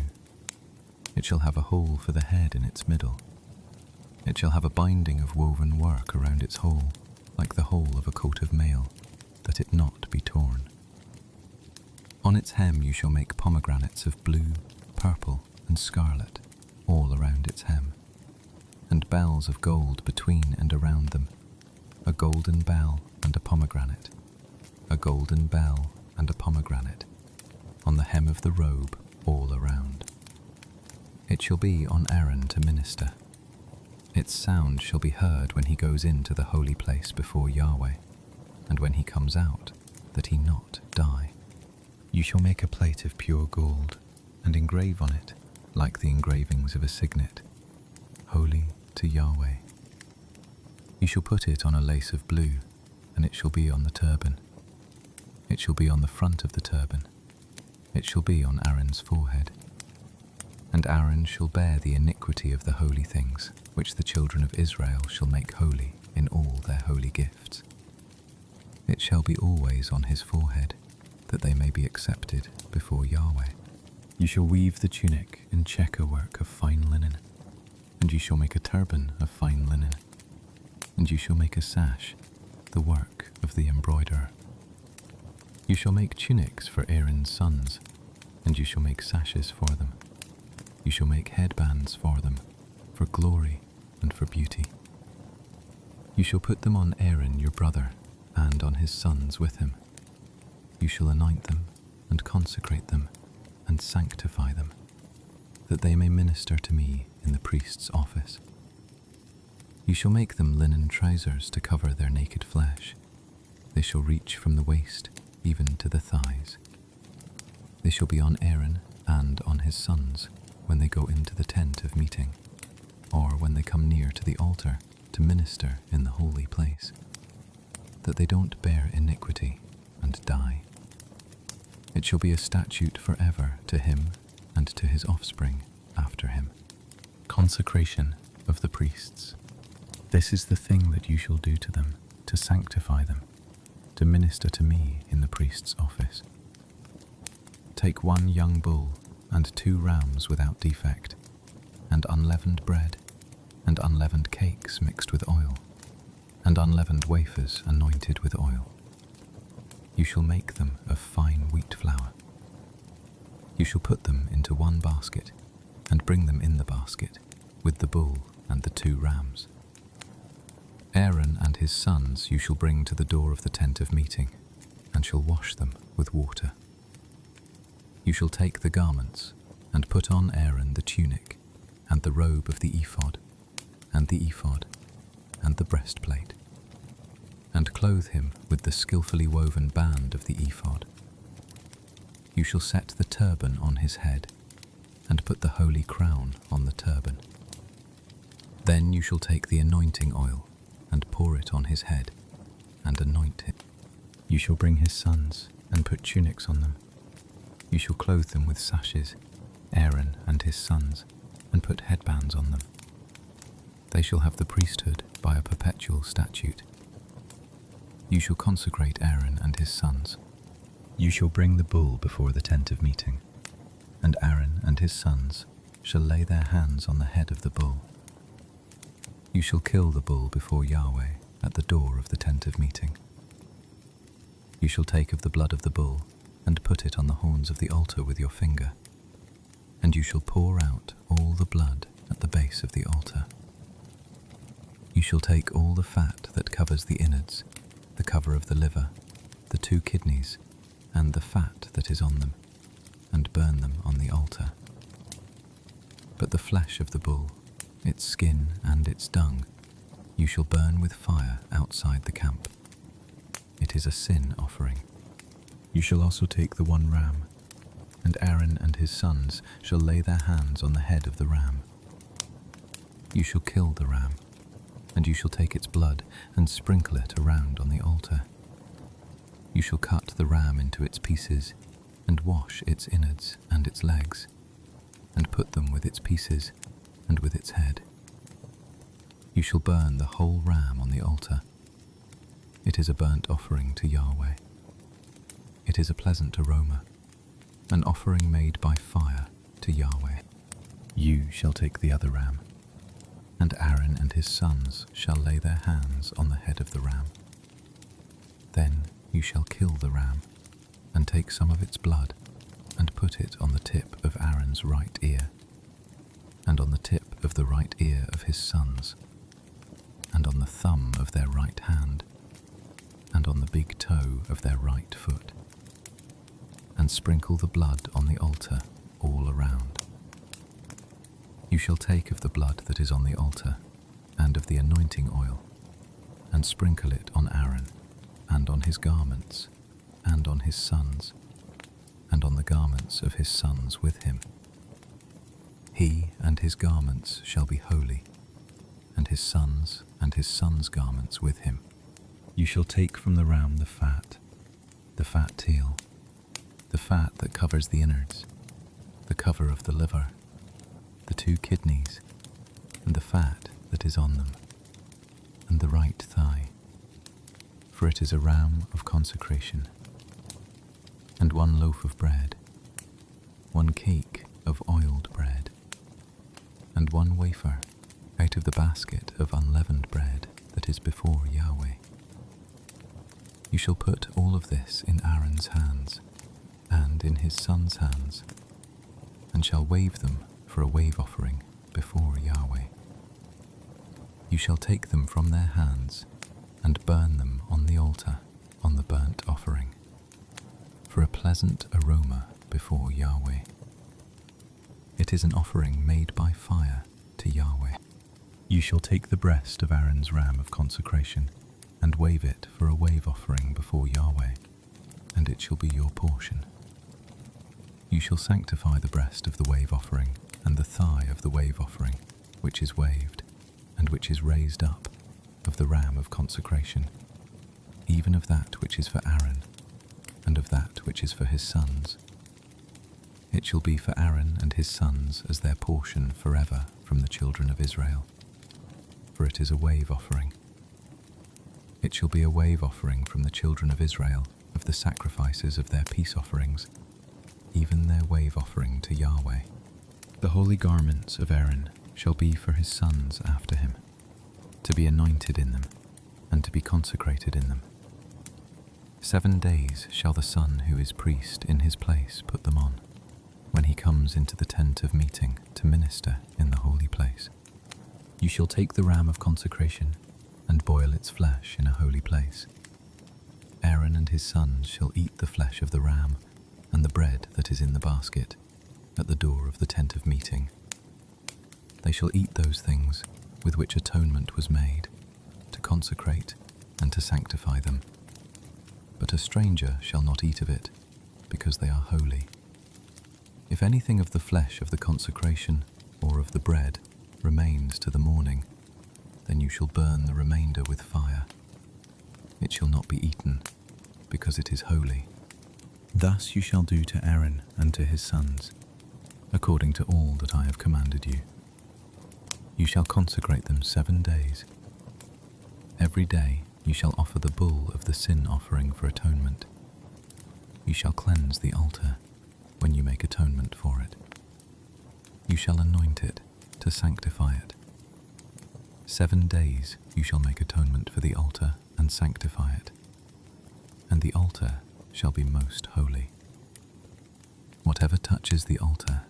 Speaker 1: It shall have a hole for the head in its middle. It shall have a binding of woven work around its hole, like the hole of a coat of mail, that it not be torn. On its hem you shall make pomegranates of blue, purple, and scarlet, all around its hem, and bells of gold between and around them, a golden bell and a pomegranate, a golden bell and a pomegranate, on the hem of the robe all around. It shall be on Aaron to minister. Its sound shall be heard when he goes into the holy place before Yahweh, and when he comes out, that he not die. You shall make a plate of pure gold, and engrave on it, like the engravings of a signet, holy to Yahweh. You shall put it on a lace of blue, and it shall be on the turban. It shall be on the front of the turban. It shall be on Aaron's forehead. And Aaron shall bear the iniquity of the holy things, which the children of Israel shall make holy in all their holy gifts. It shall be always on his forehead, that they may be accepted before Yahweh. You shall weave the tunic in checker work of fine linen, and you shall make a turban of fine linen, and you shall make a sash, the work of the embroiderer. You shall make tunics for Aaron's sons, and you shall make sashes for them. You shall make headbands for them, for glory and for beauty. You shall put them on Aaron your brother, and on his sons with him. You shall anoint them, and consecrate them, and sanctify them, that they may minister to me in the priest's office. You shall make them linen trousers to cover their naked flesh. They shall reach from the waist even to the thighs. They shall be on Aaron and on his sons when they go into the tent of meeting, or when they come near to the altar to minister in the holy place, that they don't bear iniquity and die. It shall be a statute forever to him and to his offspring after him. Consecration of the priests. This is the thing that you shall do to them, to sanctify them, to minister to me in the priest's office. Take 1 young bull and 2 rams without defect, and unleavened bread, and unleavened cakes mixed with oil, and unleavened wafers anointed with oil. You shall make them of fine wheat flour. You shall put them into 1 basket, and bring them in the basket, with the bull and the 2 rams. Aaron and his sons you shall bring to the door of the tent of meeting, and shall wash them with water. You shall take the garments, And put on Aaron the tunic, and the robe of the ephod, and the ephod, and the breastplate, and clothe him with the skillfully woven band of the ephod. You shall set the turban on his head, and put the holy crown on the turban. Then you shall take the anointing oil, and pour it on his head, and anoint him. You shall bring his sons, and put tunics on them. You shall clothe them with sashes, Aaron and his sons, and put headbands on them. They shall have the priesthood by a perpetual statute. You shall consecrate Aaron and his sons. You shall bring the bull before the tent of meeting, and Aaron and his sons shall lay their hands on the head of the bull. You shall kill the bull before Yahweh at the door of the tent of meeting. You shall take of the blood of the bull and put it on the horns of the altar with your finger, and you shall pour out all the blood at the base of the altar. You shall take all the fat that covers the innards, the cover of the liver, the 2 kidneys, and the fat that is on them, and burn them on the altar. But the flesh of the bull, its skin and its dung, you shall burn with fire outside the camp. It is a sin offering. You shall also take the 1 ram, and Aaron and his sons shall lay their hands on the head of the ram. You shall kill the ram, and you shall take its blood and sprinkle it around on the altar. You shall cut the ram into its pieces, and wash its innards and its legs, and put them with its pieces and with its head. You shall burn the whole ram on the altar. It is a burnt offering to Yahweh. It is a pleasant aroma, an offering made by fire to Yahweh. You shall take the other ram, and Aaron and his sons shall lay their hands on the head of the ram. Then you shall kill the ram, and take some of its blood, and put it on the tip of Aaron's right ear, and on the tip of the right ear of his sons, and on the thumb of their right hand, and on the big toe of their right foot, and sprinkle the blood on the altar all around. You shall take of the blood that is on the altar, and of the anointing oil, and sprinkle it on Aaron, and on his garments, and on his sons, and on the garments of his sons with him. He and his garments shall be holy, and his sons garments with him. You shall take from the ram the fat teal, the fat that covers the innards, the cover of the liver, the 2 kidneys, and the fat that is on them, and the right thigh, for it is a ram of consecration, and 1 loaf of bread, 1 cake of oiled bread, and 1 wafer out of the basket of unleavened bread that is before Yahweh. You shall put all of this in Aaron's hands, and in his sons' hands, and shall wave them for a wave offering before Yahweh. You shall take them from their hands, and burn them on the altar on the burnt offering, for a pleasant aroma before Yahweh. It is an offering made by fire to Yahweh. You shall take the breast of Aaron's ram of consecration, and wave it for a wave offering before Yahweh, and it shall be your portion. You shall sanctify the breast of the wave offering, and the thigh of the wave offering, which is waved, and which is raised up, of the ram of consecration, even of that which is for Aaron, and of that which is for his sons. It shall be for Aaron and his sons as their portion forever from the children of Israel, for it is a wave offering. It shall be a wave offering from the children of Israel of the sacrifices of their peace offerings, even their wave offering to Yahweh. The holy garments of Aaron shall be for his sons after him, to be anointed in them, and to be consecrated in them. 7 days shall the son who is priest in his place put them on, when he comes into the tent of meeting to minister in the holy place. You shall take the ram of consecration, and boil its flesh in a holy place. Aaron and his sons shall eat the flesh of the ram, and the bread that is in the basket, at the door of the tent of meeting. They shall eat those things with which atonement was made, to consecrate and to sanctify them. But a stranger shall not eat of it, because they are holy. If anything of the flesh of the consecration or of the bread remains to the morning, then you shall burn the remainder with fire. It shall not be eaten, because it is holy. Thus you shall do to Aaron and to his sons, according to all that I have commanded you. You shall consecrate them 7 days. Every day you shall offer the bull of the sin offering for atonement. You shall cleanse the altar when you make atonement for it. You shall anoint it to sanctify it. 7 days you shall make atonement for the altar and sanctify it, and the altar shall be most holy. Whatever touches the altar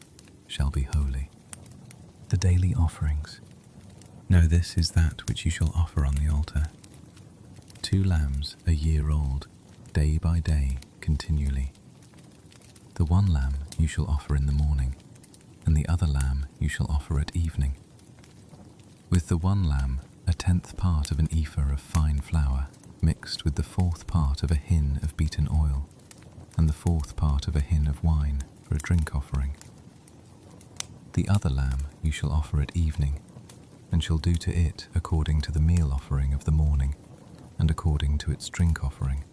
Speaker 1: shall be holy. The daily offerings. Now this is that which you shall offer on the altar: 2 lambs a year old, day by day, continually. The 1 lamb you shall offer in the morning, and the other lamb you shall offer at evening. With the 1 lamb, 1/10 part of an ephah of fine flour, mixed with the 4th part of a hin of beaten oil, and the 4th part of a hin of wine for a drink offering. The other lamb you shall offer at evening, and shall do to it according to the meal offering of the morning, and according to its drink offering,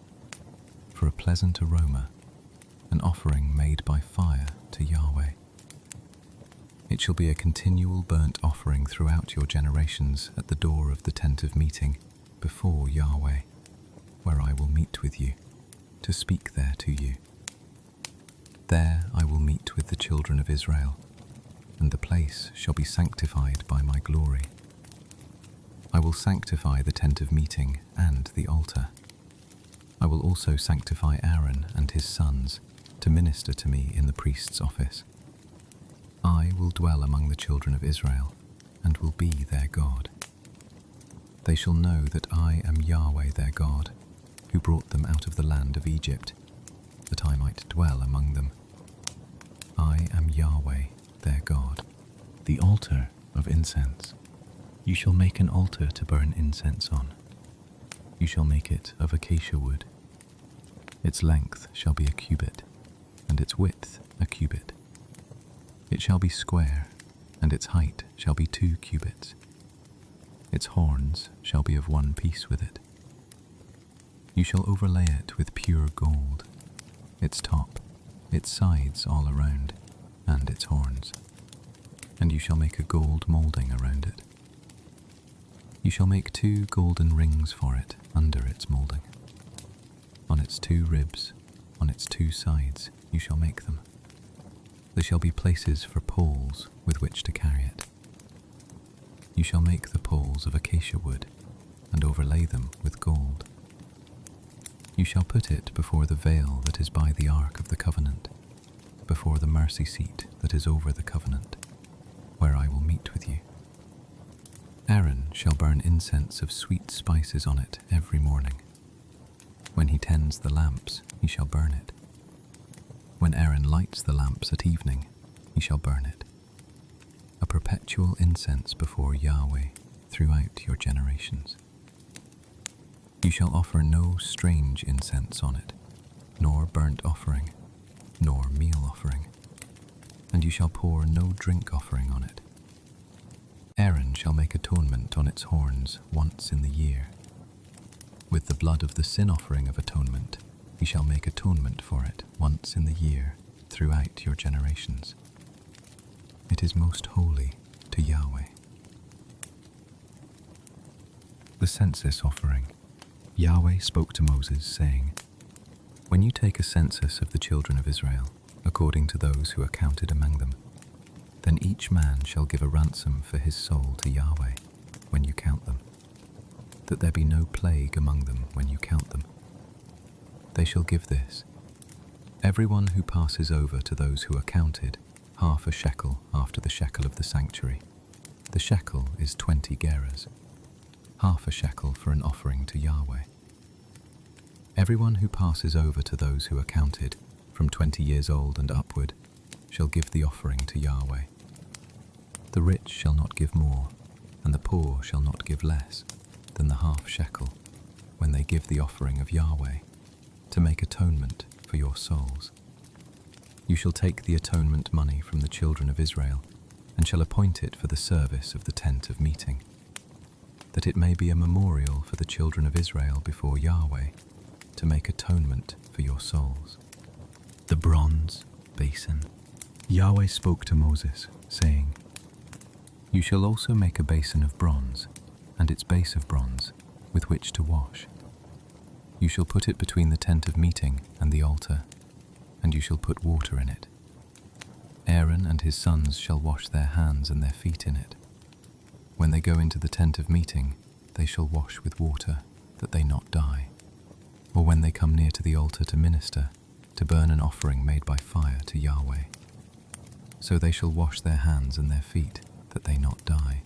Speaker 1: for a pleasant aroma, an offering made by fire to Yahweh. It shall be a continual burnt offering throughout your generations at the door of the tent of meeting, before Yahweh, where I will meet with you, to speak there to you. There I will meet with the children of Israel, and the place shall be sanctified by my glory. I will sanctify the tent of meeting and the altar. I will also sanctify Aaron and his sons to minister to me in the priest's office. I will dwell among the children of Israel and will be their God. They shall know that I am Yahweh their God, who brought them out of the land of Egypt, that I might dwell among them. I am Yahweh their God. The altar of incense. You shall make an altar to burn incense on. You shall make it of acacia wood. Its length shall be a cubit, and its width a cubit. It shall be square, and its height shall be 2 cubits. Its horns shall be of 1 piece with it. You shall overlay it with pure gold, its top, its sides all around, and its horns. And you shall make a gold moulding around it. You shall make 2 golden rings for it under its moulding. On its 2 ribs, on its 2 sides, you shall make them. There shall be places for poles with which to carry it. You shall make the poles of acacia wood, and overlay them with gold. You shall put it before the veil that is by the ark of the covenant, before the mercy seat that is over the covenant, where I will meet with you. Aaron shall burn incense of sweet spices on it every morning. When he tends the lamps, he shall burn it. When Aaron lights the lamps at evening, he shall burn it. A perpetual incense before Yahweh throughout your generations. You shall offer no strange incense on it, nor burnt offering, nor meal offering, and you shall pour no drink offering on it. Aaron shall make atonement on its horns once in the year. With the blood of the sin offering of atonement, he shall make atonement for it once in the year throughout your generations. It is most holy to Yahweh. The census offering. Yahweh spoke to Moses, saying, When you take a census of the children of Israel, according to those who are counted among them, then each man shall give a ransom for his soul to Yahweh when you count them, that there be no plague among them when you count them. They shall give this: everyone who passes over to those who are counted, half a shekel after the shekel of the sanctuary. The shekel is 20 gerahs, half a shekel for an offering to Yahweh. Everyone who passes over to those who are counted, from 20 years old and upward, shall give the offering to Yahweh. The rich shall not give more, and the poor shall not give less than the half shekel when they give the offering of Yahweh, to make atonement for your souls. You shall take the atonement money from the children of Israel, and shall appoint it for the service of the tent of meeting, that it may be a memorial for the children of Israel before Yahweh, to make atonement for your souls. The bronze basin. Yahweh spoke to Moses, saying, You shall also make a basin of bronze, and its base of bronze, with which to wash. You shall put it between the tent of meeting and the altar, and you shall put water in it. Aaron and his sons shall wash their hands and their feet in it. When they go into the tent of meeting, they shall wash with water, that they not die. Or when they come near to the altar to minister, to burn an offering made by fire to Yahweh. So they shall wash their hands and their feet, that they not die.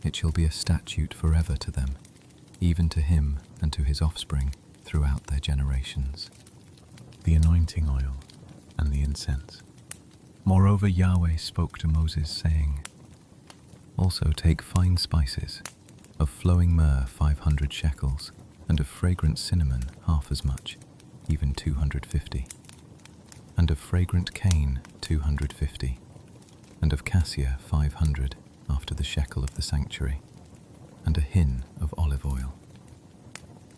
Speaker 1: It shall be a statute forever to them, even to him and to his offspring throughout their generations. The anointing oil and the incense. Moreover, Yahweh spoke to Moses, saying, Also take fine spices, of flowing myrrh 500 shekels, and of fragrant cinnamon half as much, even 250, and of fragrant cane 250, and of cassia 500 after the shekel of the sanctuary, and a hin of olive oil.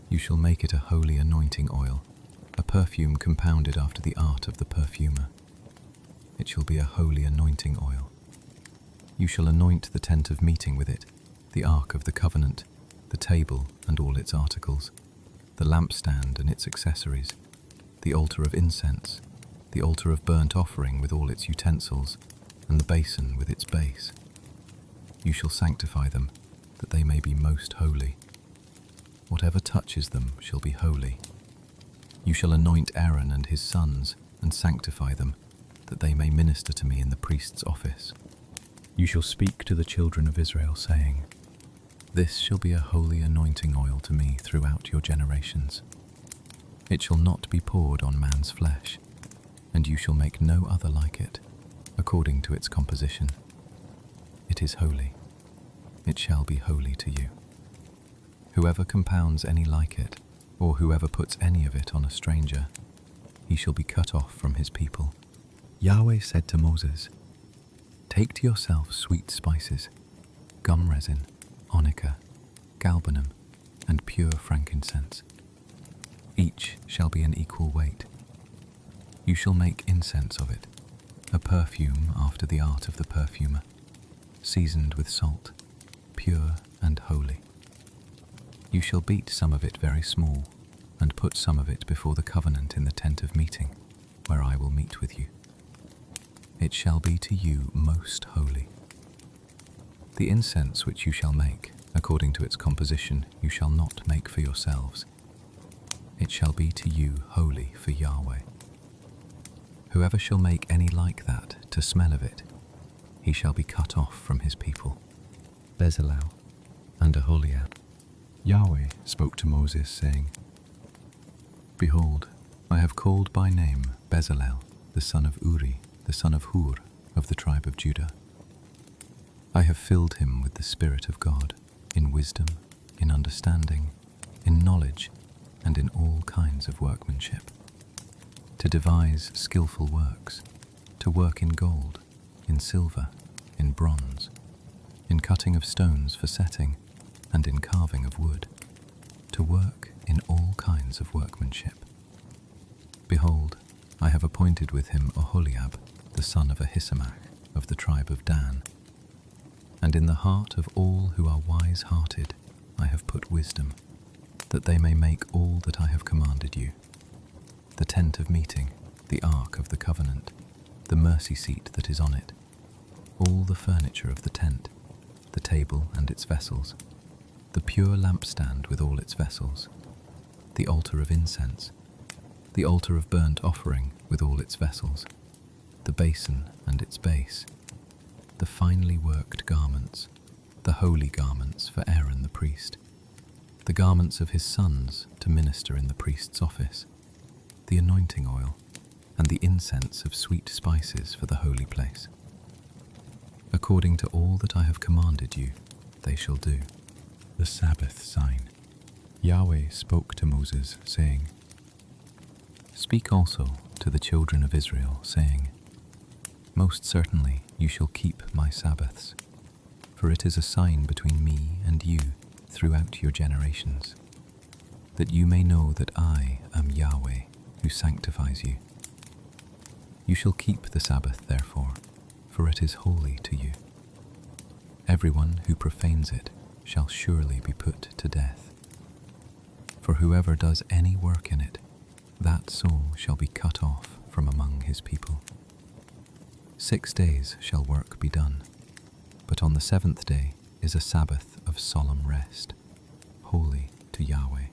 Speaker 1: You shall make it a holy anointing oil, a perfume compounded after the art of the perfumer. It shall be a holy anointing oil. You shall anoint the tent of meeting with it, the ark of the covenant, the table and all its articles, the lampstand and its accessories, the altar of incense, the altar of burnt offering with all its utensils, and the basin with its base. You shall sanctify them, that they may be most holy. Whatever touches them shall be holy. You shall anoint Aaron and his sons, and sanctify them, that they may minister to me in the priest's office. You shall speak to the children of Israel, saying, This shall be a holy anointing oil to me throughout your generations. It shall not be poured on man's flesh, and you shall make no other like it, according to its composition. It is holy. It shall be holy to you. Whoever compounds any like it, or whoever puts any of it on a stranger, he shall be cut off from his people. Yahweh said to Moses, Take to yourself sweet spices, gum resin, onycha, galbanum, and pure frankincense. Each shall be an equal weight. You shall make incense of it, a perfume after the art of the perfumer, seasoned with salt, pure and holy. You shall beat some of it very small, and put some of it before the covenant in the tent of meeting, where I will meet with you. It shall be to you most holy. The incense which you shall make, according to its composition, you shall not make for yourselves. It shall be to you holy for Yahweh. Whoever shall make any like that to smell of it, he shall be cut off from his people. Bezalel and Aholiab. Yahweh spoke to Moses, saying, Behold, I have called by name Bezalel, the son of Uri, the son of Hur, of the tribe of Judah. I have filled him with the Spirit of God, in wisdom, in understanding, in knowledge, and in all kinds of workmanship, to devise skillful works, to work in gold, in silver, in bronze, in cutting of stones for setting, and in carving of wood, to work in all kinds of workmanship. Behold, I have appointed with him Aholiab, the son of Ahisamach, of the tribe of Dan. And in the heart of all who are wise-hearted I have put wisdom, that they may make all that I have commanded you: the tent of meeting, the ark of the covenant, the mercy seat that is on it, all the furniture of the tent, the table and its vessels, the pure lampstand with all its vessels, the altar of incense, the altar of burnt offering with all its vessels, the basin and its base, the finely worked garments, the holy garments for Aaron the priest, the garments of his sons to minister in the priest's office, the anointing oil, and the incense of sweet spices for the holy place. According to all that I have commanded you, they shall do. The Sabbath sign. Yahweh spoke to Moses, saying, Speak also to the children of Israel, saying, Most certainly you shall keep my Sabbaths, for it is a sign between me and you throughout your generations, that you may know that I am Yahweh, who sanctifies you. You shall keep the Sabbath, therefore, for it is holy to you. Everyone who profanes it shall surely be put to death. For whoever does any work in it, that soul shall be cut off from among his people. 6 days shall work be done, but on the 7th day is a Sabbath of solemn rest, holy to Yahweh.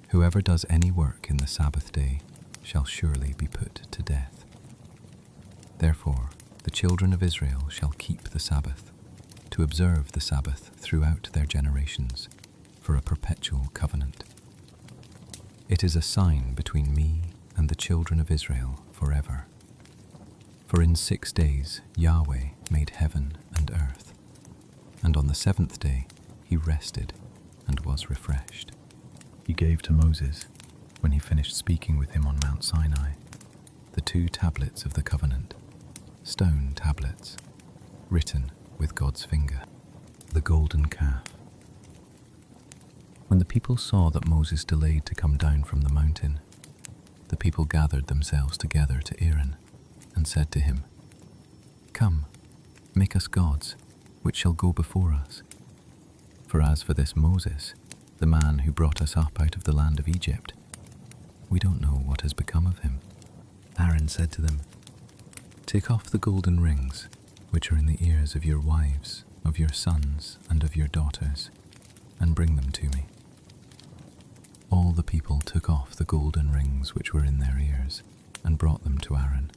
Speaker 1: Whoever does any work in the Sabbath day shall surely be put to death. Therefore, the children of Israel shall keep the Sabbath, to observe the Sabbath throughout their generations, for a perpetual covenant. It is a sign between me and the children of Israel forever. For in 6 days Yahweh made heaven and earth, and on the 7th day he rested and was refreshed. He gave to Moses, when he finished speaking with him on Mount Sinai, the 2 tablets of the covenant, stone tablets, written with God's finger, the golden calf. When the people saw that Moses delayed to come down from the mountain, the people gathered themselves together to Aaron and said to him, Come, make us gods, which shall go before us. For as for this Moses, the man who brought us up out of the land of Egypt, we don't know what has become of him. Aaron said to them, Take off the golden rings, which are in the ears of your wives, of your sons, and of your daughters, and bring them to me. All the people took off the golden rings which were in their ears, and brought them to Aaron.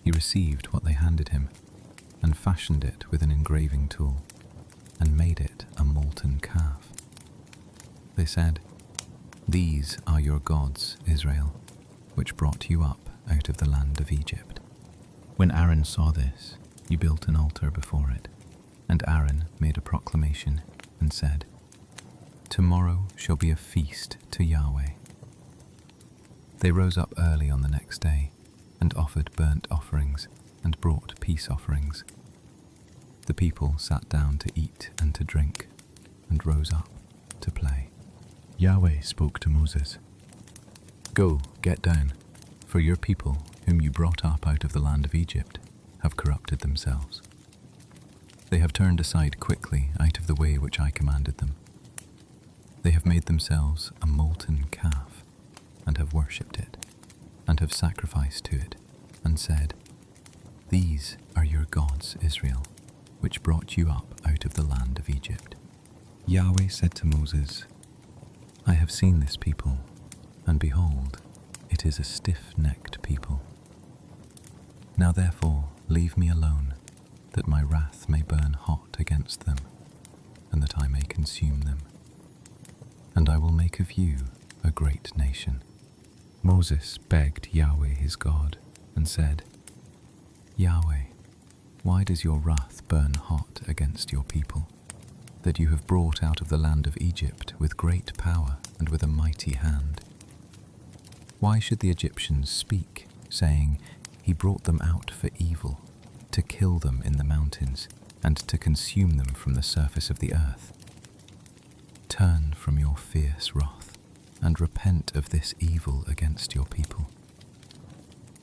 Speaker 1: He received what they handed him, and fashioned it with an engraving tool, and made it a molten calf. They said, These are your gods, Israel, which brought you up out of the land of Egypt. When Aaron saw this, he built an altar before it, and Aaron made a proclamation and said, Tomorrow shall be a feast to Yahweh. They rose up early on the next day, and offered burnt offerings, and brought peace offerings. The people sat down to eat and to drink, and rose up to play. Yahweh spoke to Moses, Go, get down, for your people, whom you brought up out of the land of Egypt, have corrupted themselves. They have turned aside quickly out of the way which I commanded them. They have made themselves a molten calf, and have worshipped it, and have sacrificed to it, and said, These are your gods, Israel, which brought you up out of the land of Egypt. Yahweh said to Moses, I have seen this people, and behold, it is a stiff-necked people. Now therefore leave me alone, that my wrath may burn hot against them, and that I may consume them. And I will make of you a great nation. Moses begged Yahweh his God, and said, Yahweh, why does your wrath burn hot against your people, that you have brought out of the land of Egypt with great power and with a mighty hand? Why should the Egyptians speak, saying, He brought them out for evil, to kill them in the mountains, and to consume them from the surface of the earth? Turn from your fierce wrath, and repent of this evil against your people.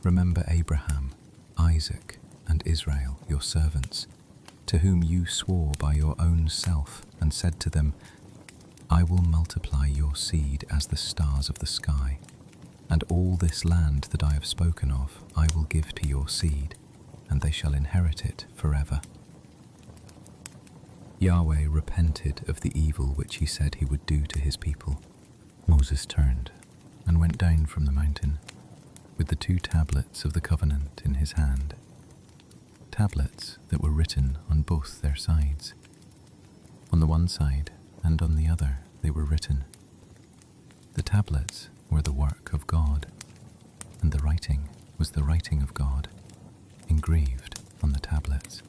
Speaker 1: Remember Abraham, Isaac, and Israel, your servants, to whom you swore by your own self, and said to them, I will multiply your seed as the stars of the sky, and all this land that I have spoken of I will give to your seed, and they shall inherit it forever. Yahweh repented of the evil which he said he would do to his people. Moses turned and went down from the mountain, with the 2 tablets of the covenant in his hand, tablets that were written on both their sides. On the one side and on the other they were written. The tablets were the work of God, and the writing was the writing of God, engraved on the tablets.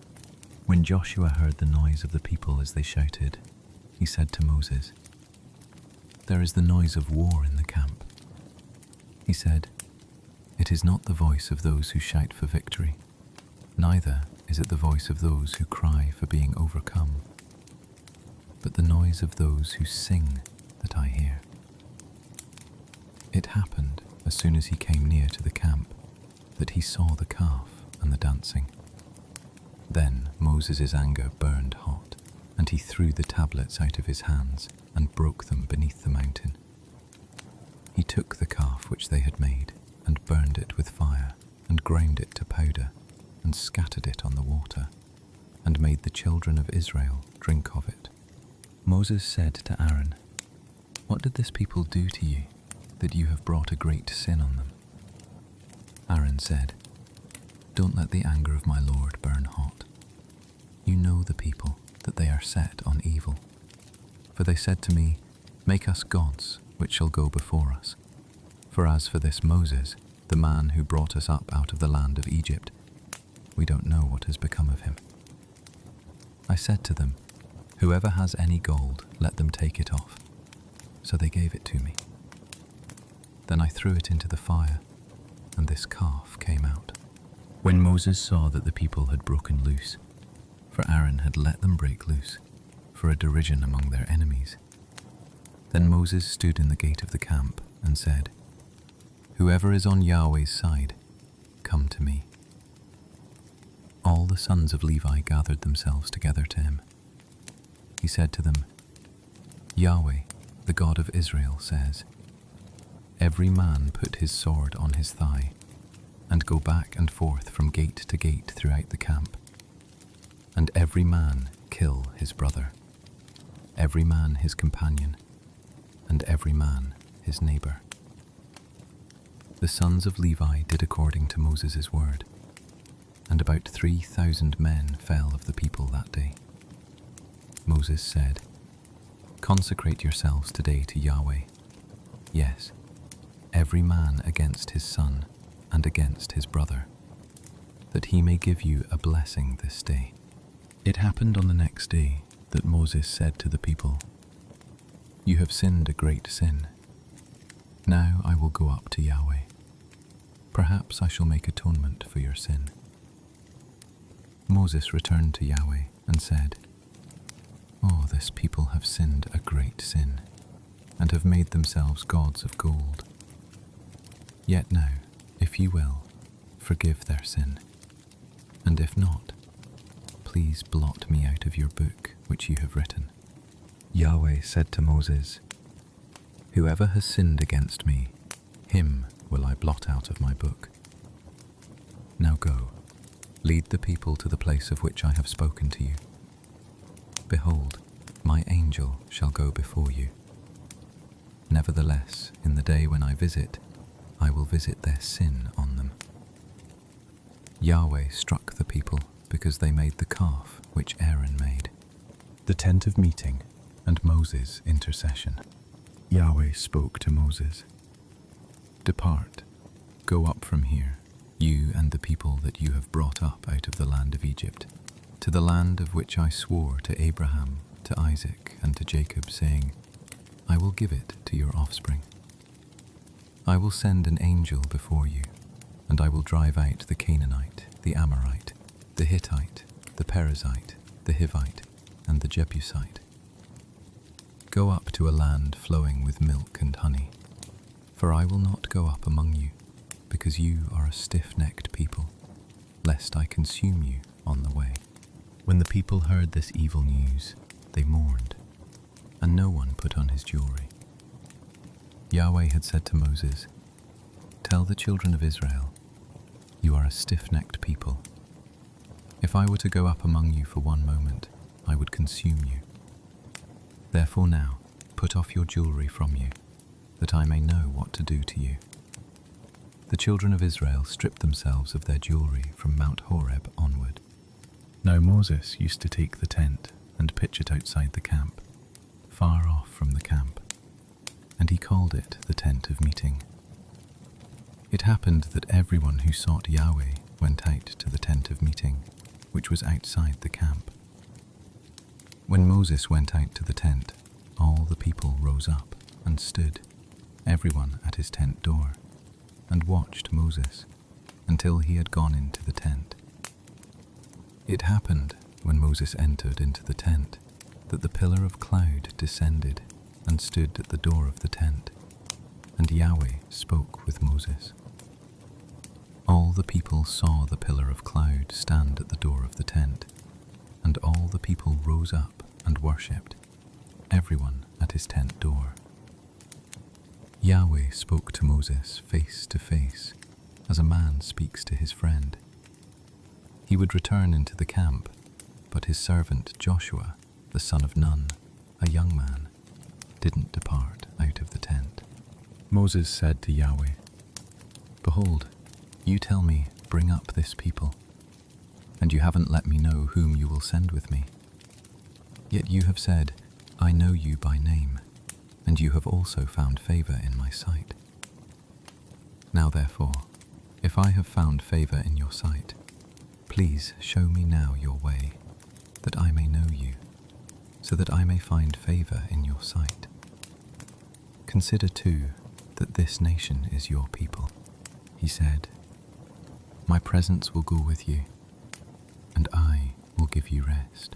Speaker 1: When Joshua heard the noise of the people as they shouted, he said to Moses, "There is the noise of war in the camp." He said, "It is not the voice of those who shout for victory, neither is it the voice of those who cry for being overcome, but the noise of those who sing that I hear." It happened, as soon as he came near to the camp, that he saw the calf and the dancing. Then Moses' anger burned hot, and he threw the tablets out of his hands and broke them beneath the mountain. He took the calf which they had made and burned it with fire and ground it to powder and scattered it on the water and made the children of Israel drink of it. Moses said to Aaron, "What did this people do to you, that you have brought a great sin on them?" Aaron said, "Don't let the anger of my Lord burn hot. You know the people, that they are set on evil. For they said to me, 'Make us gods, which shall go before us.' For as for this Moses, the man who brought us up out of the land of Egypt, we don't know what has become of him." I said to them, "Whoever has any gold, let them take it off." So they gave it to me. Then I threw it into the fire, and this calf came out. When Moses saw that the people had broken loose, for Aaron had let them break loose, for a derision among their enemies, then Moses stood in the gate of the camp and said, "Whoever is on Yahweh's side, come to me." All the sons of Levi gathered themselves together to him. He said to them, "Yahweh, the God of Israel, says, 'Every man put his sword on his thigh, and go back and forth from gate to gate throughout the camp, and every man kill his brother, every man his companion, and every man his neighbor.'" The sons of Levi did according to Moses' word, and about 3,000 men fell of the people that day. Moses said, "Consecrate yourselves today to Yahweh. Yes, every man against his son and against his brother, that he may give you a blessing this day." It happened on the next day that Moses said to the people, "You have sinned a great sin. Now I will go up to Yahweh. Perhaps I shall make atonement for your sin." Moses returned to Yahweh and said, "Oh, this people have sinned a great sin, and have made themselves gods of gold. Yet now, if you will, forgive their sin, and if not, please blot me out of your book which you have written." Yahweh said to Moses, "Whoever has sinned against me, him will I blot out of my book. Now go, lead the people to the place of which I have spoken to you. Behold, my angel shall go before you. Nevertheless, in the day when I will visit their sin on them." Yahweh struck the people because they made the calf which Aaron made. The tent of meeting and Moses' intercession. Yahweh spoke to Moses, "Depart, go up from here, you and the people that you have brought up out of the land of Egypt, to the land of which I swore to Abraham, to Isaac, and to Jacob, saying, 'I will give it to your offspring.' I will send an angel before you, and I will drive out the Canaanite, the Amorite, the Hittite, the Perizzite, the Hivite, and the Jebusite. Go up to a land flowing with milk and honey, for I will not go up among you, because you are a stiff-necked people, lest I consume you on the way." When the people heard this evil news, they mourned, and no one put on his jewelry. Yahweh had said to Moses, "Tell the children of Israel, you are a stiff-necked people. If I were to go up among you for one moment, I would consume you. Therefore now, put off your jewelry from you, that I may know what to do to you." The children of Israel stripped themselves of their jewelry from Mount Horeb onward. Now Moses used to take the tent and pitch it outside the camp, far off from the camp, and he called it the tent of meeting. It happened that everyone who sought Yahweh went out to the tent of meeting, which was outside the camp. When Moses went out to the tent, all the people rose up and stood, everyone at his tent door, and watched Moses until he had gone into the tent. It happened, when Moses entered into the tent, that the pillar of cloud descended and stood at the door of the tent, and Yahweh spoke with Moses. All the people saw the pillar of cloud stand at the door of the tent, and all the people rose up and worshipped, everyone at his tent door. Yahweh spoke to Moses face to face, as a man speaks to his friend. He would return into the camp, but his servant Joshua, the son of Nun, a young man, didn't depart out of the tent. Moses said to Yahweh, "Behold, you tell me, bring up this people, and you haven't let me know whom you will send with me. Yet you have said, I know you by name, and you have also found favor in my sight. Now therefore, if I have found favor in your sight, please show me now your way, that I may know you, so that I may find favor in your sight. Consider too that this nation is your people." He said, "My presence will go with you, and I will give you rest."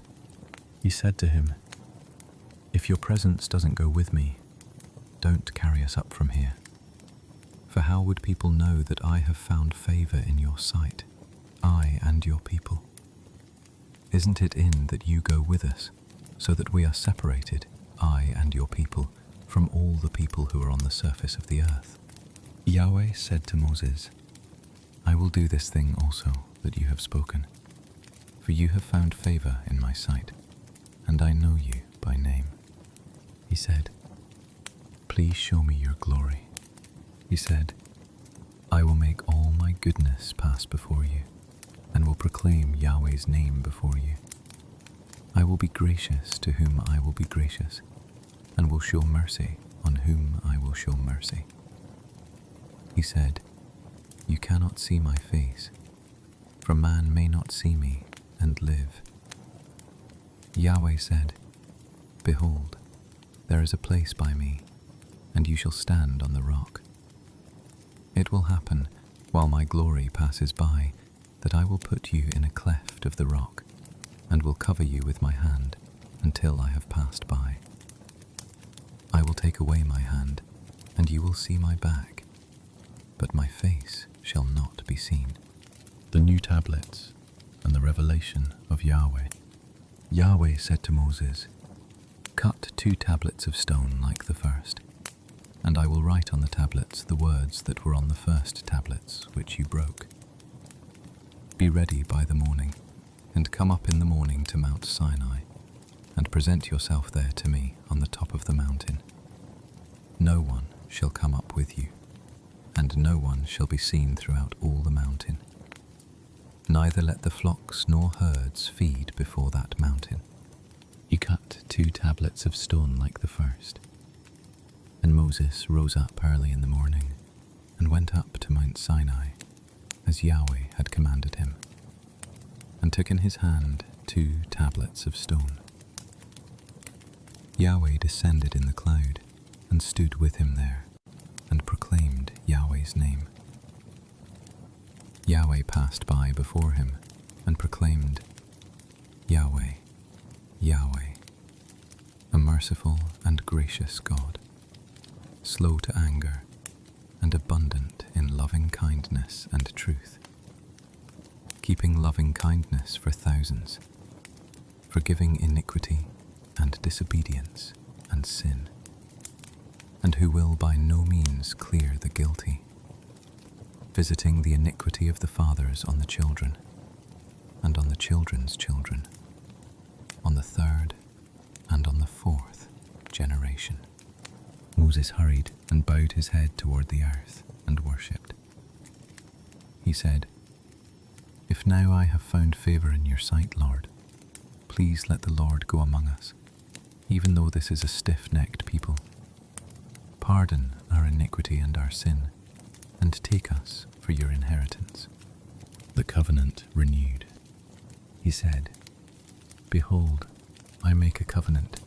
Speaker 1: He said to him, "If your presence doesn't go with me, don't carry us up from here. For how would people know that I have found favor in your sight, I and your people? Isn't it in that you go with us, so that we are separated, I and your people, from all the people who are on the surface of the earth?" Yahweh said to Moses, "I will do this thing also that you have spoken, for you have found favor in my sight, and I know you by name." He said, "Please show me your glory." He said, "I will make all my goodness pass before you, and will proclaim Yahweh's name before you. I will be gracious to whom I will be gracious, and will show mercy on whom I will show mercy." He said, "You cannot see my face, for man may not see me and live." Yahweh said, "Behold, there is a place by me, and you shall stand on the rock. It will happen, while my glory passes by, that I will put you in a cleft of the rock, and will cover you with my hand until I have passed by. I will take away my hand, and you will see my back, but my face shall not be seen." The new tablets and the revelation of Yahweh. Yahweh said to Moses, "Cut 2 tablets of stone like the first, and I will write on the tablets the words that were on the first tablets which you broke. Be ready by the morning, and come up in the morning to Mount Sinai, and present yourself there to me on the top of the mountain. No one shall come up with you, and no one shall be seen throughout all the mountain. Neither let the flocks nor herds feed before that mountain." He cut 2 tablets of stone like the first. And Moses rose up early in the morning, and went up to Mount Sinai, as Yahweh had commanded him, and took in his hand 2 tablets of stone. Yahweh descended in the cloud, and stood with him there, and proclaimed Yahweh's name. Yahweh passed by before him, and proclaimed, "Yahweh, Yahweh, a merciful and gracious God, slow to anger, and abundant in loving kindness and truth, keeping loving kindness for thousands, forgiving iniquity and disobedience and sin, and who will by no means clear the guilty, visiting the iniquity of the fathers on the children, and on the children's children, on the 3rd and on the 4th generation." Moses hurried and bowed his head toward the earth and worshipped. He said, "If now I have found favor in your sight, Lord, please let the Lord go among us, even though this is a stiff-necked people. Pardon our iniquity and our sin, and take us for your inheritance." The covenant renewed. He said, "Behold, I make a covenant.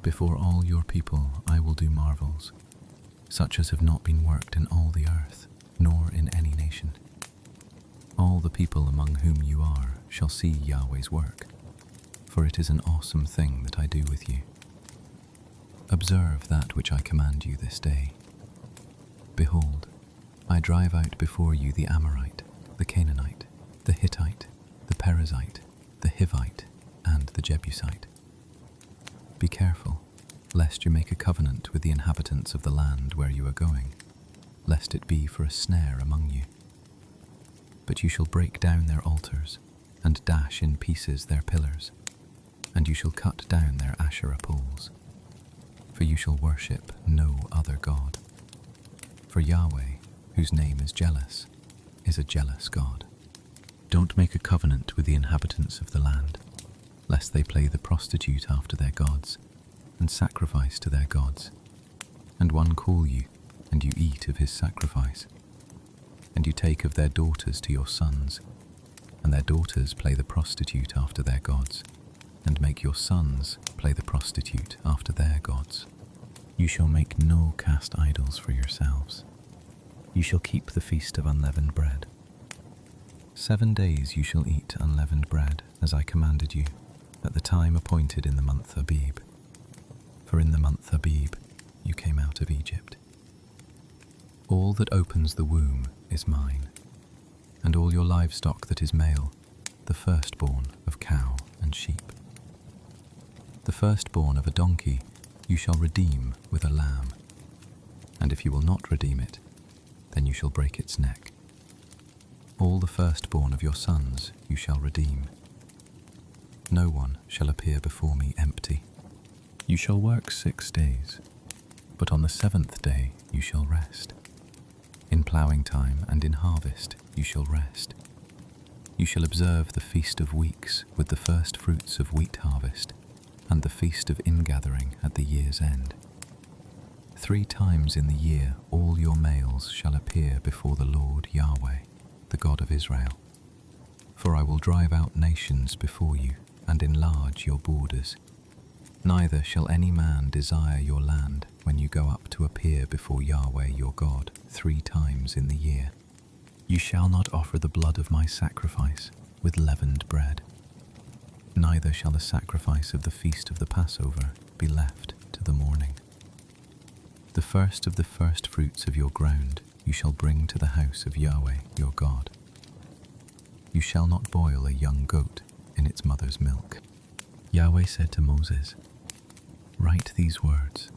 Speaker 1: Before all your people I will do marvels, such as have not been worked in all the earth, nor in any nation. All the people among whom you are shall see Yahweh's work, for it is an awesome thing that I do with you. Observe that which I command you this day. Behold, I drive out before you the Amorite, the Canaanite, the Hittite, the Perizzite, the Hivite, and the Jebusite. Be careful, lest you make a covenant with the inhabitants of the land where you are going, lest it be for a snare among you. But you shall break down their altars, and dash in pieces their pillars, and you shall cut down their Asherah poles. For you shall worship no other God. For Yahweh, whose name is jealous, is a jealous God. Don't make a covenant with the inhabitants of the land, lest they play the prostitute after their gods, and sacrifice to their gods, and one call you, and you eat of his sacrifice. And you take of their daughters to your sons, and their daughters play the prostitute after their gods, and make your sons play the prostitute after their gods. You shall make no cast idols for yourselves. You shall keep the feast of unleavened bread. 7 days you shall eat unleavened bread, as I commanded you, at the time appointed in the month Abib. For in the month Abib you came out of Egypt. All that opens the womb is mine, and all your livestock that is male, the firstborn of cow and sheep. The firstborn of a donkey you shall redeem with a lamb, and if you will not redeem it, then you shall break its neck. All the firstborn of your sons you shall redeem. No one shall appear before me empty. You shall work 6 days, but on the 7th day you shall rest. In ploughing time and in harvest you shall rest. You shall observe the feast of weeks with the first fruits of wheat harvest, and the feast of ingathering at the year's end. 3 times in the year all your males shall appear before the Lord Yahweh, the God of Israel. For I will drive out nations before you, and enlarge your borders. Neither shall any man desire your land when you go up to appear before Yahweh your God 3 times in the year. You shall not offer the blood of my sacrifice with leavened bread. Neither shall the sacrifice of the feast of the Passover be left to the morning. The first of the first fruits of your ground you shall bring to the house of Yahweh your God. You shall not boil a young goat in its mother's milk. Yahweh said to Moses, "Write these words,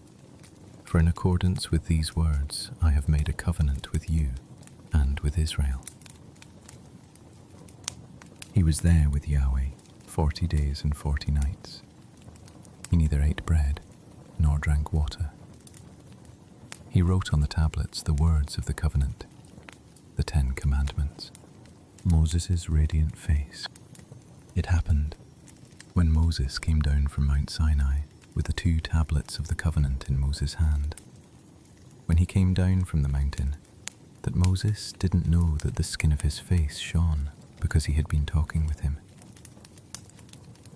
Speaker 1: for in accordance with these words I have made a covenant with you and with Israel." He was there with Yahweh 40 days and 40 nights. He neither ate bread nor drank water. He wrote on the tablets the words of the covenant, the 10 commandments. Moses' radiant face. It happened when Moses came down from Mount Sinai with the 2 tablets of the covenant in Moses' hand. When he came down from the mountain, that Moses didn't know that the skin of his face shone because he had been talking with him.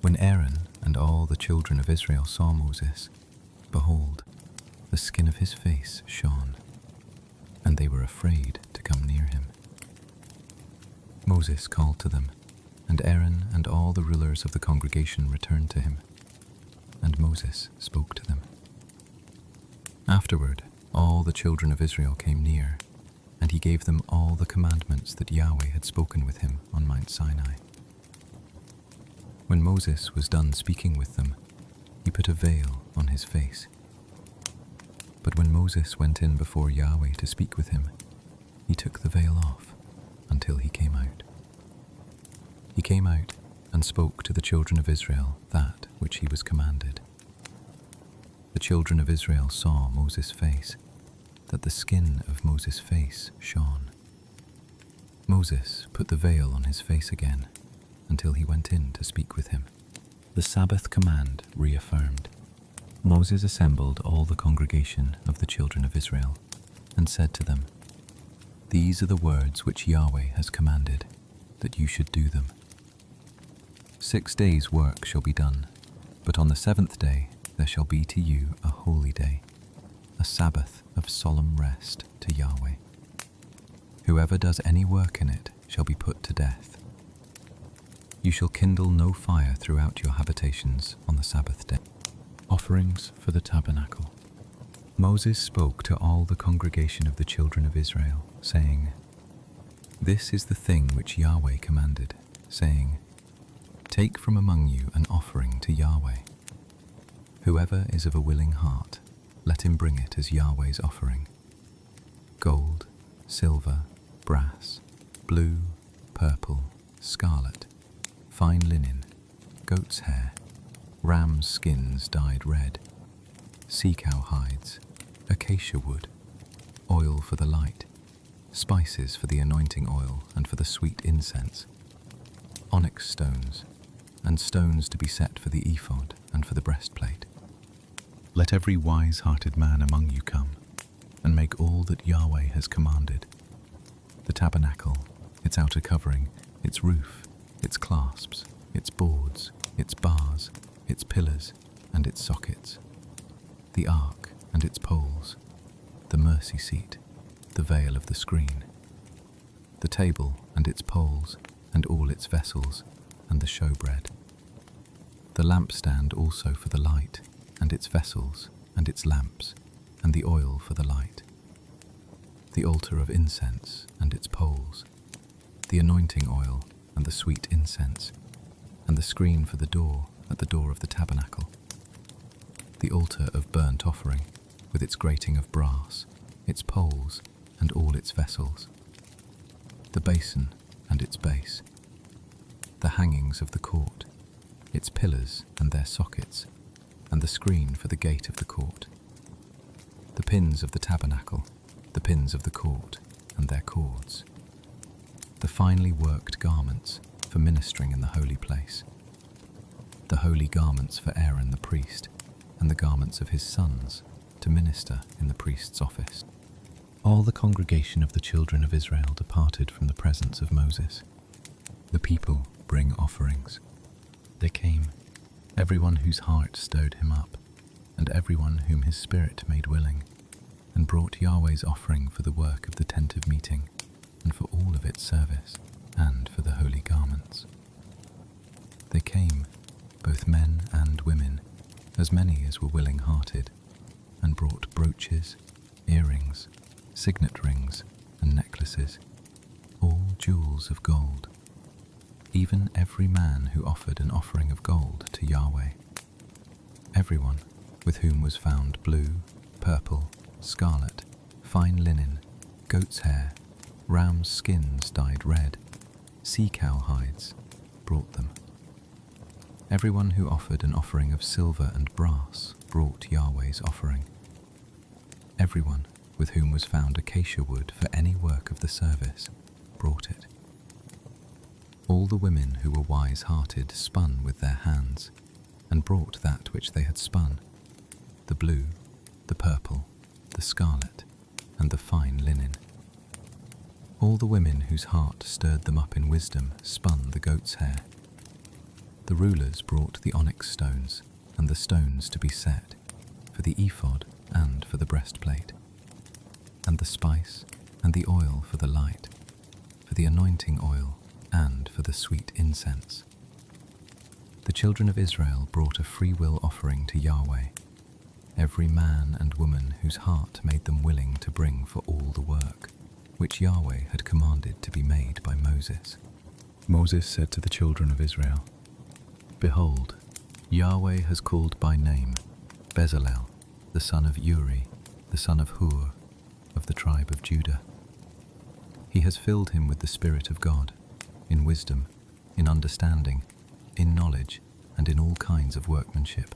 Speaker 1: When Aaron and all the children of Israel saw Moses, behold, the skin of his face shone, and they were afraid to come near him. Moses called to them, and Aaron and all the rulers of the congregation returned to him, and Moses spoke to them. Afterward, all the children of Israel came near, and he gave them all the commandments that Yahweh had spoken with him on Mount Sinai. When Moses was done speaking with them, he put a veil on his face. But when Moses went in before Yahweh to speak with him, he took the veil off until he came out. He came out and spoke to the children of Israel that which he was commanded. The children of Israel saw Moses' face, that the skin of Moses' face shone. Moses put the veil on his face again until he went in to speak with him. The Sabbath command reaffirmed. Moses assembled all the congregation of the children of Israel and said to them, These are the words which Yahweh has commanded, that you should do them. 6 days' work shall be done, but on the 7th day there shall be to you a holy day, a Sabbath of solemn rest to Yahweh. Whoever does any work in it shall be put to death. You shall kindle no fire throughout your habitations on the Sabbath day. Offerings for the tabernacle. Moses spoke to all the congregation of the children of Israel, saying, This is the thing which Yahweh commanded, saying, Take from among you an offering to Yahweh. Whoever is of a willing heart, let him bring it as Yahweh's offering. Gold, silver, brass, blue, purple, scarlet, fine linen, goat's hair, ram's skins dyed red, sea-cow hides, acacia wood, oil for the light, spices for the anointing oil and for the sweet incense, onyx stones, and stones to be set for the ephod and for the breastplate. Let every wise-hearted man among you come, and make all that Yahweh has commanded: the tabernacle, its outer covering, its roof, its clasps, its boards, its bars, its pillars, and its sockets, the ark and its poles, the mercy seat, the veil of the screen, the table and its poles, and all its vessels, and the showbread, the lampstand also for the light, and its vessels, and its lamps, and the oil for the light, the altar of incense and its poles, the anointing oil and the sweet incense, and the screen for the door at the door of the tabernacle, the altar of burnt offering, with its grating of brass, its poles, and all its vessels, the basin and its base, the hangings of the court, its pillars and their sockets, and the screen for the gate of the court, the pins of the tabernacle, the pins of the court, and their cords, the finely worked garments for ministering in the holy place, the holy garments for Aaron the priest, and the garments of his sons to minister in the priest's office. All the congregation of the children of Israel departed from the presence of Moses. The people bring offerings. They came, everyone whose heart stirred him up, and everyone whom his spirit made willing, and brought Yahweh's offering for the work of the tent of meeting, and for all of its service, and for the holy garments. They came, both men and women, as many as were willing-hearted, and brought brooches, earrings, signet rings, and necklaces, all jewels of gold, even every man who offered an offering of gold to Yahweh. Everyone with whom was found blue, purple, scarlet, fine linen, goat's hair, ram's skins dyed red, sea-cow hides, brought them. Everyone who offered an offering of silver and brass brought Yahweh's offering. Everyone with whom was found acacia wood for any work of the service brought it. All the women who were wise-hearted spun with their hands, and brought that which they had spun, the blue, the purple, the scarlet, and the fine linen. All the women whose heart stirred them up in wisdom spun the goat's hair. The rulers brought the onyx stones, and the stones to be set, for the ephod and for the breastplate, and the spice and the oil for the light, for the anointing oil, and for the sweet incense. The children of Israel brought a free-will offering to Yahweh, every man and woman whose heart made them willing to bring for all the work, which Yahweh had commanded to be made by Moses. Moses said to the children of Israel, Behold, Yahweh has called by name Bezalel, the son of Uri, the son of Hur, of the tribe of Judah. He has filled him with the Spirit of God, in wisdom, in understanding, in knowledge, and in all kinds of workmanship,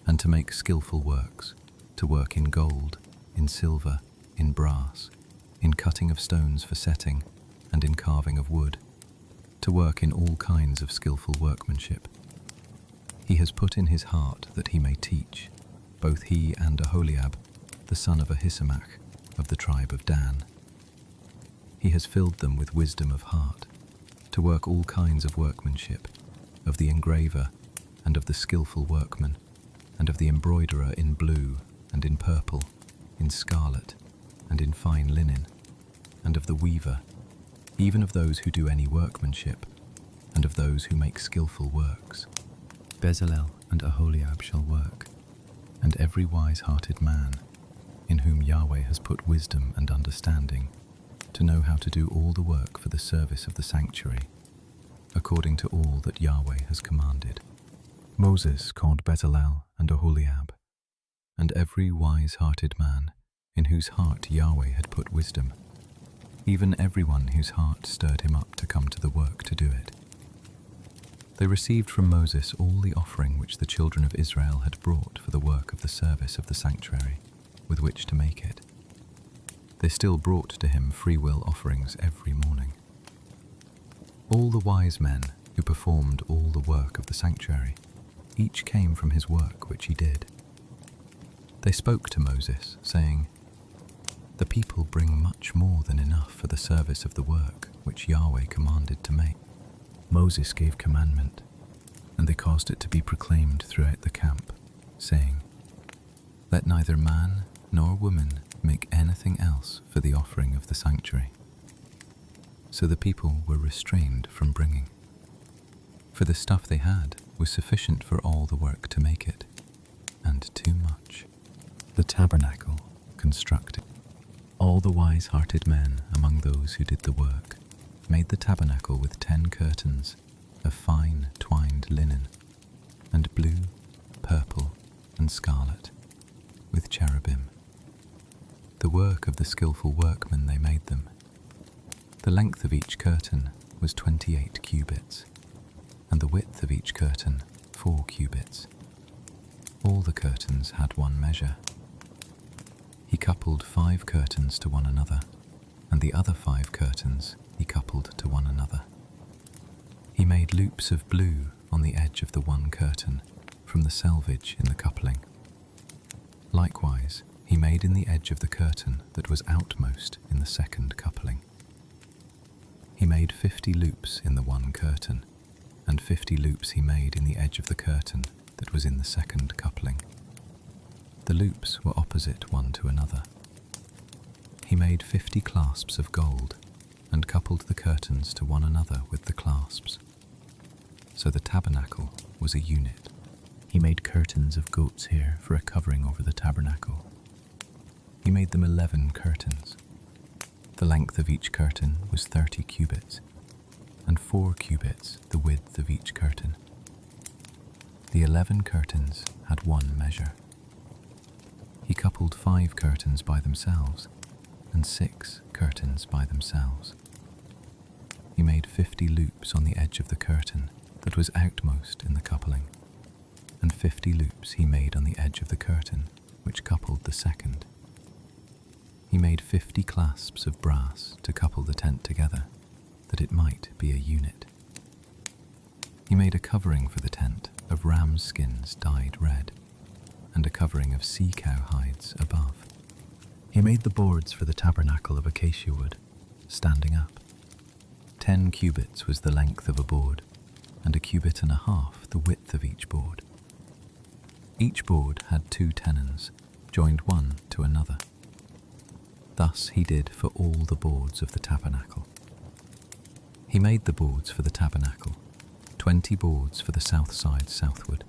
Speaker 1: and to make skillful works, to work in gold, in silver, in brass, in cutting of stones for setting, and in carving of wood, to work in all kinds of skillful workmanship. He has put in his heart that he may teach, both he and Aholiab, the son of Ahisamach, of the tribe of Dan. He has filled them with wisdom of heart, to work all kinds of workmanship, of the engraver, and of the skillful workman, and of the embroiderer in blue, and in purple, in scarlet, and in fine linen, and of the weaver, even of those who do any workmanship, and of those who make skillful works. Bezalel and Aholiab shall work, and every wise-hearted man, in whom Yahweh has put wisdom and understanding, to know how to do all the work for the service of the sanctuary, according to all that Yahweh has commanded. Moses called Bezalel and Aholiab, and every wise-hearted man, in whose heart Yahweh had put wisdom, even everyone whose heart stirred him up to come to the work to do it. They received from Moses all the offering which the children of Israel had brought for the work of the service of the sanctuary, with which to make it. They still brought to him freewill offerings every morning. All the wise men who performed all the work of the sanctuary, each came from his work which he did. They spoke to Moses, saying, "The people bring much more than enough for the service of the work which Yahweh commanded to make." Moses gave commandment, and they caused it to be proclaimed throughout the camp, saying, "Let neither man nor woman make anything else for the offering of the sanctuary." So the people were restrained from bringing, for the stuff they had was sufficient for all the work to make it, and too much. The tabernacle constructed. All the wise-hearted men among those who did the work made the tabernacle with 10 curtains of fine twined linen, and blue, purple, and scarlet, with cherubim. The work of the skillful workmen they made them. The length of each curtain was 28 cubits, and the width of each curtain 4 cubits. All the curtains had one measure. He coupled 5 curtains to one another, and the other 5 curtains he coupled to one another. He made loops of blue on the edge of the one curtain from the selvage in the coupling. Likewise, he made in the edge of the curtain that was outmost in the second coupling. He made 50 loops in the one curtain, and 50 loops he made in the edge of the curtain that was in the second coupling. The loops were opposite one to another. He made 50 clasps of gold, and coupled the curtains to one another with the clasps. So the tabernacle was a unit. He made curtains of goat's hair for a covering over the tabernacle. He made them 11 curtains. The length of each curtain was 30 cubits, and 4 cubits the width of each curtain. The 11 curtains had one measure. He coupled 5 curtains by themselves, and 6 curtains by themselves. He made 50 loops on the edge of the curtain that was outmost in the coupling, and 50 loops he made on the edge of the curtain which coupled the second. He made 50 clasps of brass to couple the tent together, that it might be a unit. He made a covering for the tent of ram's skins dyed red, and a covering of sea-cow hides above. He made the boards for the tabernacle of acacia wood, standing up. 10 cubits was the length of a board, and 1.5 cubits the width of each board. Each board had 2 tenons, joined one to another. Thus he did for all the boards of the tabernacle. He made the boards for the tabernacle, 20 boards for the south side southward.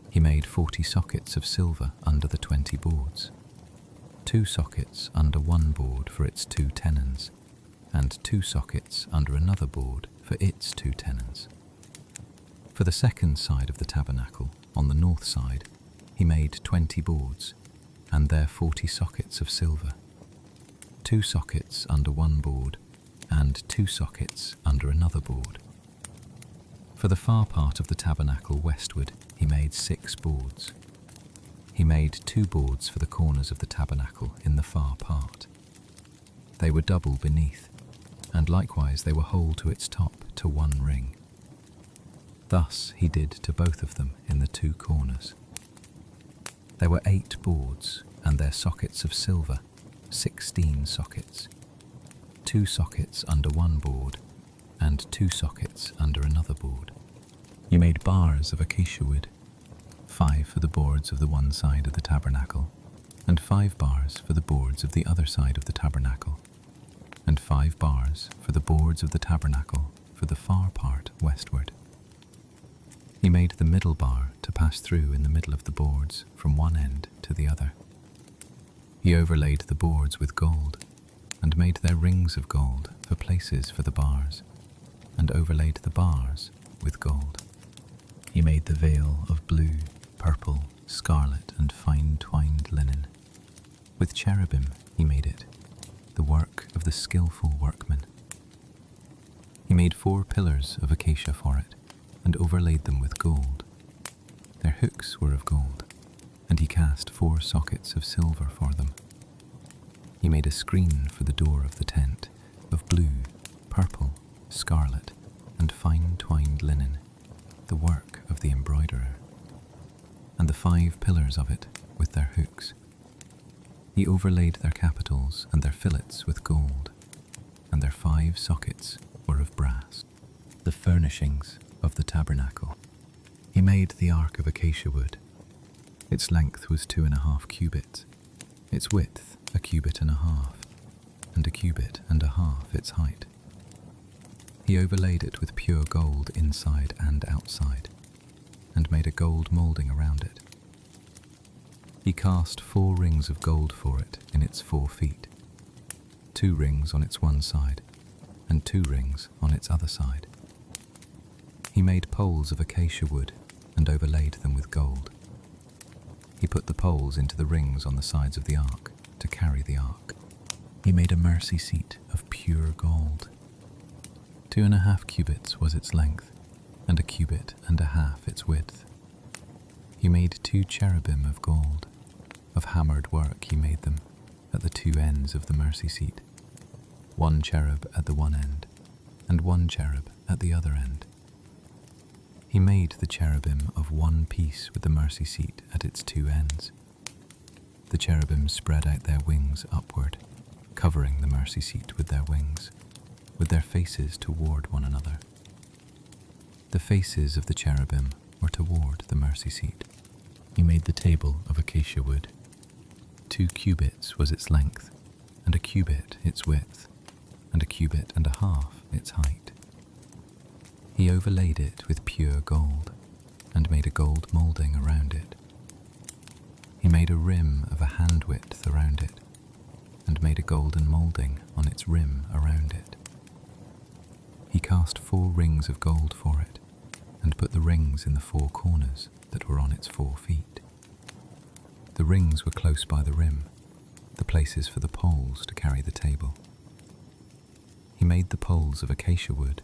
Speaker 1: He made 40 sockets of silver under the 20 boards, 2 sockets under one board for its 2 tenons, and 2 sockets under another board for its 2 tenons. For the second side of the tabernacle, on the north side, he made 20 boards, and there 40 sockets of silver, 2 sockets under one board, and 2 sockets under another board. For the far part of the tabernacle westward, he made 6 boards. He made 2 boards for the corners of the tabernacle in the far part. They were double beneath, and likewise they were whole to its top to one ring. Thus he did to both of them in the 2 corners. There were 8 boards, and their sockets of silver, 16 sockets. 2 sockets under one board and 2 sockets under another board. He made bars of acacia wood, 5 for the boards of the one side of the tabernacle, and 5 bars for the boards of the other side of the tabernacle, and 5 bars for the boards of the tabernacle for the far part westward. He made the middle bar to pass through in the middle of the boards from one end to the other. He overlaid the boards with gold, and made their rings of gold for places for the bars, and overlaid the bars with gold. He made the veil of blue, purple, scarlet, and fine twined linen. With cherubim he made it, the work of the skillful workman. He made 4 pillars of acacia for it, and overlaid them with gold. Their hooks were of gold, and he cast 4 sockets of silver for them. He made a screen for the door of the tent of blue, purple, scarlet, and fine twined linen, the work of the embroiderer, and the 5 pillars of it with their hooks. He overlaid their capitals and their fillets with gold, and their 5 sockets were of brass. The furnishings of the tabernacle. He made the ark of acacia wood. Its length was 2.5 cubits, its width 1.5 cubits, and 1.5 cubits its height. He overlaid it with pure gold inside and outside, and made a gold moulding around it. He cast 4 rings of gold for it in its 4 feet, 2 rings on its one side, and 2 rings on its other side. He made poles of acacia wood and overlaid them with gold. He put the poles into the rings on the sides of the ark to carry the ark. He made a mercy seat of pure gold. 2.5 cubits was its length, and 1.5 cubits its width. He made 2 cherubim of gold. Of hammered work he made them at the 2 ends of the mercy seat, 1 cherub at the one end, and 1 cherub at the other end. He made the cherubim of one piece with the mercy seat at its 2 ends. The cherubim spread out their wings upward, covering the mercy seat with their wings, with their faces toward one another. The faces of the cherubim were toward the mercy seat. He made the table of acacia wood. 2 cubits was its length, and 1 cubit its width, and 1.5 cubits its height. He overlaid it with pure gold, and made a gold moulding around it. He made a rim of 1 hand width around it, and made a golden moulding on its rim around it. He cast 4 rings of gold for it, and put the rings in the 4 corners that were on its 4 feet. The rings were close by the rim, the places for the poles to carry the table. He made the poles of acacia wood,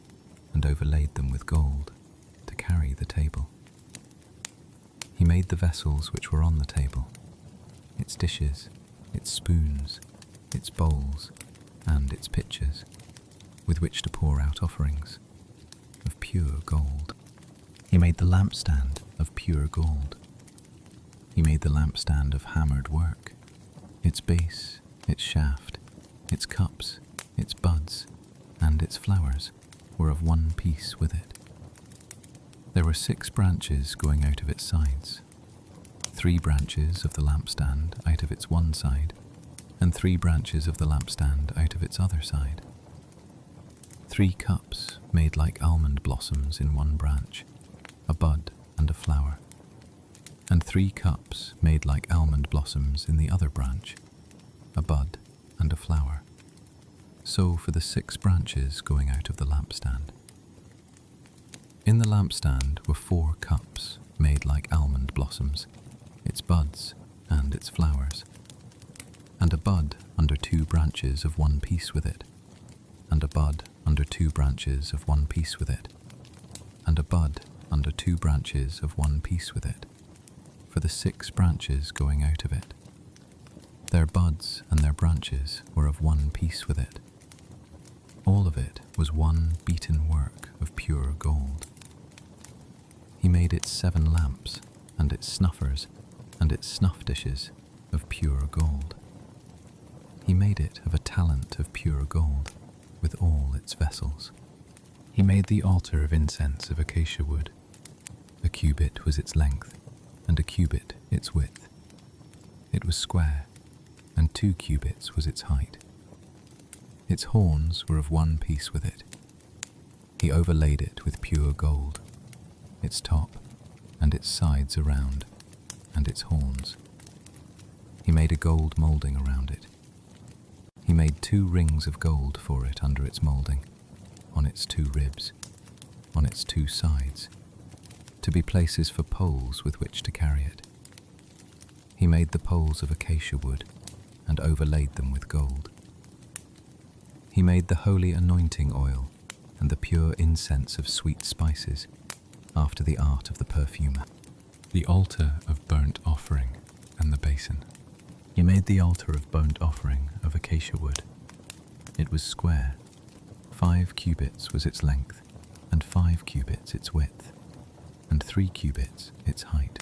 Speaker 1: and overlaid them with gold to carry the table. He made the vessels which were on the table, its dishes, its spoons, its bowls, and its pitchers, with which to pour out offerings, of pure gold. He made the lampstand of pure gold. He made the lampstand of hammered work. Its base, its shaft, its cups, its buds, and its flowers were of one piece with it. There were 6 branches going out of its sides, 3 branches of the lampstand out of its one side, and 3 branches of the lampstand out of its other side. 3 cups made like almond blossoms in one branch, a bud and a flower, and 3 cups made like almond blossoms in the other branch, a bud and a flower. So for the 6 branches going out of the lampstand. In the lampstand were 4 cups made like almond blossoms, its buds and its flowers, and a bud under 2 branches of one piece with it, and a bud under 2 branches of one piece with it, and a bud under 2 branches of one piece with it, for the 6 branches going out of it. Their buds and their branches were of one piece with it. All of it was one beaten work of pure gold. He made its 7 lamps, and its snuffers, and its snuff dishes of pure gold. He made it of a talent of pure gold, with all its vessels. He made the altar of incense of acacia wood. A cubit was its length, and a cubit its width. It was square, and 2 cubits was its height. Its horns were of one piece with it. He overlaid it with pure gold, its top, and its sides around, and its horns. He made a gold moulding around it. He made 2 rings of gold for it under its moulding, on its 2 ribs, on its 2 sides, to be places for poles with which to carry it. He made the poles of acacia wood and overlaid them with gold. He made the holy anointing oil and the pure incense of sweet spices after the art of the perfumer. The altar of burnt offering and the basin. He made the altar of burnt offering of acacia wood. It was square. 5 cubits was its length, and 5 cubits its width, and 3 cubits its height.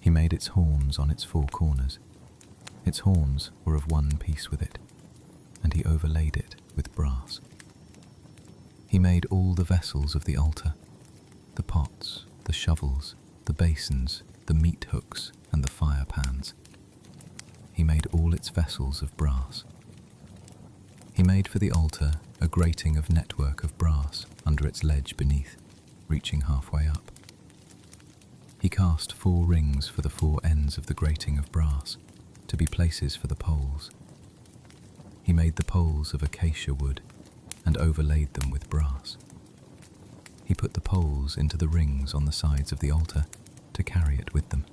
Speaker 1: He made its horns on its 4 corners. Its horns were of one piece with it, and he overlaid it with brass. He made all the vessels of the altar, the pots, the shovels, the basins, the meat hooks, and the fire pans. He made all its vessels of brass. He made for the altar a grating of network of brass under its ledge beneath, reaching halfway up. He cast 4 rings for the 4 ends of the grating of brass, to be places for the poles. He made the poles of acacia wood, and overlaid them with brass. He put the poles into the rings on the sides of the altar, to carry it with them.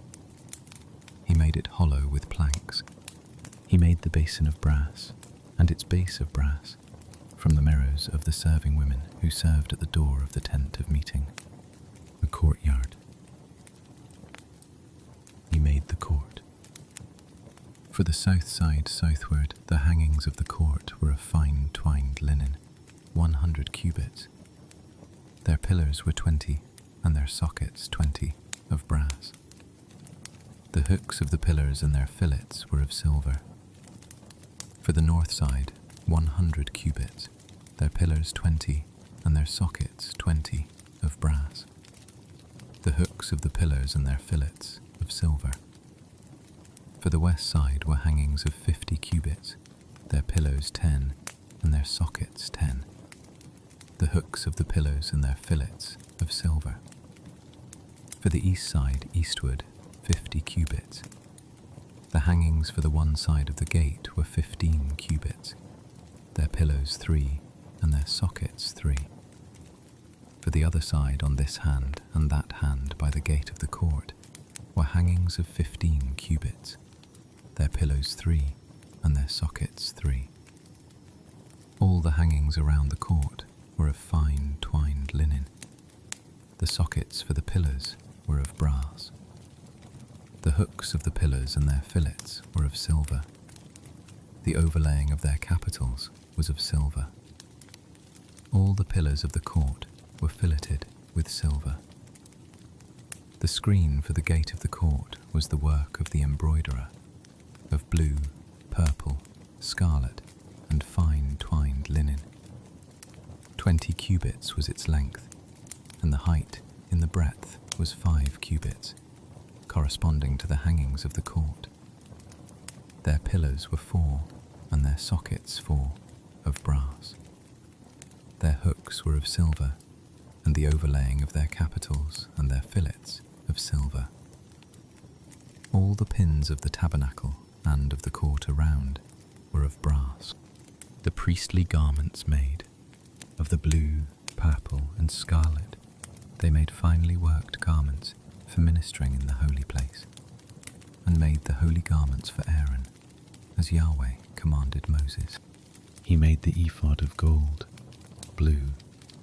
Speaker 1: He made it hollow with planks. He made the basin of brass, and its base of brass, from the mirrors of the serving women who served at the door of the tent of meeting, the courtyard. He made the court. For the south side southward, the hangings of the court were of fine twined linen, 100 cubits. Their pillars were 20, and their sockets 20, of brass. The hooks of the pillars and their fillets were of silver. For the north side, 100 cubits, their pillars 20, and their sockets 20, of brass. The hooks of the pillars and their fillets of silver. For the west side were hangings of 50 cubits, their pillars 10, and their sockets 10. The hooks of the pillars and their fillets of silver. For the east side eastward, 50 cubits. The hangings for the one side of the gate were 15 cubits, their pillars 3, and their sockets 3. For the other side on this hand and that hand by the gate of the court were hangings of 15 cubits, their pillars 3, and their sockets 3. All the hangings around the court were of fine twined linen. The sockets for the pillars were of brass. The hooks of the pillars and their fillets were of silver. The overlaying of their capitals was of silver. All the pillars of the court were filleted with silver. The screen for the gate of the court was the work of the embroiderer, of blue, purple, scarlet, and fine twined linen. 20 cubits was its length, and the height in the breadth was 5 cubits, corresponding to the hangings of the court. Their pillars were 4, and their sockets 4, of brass. Their hooks were of silver, and the overlaying of their capitals and their fillets of silver. All the pins of the tabernacle and of the court around were of brass. The priestly garments made of the blue, purple, and scarlet, they made finely worked garments for ministering in the holy place, and made the holy garments for Aaron, as Yahweh commanded Moses. He made the ephod of gold, blue,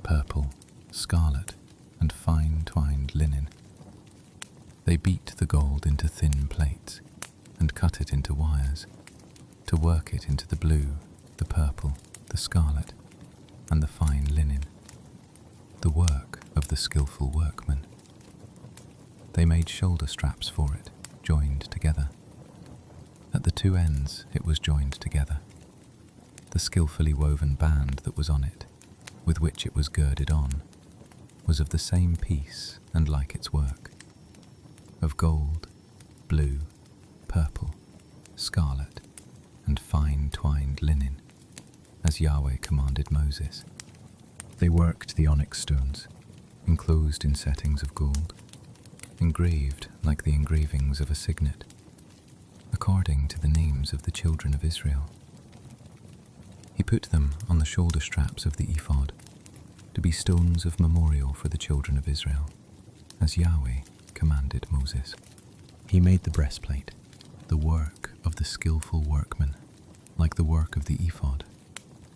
Speaker 1: purple, scarlet, and fine twined linen. They beat the gold into thin plates, and cut it into wires, to work it into the blue, the purple, the scarlet, and the fine linen, the work of the skillful workman. They made shoulder straps for it, joined together. At the 2 ends it was joined together. The skillfully woven band that was on it, with which it was girded on, was of the same piece and like its work, of gold, blue, purple, scarlet, and fine twined linen, as Yahweh commanded Moses. They worked the onyx stones, enclosed in settings of gold, engraved like the engravings of a signet, according to the names of the children of Israel. He put them on the shoulder straps of the ephod, to be stones of memorial for the children of Israel, as Yahweh commanded Moses. He made the breastplate, the work of the skillful workman, like the work of the ephod,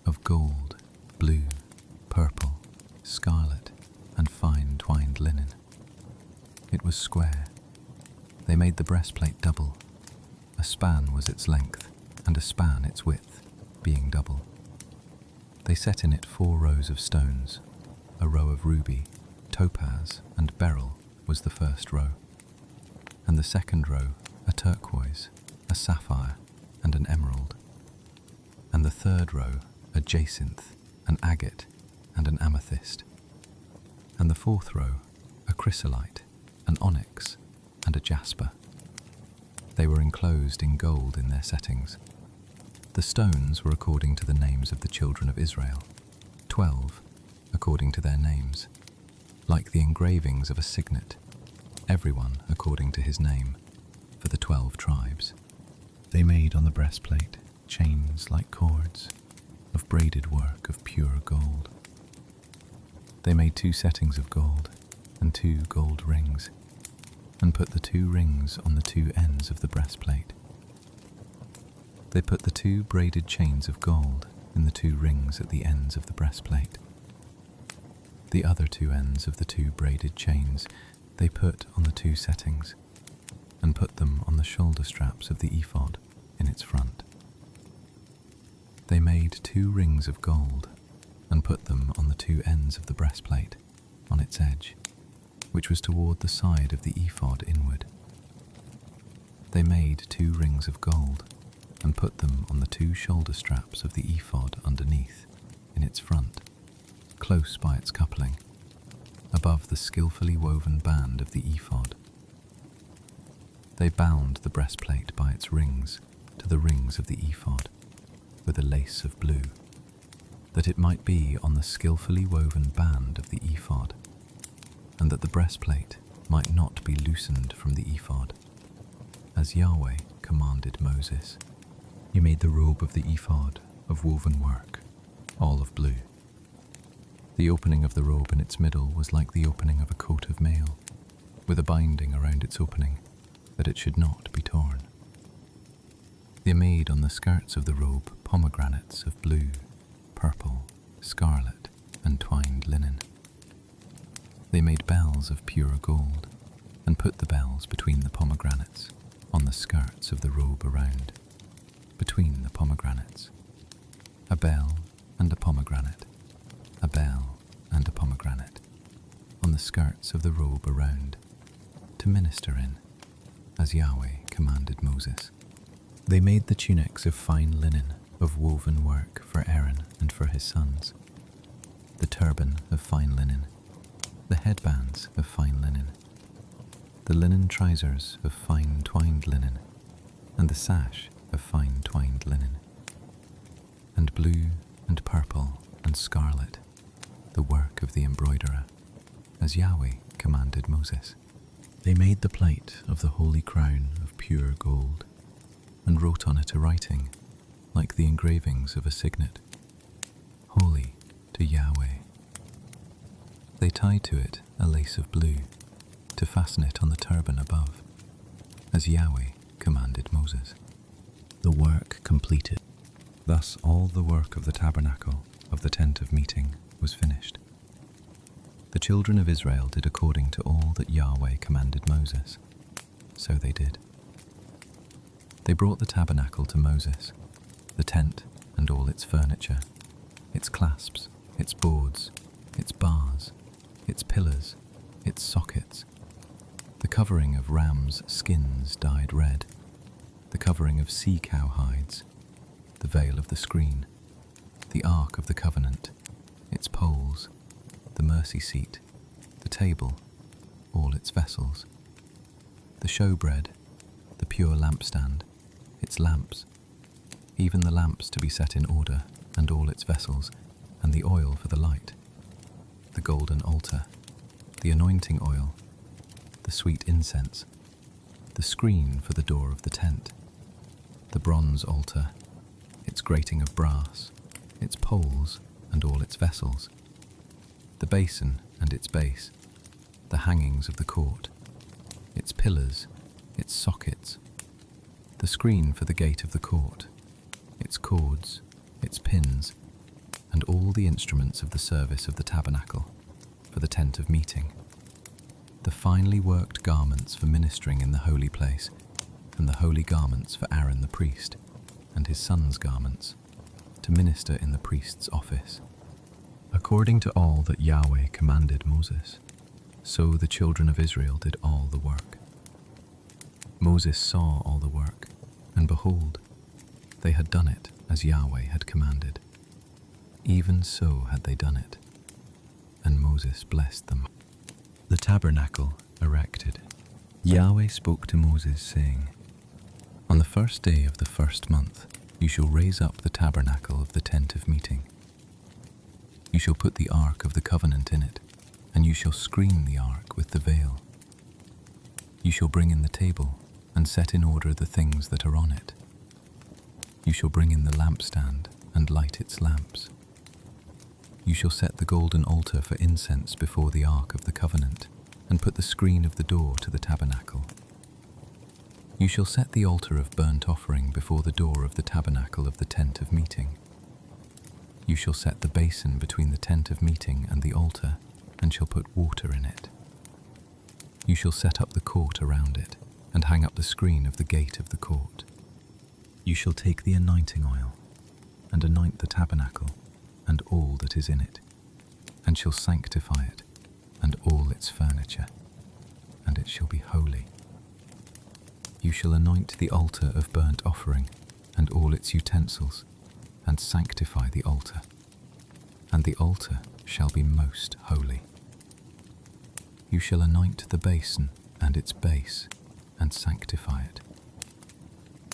Speaker 1: of gold, blue, purple, scarlet, and fine twined linen. It was square. They made the breastplate double. A span was its length, and a span its width, being double. They set in it 4 rows of stones. A row of ruby, topaz, and beryl was the first row, and the second row a turquoise, a sapphire, and an emerald, and the third row a jacinth, an agate, and an amethyst, and the fourth row a chrysolite, an onyx, and a jasper. They were enclosed in gold in their settings. The stones were according to the names of the children of Israel, 12 according to their names, like the engravings of a signet, everyone according to his name, for the 12 tribes. They made on the breastplate chains like cords, of braided work of pure gold. They made 2 settings of gold, and 2 gold rings, and put the 2 rings on the 2 ends of the breastplate. They put the 2 braided chains of gold in the 2 rings at the ends of the breastplate. The other 2 ends of the 2 braided chains they put on the 2 settings, and put them on the shoulder straps of the ephod in its front. They made 2 rings of gold, and put them on the 2 ends of the breastplate, on its edge, which was toward the side of the ephod inward. They made 2 rings of gold, and put them on the 2 shoulder straps of the ephod underneath, in its front, close by its coupling, above the skillfully woven band of the ephod. They bound the breastplate by its rings to the rings of the ephod, with a lace of blue, that it might be on the skillfully woven band of the ephod, and that the breastplate might not be loosened from the ephod, as Yahweh commanded Moses. He made the robe of the ephod of woven work, all of blue. The opening of the robe in its middle was like the opening of a coat of mail, with a binding around its opening, that it should not be torn. They made on the skirts of the robe pomegranates of blue, purple, scarlet, and twined linen. They made bells of pure gold, and put the bells between the pomegranates, on the skirts of the robe around, between the pomegranates. A bell and a pomegranate, a bell and a pomegranate, on the skirts of the robe around, to minister in, as Yahweh commanded Moses. They made the tunics of fine linen of woven work for Aaron and for his sons, the turban of fine linen, the headbands of fine linen, the linen trousers of fine twined linen, and the sash of fine twined linen, and blue and purple and scarlet, the work of the embroiderer, as Yahweh commanded Moses. They made the plate of the holy crown of pure gold, and wrote on it a writing, like the engravings of a signet, Holy to Yahweh. They tied to it a lace of blue, to fasten it on the turban above, as Yahweh commanded Moses. The work completed. Thus all the work of the tabernacle of the tent of meeting was finished. The children of Israel did according to all that Yahweh commanded Moses. So they did. They brought the tabernacle to Moses, the tent and all its furniture, its clasps, its boards, its bars, its pillars, its sockets, the covering of rams' skins dyed red, the covering of sea-cow hides, the veil of the screen, the Ark of the Covenant, its poles, the mercy seat, the table, all its vessels, the showbread, the pure lampstand, its lamps, even the lamps to be set in order, and all its vessels, and the oil for the light, the golden altar, the anointing oil, the sweet incense, the screen for the door of the tent, the bronze altar, its grating of brass, its poles and all its vessels, the basin and its base, the hangings of the court, its pillars, its sockets, the screen for the gate of the court, its cords, its pins, and all the instruments of the service of the tabernacle, for the tent of meeting, the finely worked garments for ministering in the holy place, and the holy garments for Aaron the priest, and his sons' garments, to minister in the priest's office. According to all that Yahweh commanded Moses, so the children of Israel did all the work. Moses saw all the work, and behold, they had done it as Yahweh had commanded. Even so had they done it, and Moses blessed them. The tabernacle erected. Yahweh spoke to Moses, saying, On the first day of the first month you shall raise up the tabernacle of the tent of meeting. You shall put the ark of the covenant in it, and you shall screen the ark with the veil. You shall bring in the table, and set in order the things that are on it. You shall bring in the lampstand, and light its lamps. You shall set the golden altar for incense before the ark of the covenant, and put the screen of the door to the tabernacle. You shall set the altar of burnt offering before the door of the tabernacle of the tent of meeting. You shall set the basin between the tent of meeting and the altar, and shall put water in it. You shall set up the court around it, and hang up the screen of the gate of the court. You shall take the anointing oil, and anoint the tabernacle, and all that is in it, and shall sanctify it, and all its furniture, and it shall be holy. You shall anoint the altar of burnt offering, and all its utensils, and sanctify the altar, and the altar shall be most holy. You shall anoint the basin and its base, and sanctify it.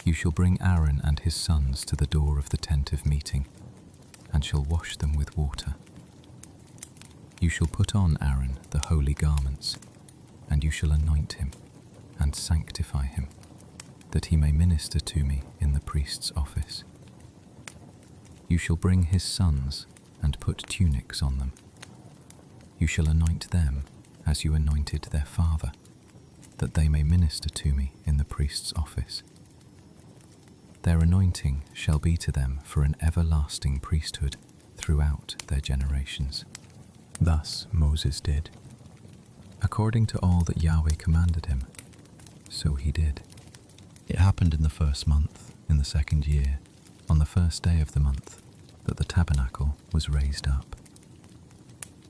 Speaker 1: You shall bring Aaron and his sons to the door of the tent of meeting, and shall wash them with water. You shall put on Aaron the holy garments, and you shall anoint him, and sanctify him, that he may minister to me in the priest's office. You shall bring his sons, and put tunics on them. You shall anoint them as you anointed their father, that they may minister to me in the priest's office. Their anointing shall be to them for an everlasting priesthood throughout their generations. Thus Moses did. According to all that Yahweh commanded him, so he did. It happened in the first month, in the second year, on the first day of the month, that the tabernacle was raised up.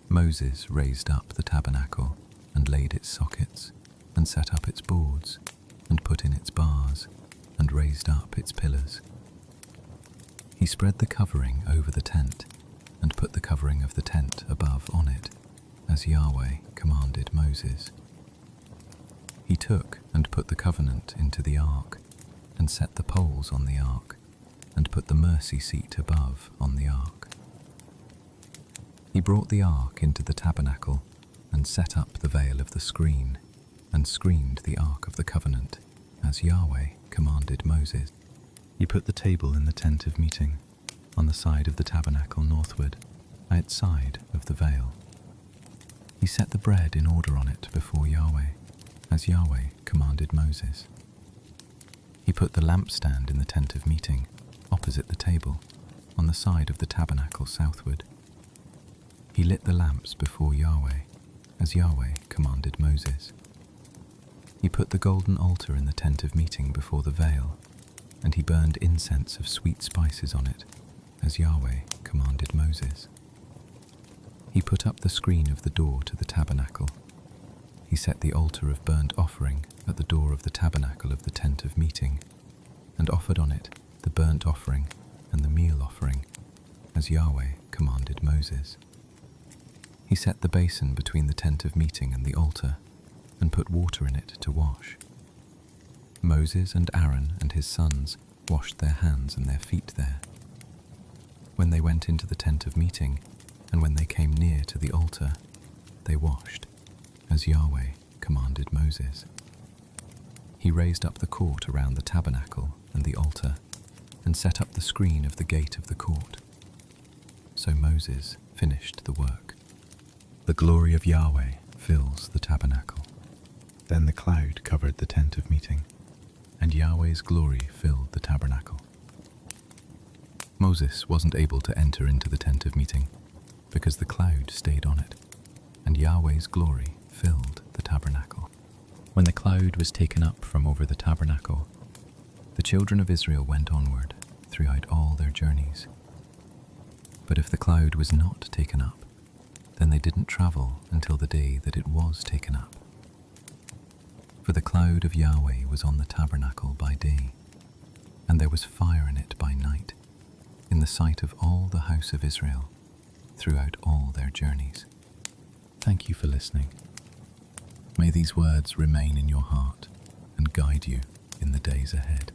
Speaker 1: Moses raised up the tabernacle, and laid its sockets, and set up its boards, and put in its bars, and raised up its pillars. He spread the covering over the tent, and put the covering of the tent above on it, as Yahweh commanded Moses. He took and put the covenant into the ark, and set the poles on the ark, and put the mercy seat above on the ark. He brought the ark into the tabernacle, and set up the veil of the screen, and screened the ark of the covenant, as Yahweh commanded Moses. He put the table in the tent of meeting, on the side of the tabernacle northward, outside of the veil. He set the bread in order on it before Yahweh, as Yahweh commanded Moses. He put the lampstand in the tent of meeting, opposite the table, on the side of the tabernacle southward. He lit the lamps before Yahweh, as Yahweh commanded Moses. He put the golden altar in the tent of meeting before the veil, and he burned incense of sweet spices on it, as Yahweh commanded Moses. He put up the screen of the door to the tabernacle. He set the altar of burnt offering at the door of the tabernacle of the tent of meeting, and offered on it the burnt offering and the meal offering, as Yahweh commanded Moses. He set the basin between the tent of meeting and the altar, and put water in it to wash. Moses and Aaron and his sons washed their hands and their feet there. When they went into the tent of meeting, and when they came near to the altar, they washed, as Yahweh commanded Moses. He raised up the court around the tabernacle and the altar, and set up the screen of the gate of the court. So Moses finished the work. The glory of Yahweh fills the tabernacle. Then the cloud covered the tent of meeting, and Yahweh's glory filled the tabernacle. Moses wasn't able to enter into the tent of meeting because the cloud stayed on it, and Yahweh's glory filled the tabernacle. When the cloud was taken up from over the tabernacle, the children of Israel went onward throughout all their journeys. But if the cloud was not taken up, then they didn't travel until the day that it was taken up. For the cloud of Yahweh was on the tabernacle by day, and there was fire in it by night, in the sight of all the house of Israel, throughout all their journeys. Thank you for listening. May these words remain in your heart and guide you in the days ahead.